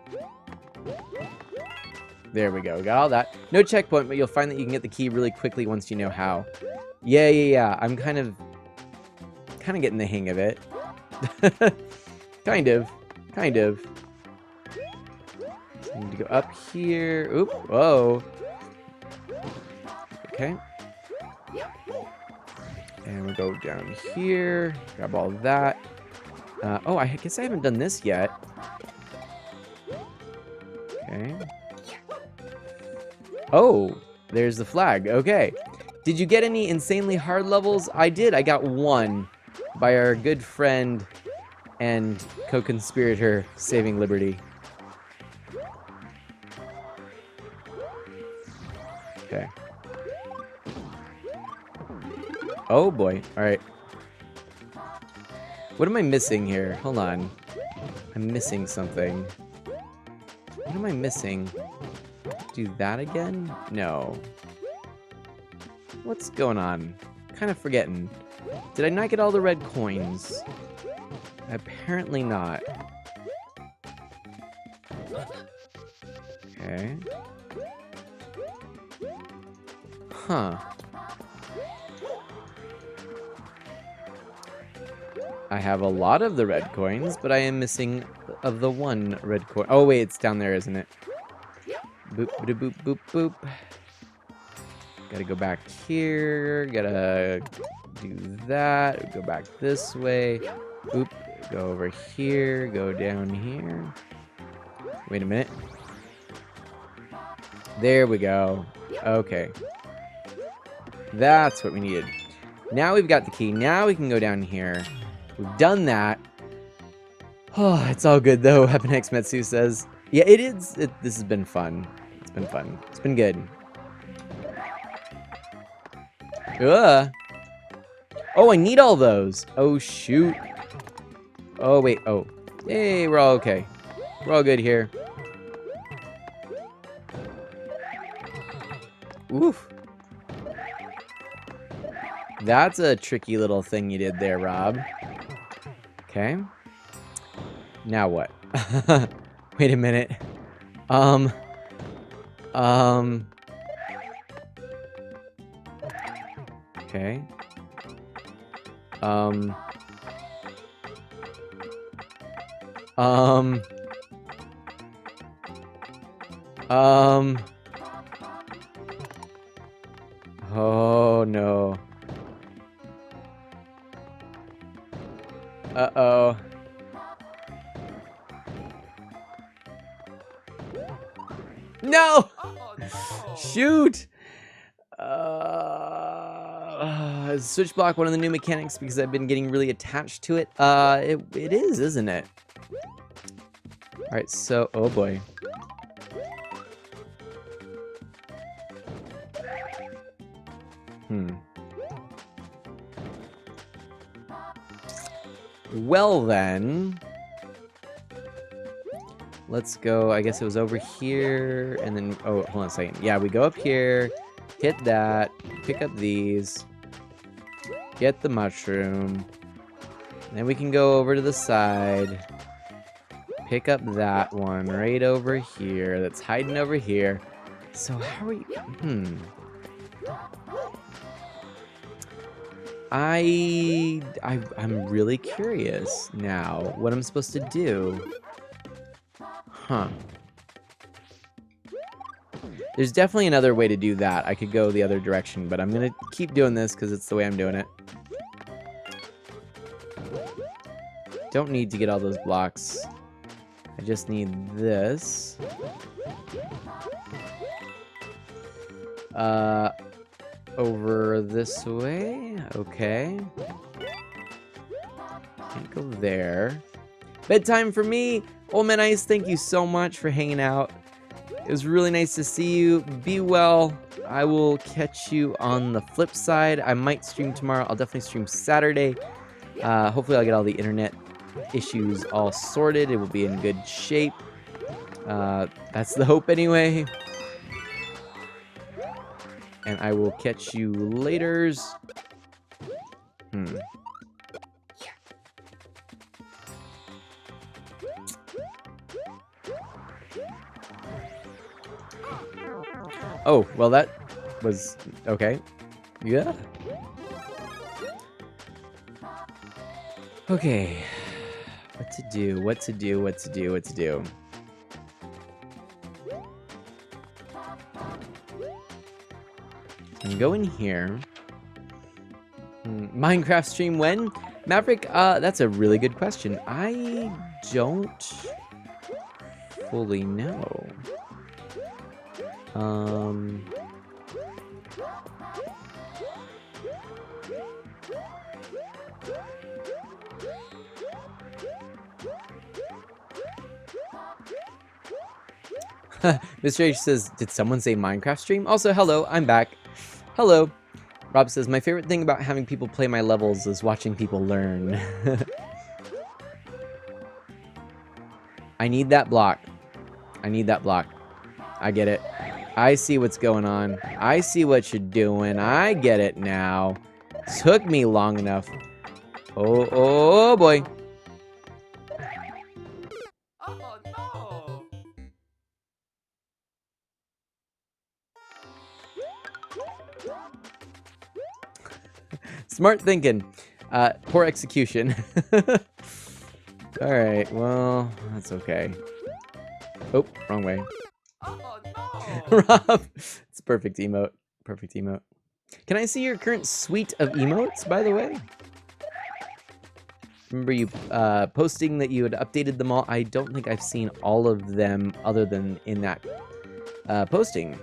There we go. Got all that. No checkpoint, but you'll find that you can get the key really quickly once you know how. Yeah. I'm kind of getting the hang of it. kind of. I need to go up here. Oop. Whoa. Okay. And we go down here. Grab all that. Oh, I guess I haven't done this yet. Okay. Oh, there's the flag. Okay. Did you get any insanely hard levels? I did. I got one by our good friend and co-conspirator Saving Liberty. Okay. Oh boy. Alright. What am I missing here? Hold on. I'm missing something. What am I missing? Do that again? No. What's going on? Kind of forgetting. Did I not get all the red coins? Apparently not. Okay. Huh. I have a lot of the red coins, but I am missing of the one red coin. Oh wait, it's down there, isn't it? Boop, boop, boop, boop, boop. Gotta go back here. Gotta do that. Go back this way. Oop. Go over here. Go down here. Wait a minute. There we go. Okay. That's what we needed. Now we've got the key. Now we can go down here. We've done that. Oh, it's all good though, Epinex Metsu says. Yeah, it is. This has been fun. It's been fun. It's been good. Ugh. Oh, I need all those. Oh, shoot. Oh, wait. Oh. Hey, we're all okay. We're all good here. Oof. That's a tricky little thing you did there, Rob. Okay. Now what? Wait a minute. Okay. Oh no. Uh-oh. No! Shoot! Is switch block one of the new mechanics because I've been getting really attached to it? It is, isn't it? Alright, so... Oh boy. Well then... Let's go, I guess it was over here, and then... Oh, hold on a second. Yeah, we go up here, hit that, pick up these, get the mushroom, then we can go over to the side, pick up that one right over here, that's hiding over here. So how are you... I'm really curious now what I'm supposed to do. Huh. There's definitely another way to do that. I could go the other direction, but I'm gonna keep doing this because it's the way I'm doing it. Don't need to get all those blocks. I just need this. Over this way. Okay. Can't go there. Bedtime for me. Old Man Ice, thank you so much for hanging out. It was really nice to see you. Be well. I will catch you on the flip side. I might stream tomorrow. I'll definitely stream Saturday. Hopefully I'll get all the internet issues all sorted. It will be in good shape. That's the hope anyway. And I will catch you laters. Oh, well that was okay. Yeah. Okay. What to do, what to do, what to do, what to do. And go in here. Minecraft stream when? Maverick, that's a really good question. I don't fully know. Mr. H says, did someone say Minecraft stream? Also, hello, I'm back. Hello. Rob says, my favorite thing about having people play my levels is watching people learn. I need that block. I need that block. I get it. I see what's going on. I see what you're doing. I get it now. Took me long enough. Oh boy. Oh no! Smart thinking. Poor execution. Alright, well, that's okay. Oh, wrong way. Oh no! Rob, it's perfect emote. Perfect emote. Can I see your current suite of emotes, by the way? Remember you posting that you had updated them all? I don't think I've seen all of them other than in that posting.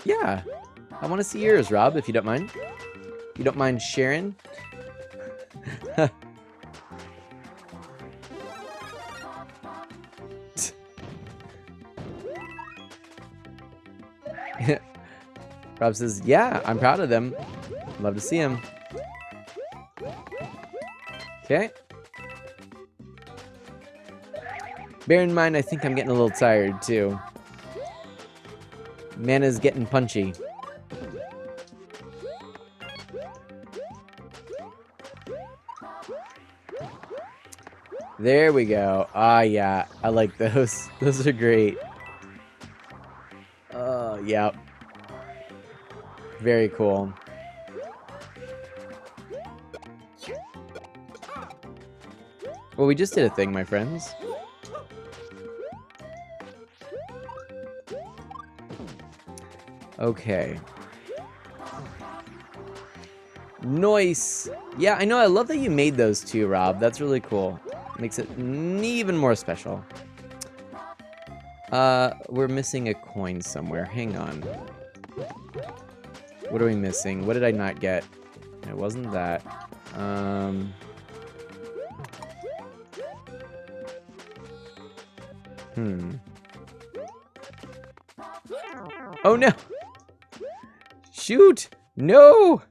Yeah, I want to see yours, Rob, if you don't mind. If you don't mind sharing. Rob says, yeah, I'm proud of them. Love to see them. Okay. Bear in mind, I think I'm getting a little tired, too. Mana's getting punchy. There we go. Ah, yeah. I like those. Those are great. Oh, yeah. Very cool. Well, we just did a thing, my friends. Okay. Nice. Yeah, I know. I love that you made those too, Rob. That's really cool. Makes it even more special. We're missing a coin somewhere. Hang on. What are we missing? What did I not get? It wasn't that. Oh no! Shoot! No!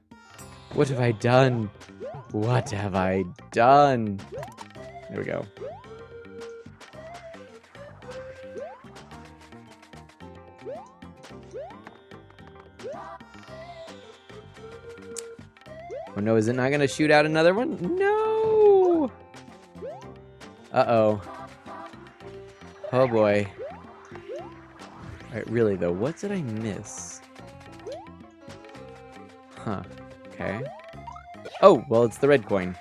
What have I done? What have I done? There we go. Oh no, is it not gonna shoot out another one? No! Uh-oh. Oh boy. Alright, really though, what did I miss? Huh. Okay. Oh, well, it's the red coin.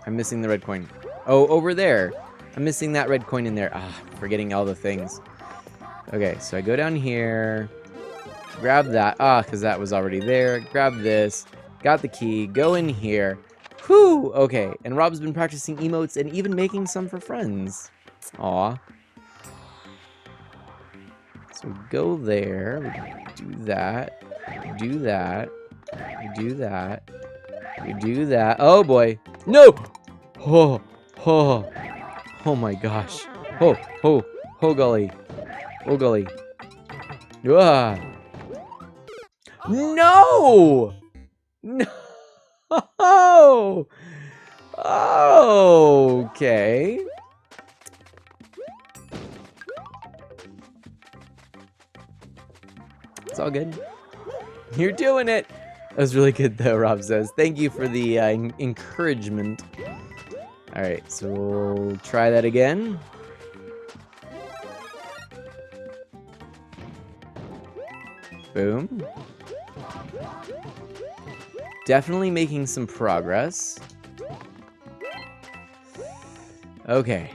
I'm missing the red coin. Oh, over there. I'm missing that red coin in there. Ah, forgetting all the things. Okay, so I go down here. Grab that. Ah, because that was already there. Grab this. Got the key. Go in here. Whew! Okay, and Rob's been practicing emotes and even making some for friends. Aw. So go there. We do that. We do that. We do that. We do that. Oh boy. No! Oh, oh. Oh my gosh. Oh, oh, oh golly. Oh golly. Ah. No! No! Okay. It's all good. You're doing it. That was really good though, Rob says. Thank you for the encouragement. Alright, so we'll try that again. Boom. Definitely making some progress. Okay.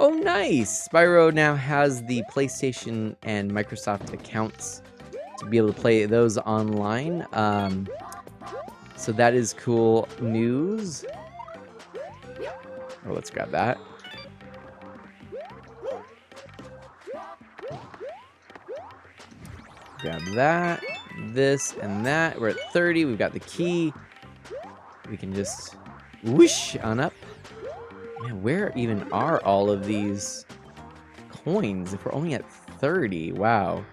Oh, nice! Spyro now has the PlayStation and Microsoft accounts to be able to play those online. So that is cool news. Oh, let's grab that. Grab that, this, and that. We're at 30. We've got the key. We can just whoosh on up. Man, where even are all of these coins if we're only at 30? Wow.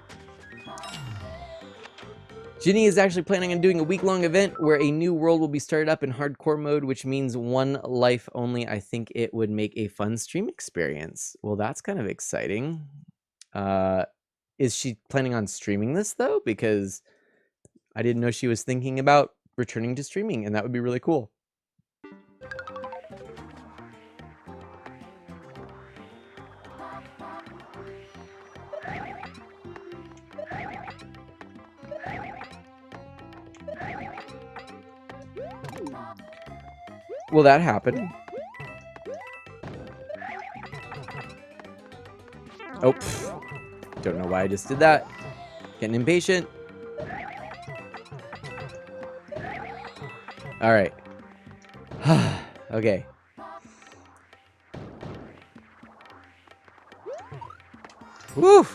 Ginny is actually planning on doing a week-long event where a new world will be started up in hardcore mode, which means one life only. I think it would make a fun stream experience. Well, that's kind of exciting. Is she planning on streaming this, though? Because I didn't know she was thinking about returning to streaming, and that would be really cool. Will that happen? Oh, don't know why I just did that. Getting impatient. All right. Okay. Woo!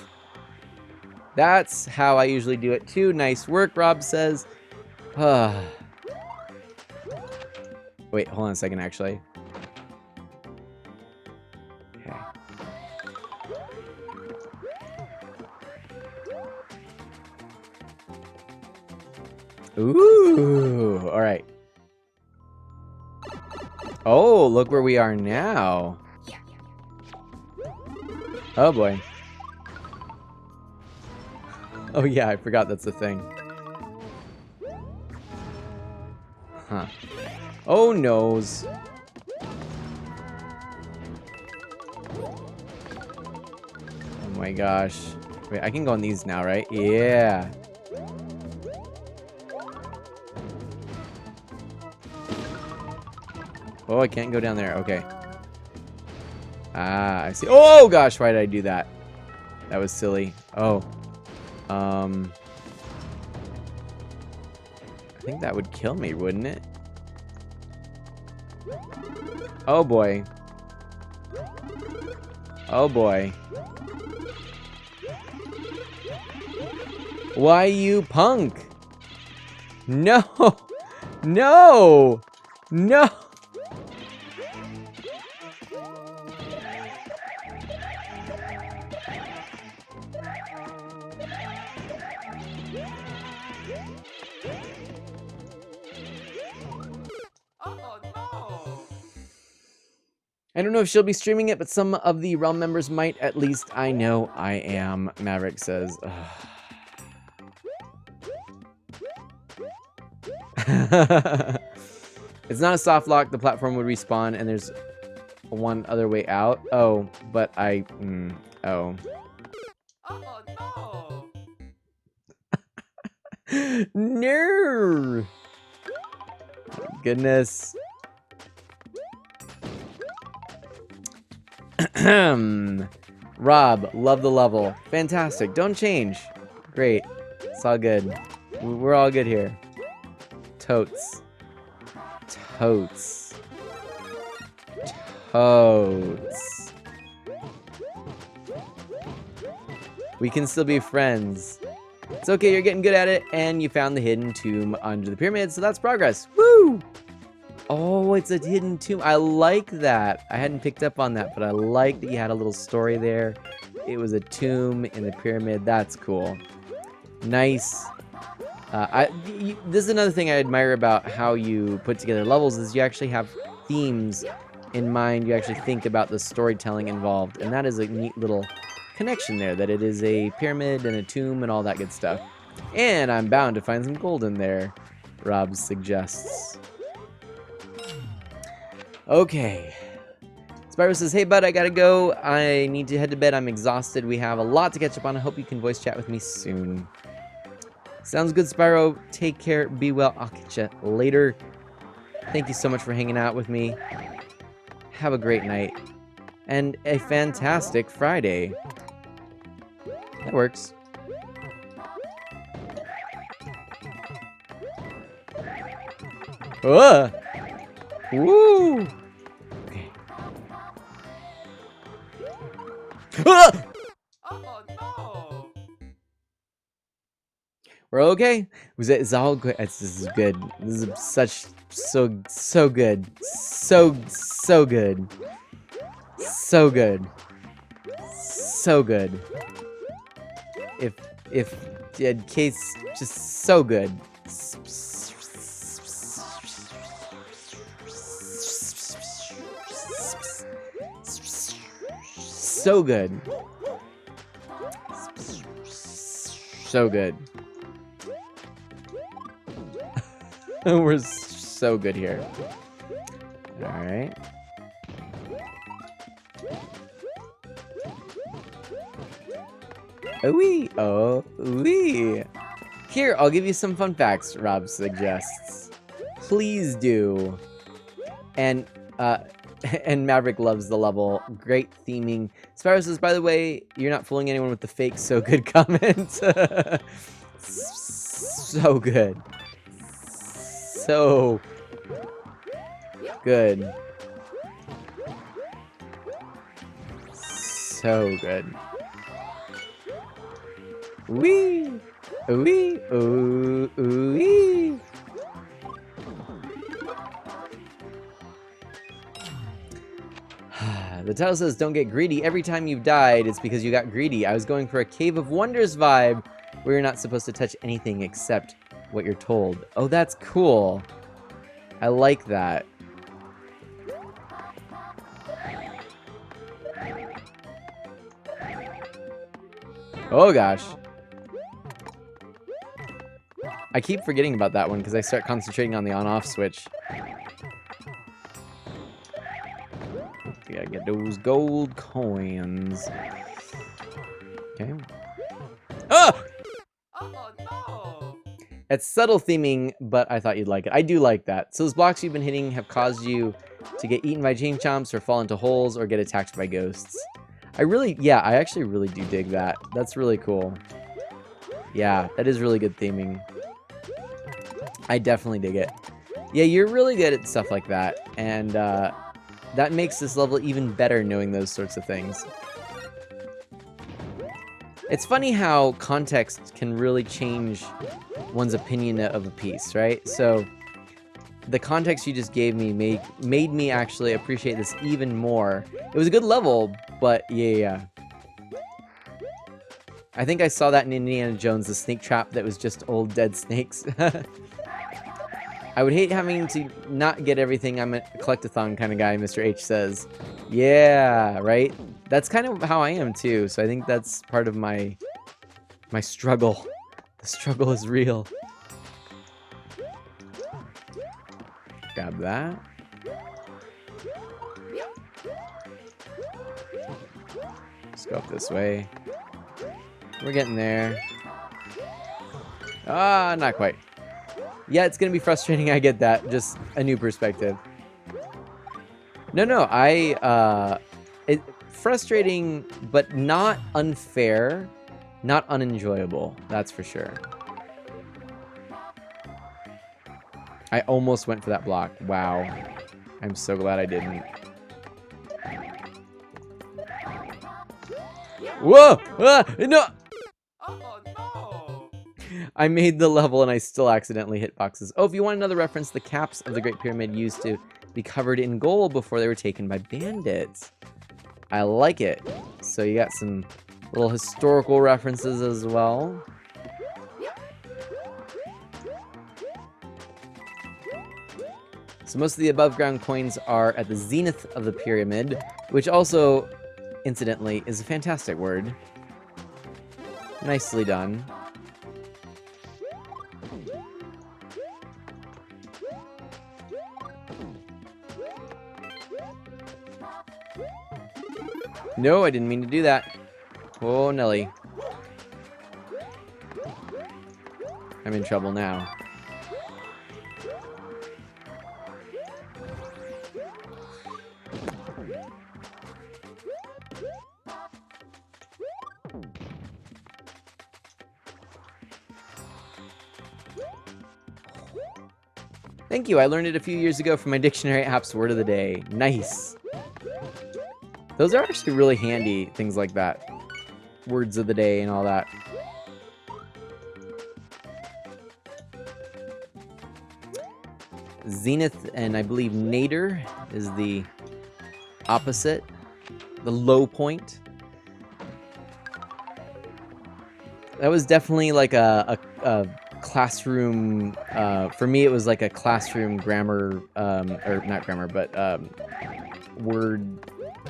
That's how I usually do it too. Nice work, Rob says. Wait, hold on a second, actually. Okay. Ooh, all right. Oh, look where we are now. Oh, boy. Oh, yeah, I forgot that's a thing. Huh. Oh, noes. Oh my gosh. Wait, I can go on these now, right? Yeah. Oh, I can't go down there. Okay. Ah, I see. Oh gosh, why did I do that? That was silly. Oh. I think that would kill me, wouldn't it? Oh boy. Oh boy. Why, you punk? No! No! No! I don't know if she'll be streaming it, but some of the Realm members might. At least I know I am, Maverick says. It's not a soft lock. The platform would respawn, and there's one other way out. Oh, but I... oh. Oh, no! No! Goodness. Rob, love the level. Fantastic. Don't change. Great. It's all good. We're all good here. Totes. Totes. Totes. We can still be friends. It's okay, you're getting good at it, and you found the hidden tomb under the pyramid, so that's progress. Woo! Oh, it's a hidden tomb. I like that. I hadn't picked up on that, but I like that you had a little story there. It was a tomb in the pyramid. That's cool. Nice. This is another thing I admire about how you put together levels is you actually have themes in mind. You actually think about the storytelling involved, and that is a neat little connection there, that it is a pyramid and a tomb and all that good stuff. And I'm bound to find some gold in there, Rob suggests. Okay. Spyro says, hey bud, I gotta go. I need to head to bed. I'm exhausted. We have a lot to catch up on. I hope you can voice chat with me soon. Sounds good, Spyro. Take care. Be well. I'll catch you later. Thank you so much for hanging out with me. Have a great night. and a fantastic Friday. That works. Whoa! Woo! Okay. Ah! Oh no! We're okay. It's all good. This is good. This is so good. So good. So good. So good. If in case, just so good. So good. So good. We're so good here. Alright. Ooh-wee. Oh, ooh-wee. Here, I'll give you some fun facts, Rob suggests. Please do. And, and Maverick loves the level. Great theming. Spyro says, by the way, you're not fooling anyone with the fake so good comment. So good. So good. So good. Wee! Wee! Ooh! Wee! The title says, don't get greedy. Every time you've died, it's because you got greedy. I was going for a Cave of Wonders vibe, where you're not supposed to touch anything except what you're told. Oh, that's cool. I like that. Oh, gosh. I keep forgetting about that one because I start concentrating on the on-off switch. Gotta get those gold coins. Okay. Oh! Oh no! It's subtle theming, but I thought you'd like it. I do like that. So those blocks you've been hitting have caused you to get eaten by chain chomps or fall into holes or get attacked by ghosts. I actually really do dig that. That's really cool. Yeah, that is really good theming. I definitely dig it. Yeah, you're really good at stuff like that, and that makes this level even better knowing those sorts of things. It's funny how context can really change one's opinion of a piece, right? So the context you just gave me made me actually appreciate this even more. It was a good level, but yeah. I think I saw that in Indiana Jones, the snake trap that was just old dead snakes. I would hate having to not get everything. I'm a collectathon kind of guy, Mr. H says. Yeah, right? That's kind of how I am too, so I think that's part of my struggle. The struggle is real. Grab that. Let's go up this way. We're getting there. Ah, not quite. Yeah, it's gonna be frustrating, I get that. Just a new perspective. No, it's frustrating, but not unfair, not unenjoyable, that's for sure. I almost went for that block. Wow. I'm so glad I didn't. Whoa! Ah, no! Oh no! I made the level and I still accidentally hit boxes. Oh, if you want another reference, the caps of the Great Pyramid used to be covered in gold before they were taken by bandits. I like it. So you got some little historical references as well. So most of the above ground coins are at the zenith of the pyramid, which also, incidentally, is a fantastic word. Nicely done. No, I didn't mean to do that. Oh, Nelly. I'm in trouble now. Thank you. I learned it a few years ago from my dictionary apps word of the day. Nice. Those are actually really handy, things like that. Words of the day and all that. Zenith and I believe Nadir is the opposite. The low point. That was definitely like a classroom, for me it was like a classroom grammar, or not grammar, but word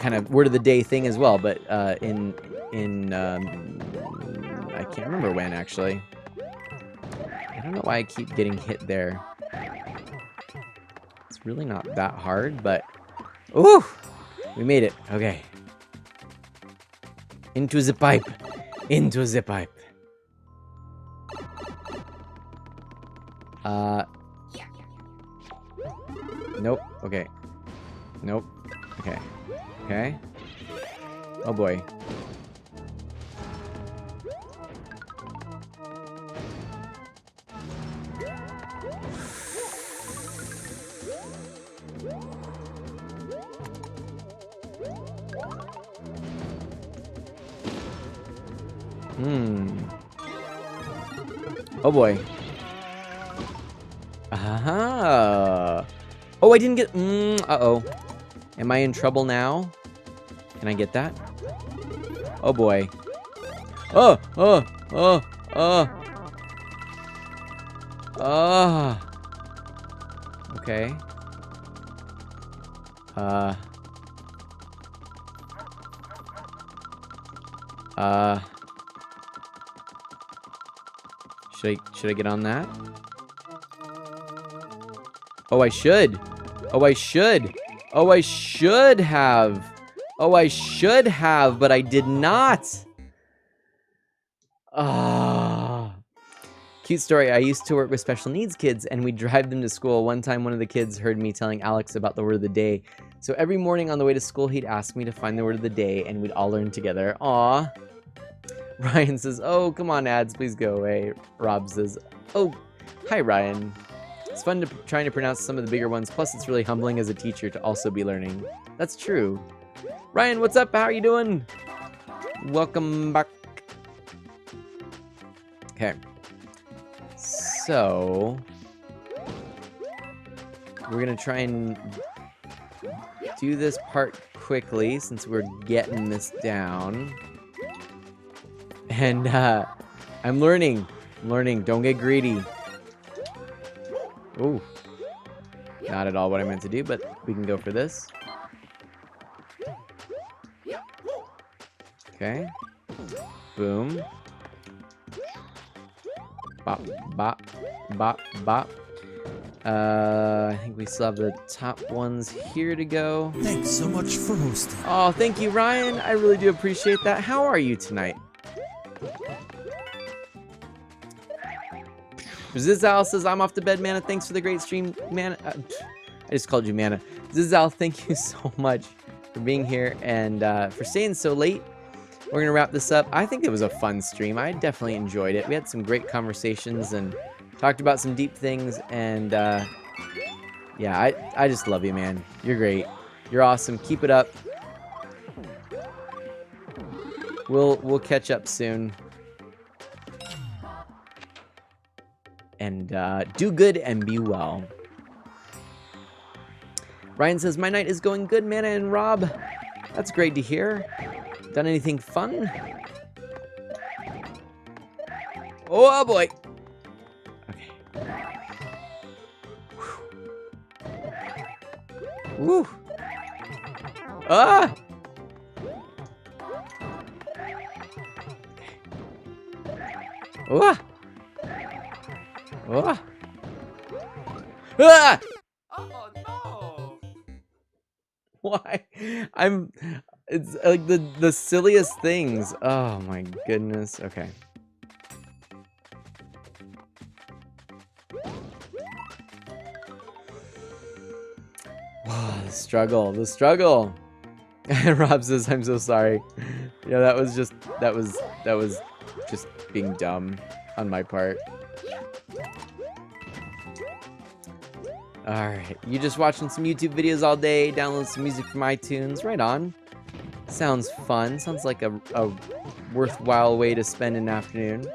of the day thing as well, but in I can't remember when actually. I don't know why I keep getting hit there. It's really not that hard, but ooh, we made it. Okay. Into the pipe. Into the pipe. Nope. Okay. Nope. Okay. Okay. Oh boy. Oh boy. Aha. Oh, I didn't get. Uh-oh. Am I in trouble now? Can I get that? Oh boy. Oh. Okay. Should I get on that? Oh, I should. Oh, I should. Oh, I should have. Oh, I should have, but I did not. Ah. Cute story. I used to work with special needs kids, and we'd drive them to school. One time, one of the kids heard me telling Alex about the word of the day. So every morning on the way to school, he'd ask me to find the word of the day, and we'd all learn together. Aw. Ryan says, oh, come on, ads, please go away. Rob says, oh, hi, Ryan. It's fun trying to pronounce some of the bigger ones, plus it's really humbling as a teacher to also be learning. That's true. Ryan, what's up? How are you doing? Welcome back. Okay. So, we're going to try and do this part quickly since we're getting this down. And I'm learning. Don't get greedy. Ooh. Not at all what I meant to do, but we can go for this. Okay. Boom. Bop, bop, bop, bop. I think we still have the top ones here to go. Thanks so much for hosting. Oh, thank you, Ryan. I really do appreciate that. How are you tonight? Zizal says, I'm off to bed, Mana. Thanks for the great stream, Mana. I just called you Mana. Zizal, thank you so much for being here and for staying so late. We're going to wrap this up. I think it was a fun stream. I definitely enjoyed it. We had some great conversations and talked about some deep things. And yeah, I just love you, man. You're great. You're awesome. Keep it up. We'll catch up soon. And do good and be well. Ryan says, my night is going good, Mana and Rob. That's great to hear. Done anything fun? Oh boy. Okay. Woo. Ah! Oh! Oh! Ah! Oh no! Why? It's like the silliest things. Oh my goodness. Okay. The struggle. And Rob says, I'm so sorry. Yeah, that was just being dumb on my part. Alright, you just watching some YouTube videos all day, download some music from iTunes, right on. Sounds fun, sounds like a worthwhile way to spend an afternoon.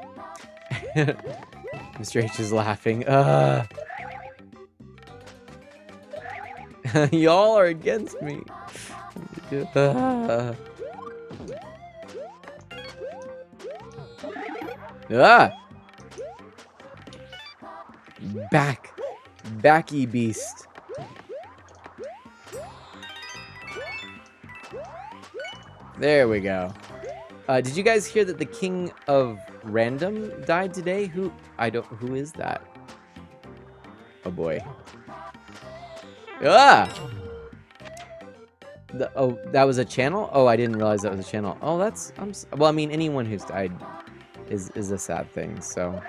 Mr. H is laughing. Y'all are against me. Backy beast. There we go. Did you guys hear that the king of random died today? Who is that? Oh boy. That was a channel? Oh, I didn't realize that was a channel. Oh, well, I mean, anyone who's died is a sad thing, so.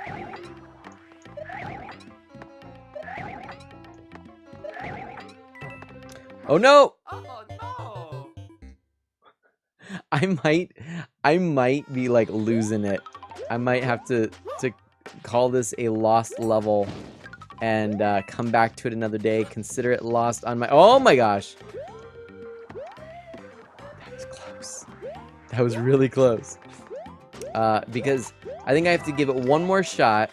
Oh no! Oh no! I might be like losing it. I might have to call this a lost level and come back to it another day. Consider it lost on my. Oh my gosh! That was close. That was really close. Because I think I have to give it one more shot.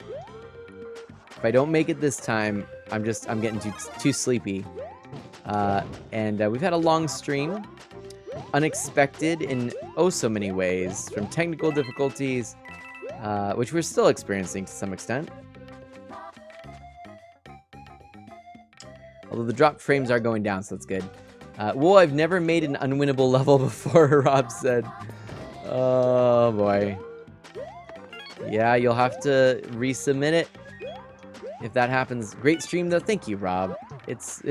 If I don't make it this time, I'm getting too sleepy. And we've had a long stream, unexpected in oh so many ways, from technical difficulties, which we're still experiencing to some extent. Although the drop frames are going down, so that's good. Whoa, I've never made an unwinnable level before, Rob said. Oh boy. Yeah, you'll have to resubmit it if that happens. Great stream though. Thank you, Rob. It's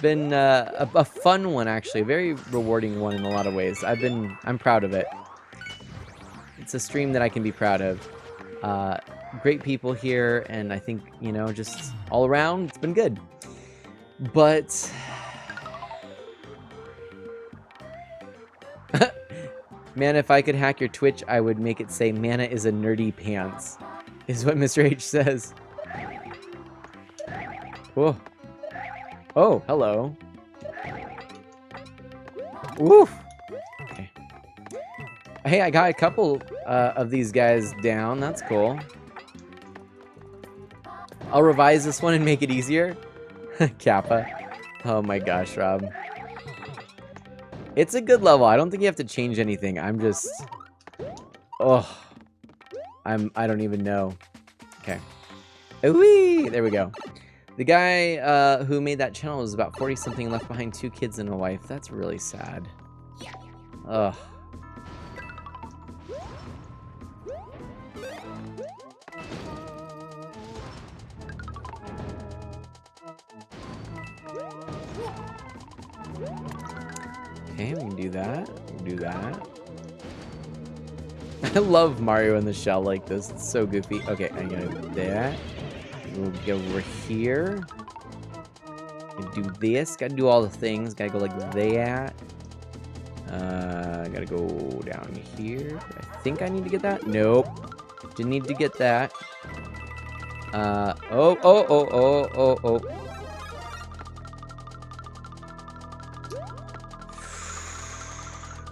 been a fun one, actually, a very rewarding one in a lot of ways. I'm proud of it. It's a stream that I can be proud of. Great people here, and I think, you know, just all around, it's been good. But man, if I could hack your Twitch, I would make it say Mana is a nerdy pants, is what Mr. H says. Whoa. Oh, hello. Woof. Okay. Hey, I got a couple of these guys down. That's cool. I'll revise this one and make it easier. Kappa. Oh my gosh, Rob. It's a good level. I don't think you have to change anything. I'm just... Oh. I don't even know. Okay. Ooh-wee! There we go. The guy who made that channel was about 40-something, left behind 2 kids and a wife. That's really sad. Ugh. Okay, we can do that. We can do that. I love Mario in the shell like this. It's so goofy. Okay, I'm gonna do that. We'll go over here. Do this. Gotta do all the things. Gotta go like that. Gotta go down here. I think I need to get that. Nope. Didn't need to get that. Oh.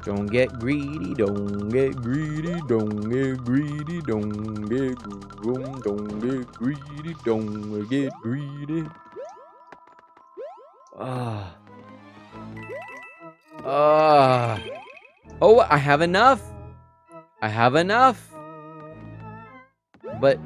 Don't get greedy, don't get greedy, don't get greedy, don't get greedy, don't get greedy. Oh, I have enough. I have enough. But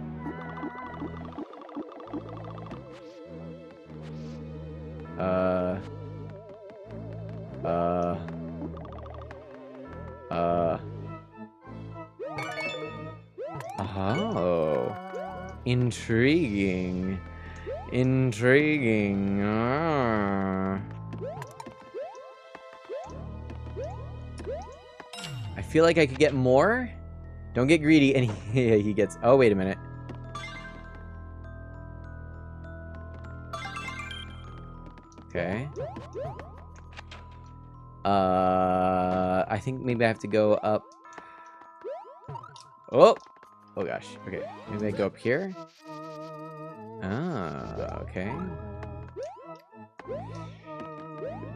oh, intriguing. Intriguing. I feel like I could get more. Don't get greedy. And he gets. Oh, wait a minute. Okay. I think maybe I have to go up. Oh! Oh gosh. Okay. Maybe I go up here. Ah, okay.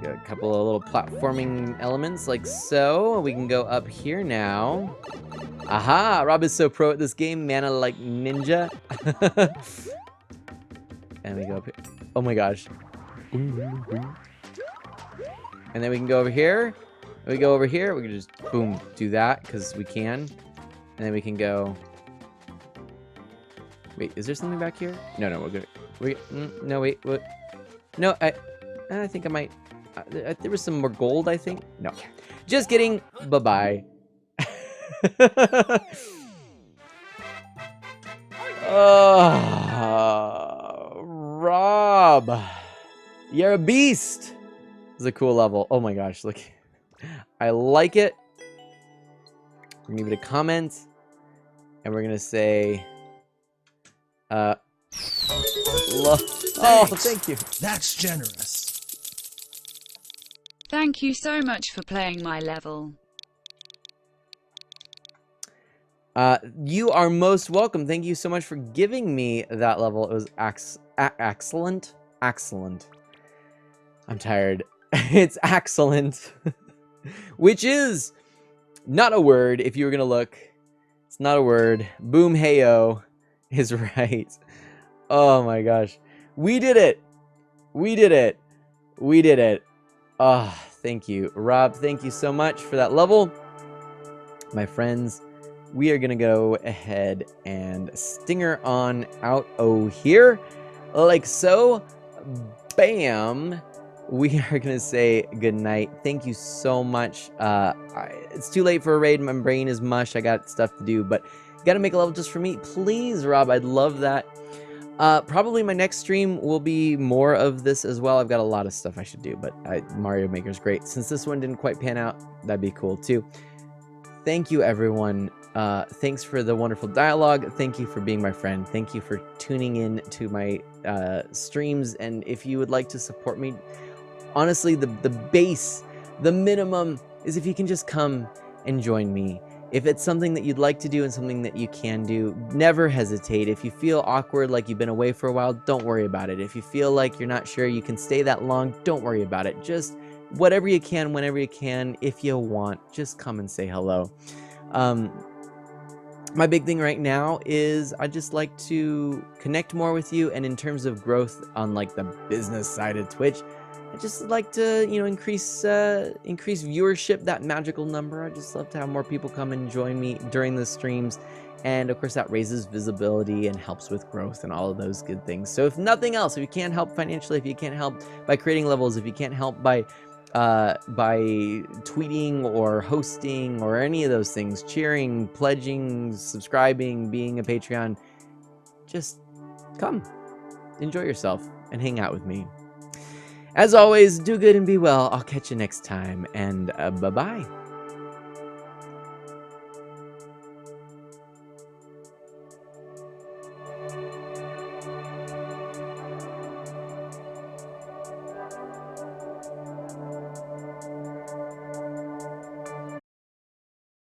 Got a couple of little platforming elements like so. We can go up here now. Aha! Rob is so pro at this game. Mana like ninja. And we go up here. Oh my gosh. And then we can go over here. We go over here. We can just, boom, do that because we can. And then we can go... Wait, is there something back here? No, we're good. No, wait, what? No, I think I might... there was some more gold, I think. No. Just kidding. Bye-bye. Rob. You're a beast. This is a cool level. Oh my gosh, look. I like it. We're gonna give it a comment. And we're gonna say... Oh, thank you. That's generous. Thank you so much for playing my level. You are most welcome. Thank you so much for giving me that level. It was excellent. Excellent. I'm tired. It's excellent. Which is not a word if you were going to look. It's not a word. Boom heyo is right. Oh my gosh. We did it. We did it. We did it. Ah, thank you. Rob, thank you so much for that level. My friends, we are going to go ahead and stinger on out here. Like so. Bam. We are going to say goodnight. Thank you so much. It's too late for a raid. My brain is mush. I got stuff to do, but you got to make a level just for me. Please, Rob. I'd love that. Probably my next stream will be more of this as well. I've got a lot of stuff I should do, but Mario Maker's great. Since this one didn't quite pan out, that'd be cool too. Thank you, everyone. Thanks for the wonderful dialogue. Thank you for being my friend. Thank you for tuning in to my streams. And if you would like to support me, honestly, the base, the minimum is if you can just come and join me. If it's something that you'd like to do and something that you can do, never hesitate. If you feel awkward, like you've been away for a while, don't worry about it. If you feel like you're not sure you can stay that long, don't worry about it. Just whatever you can, whenever you can, if you want, just come and say hello. My big thing right now is I just like to connect more with you, and in terms of growth on like the business side of Twitch, I just like to, you know, increase viewership, that magical number. I just love to have more people come and join me during the streams, and of course that raises visibility and helps with growth and all of those good things. So if nothing else, if you can't help financially, if you can't help by creating levels, if you can't help by tweeting or hosting or any of those things, cheering, pledging, subscribing, being a Patreon, just come, enjoy yourself, and hang out with me. As always, do good and be well. I'll catch you next time, and bye-bye.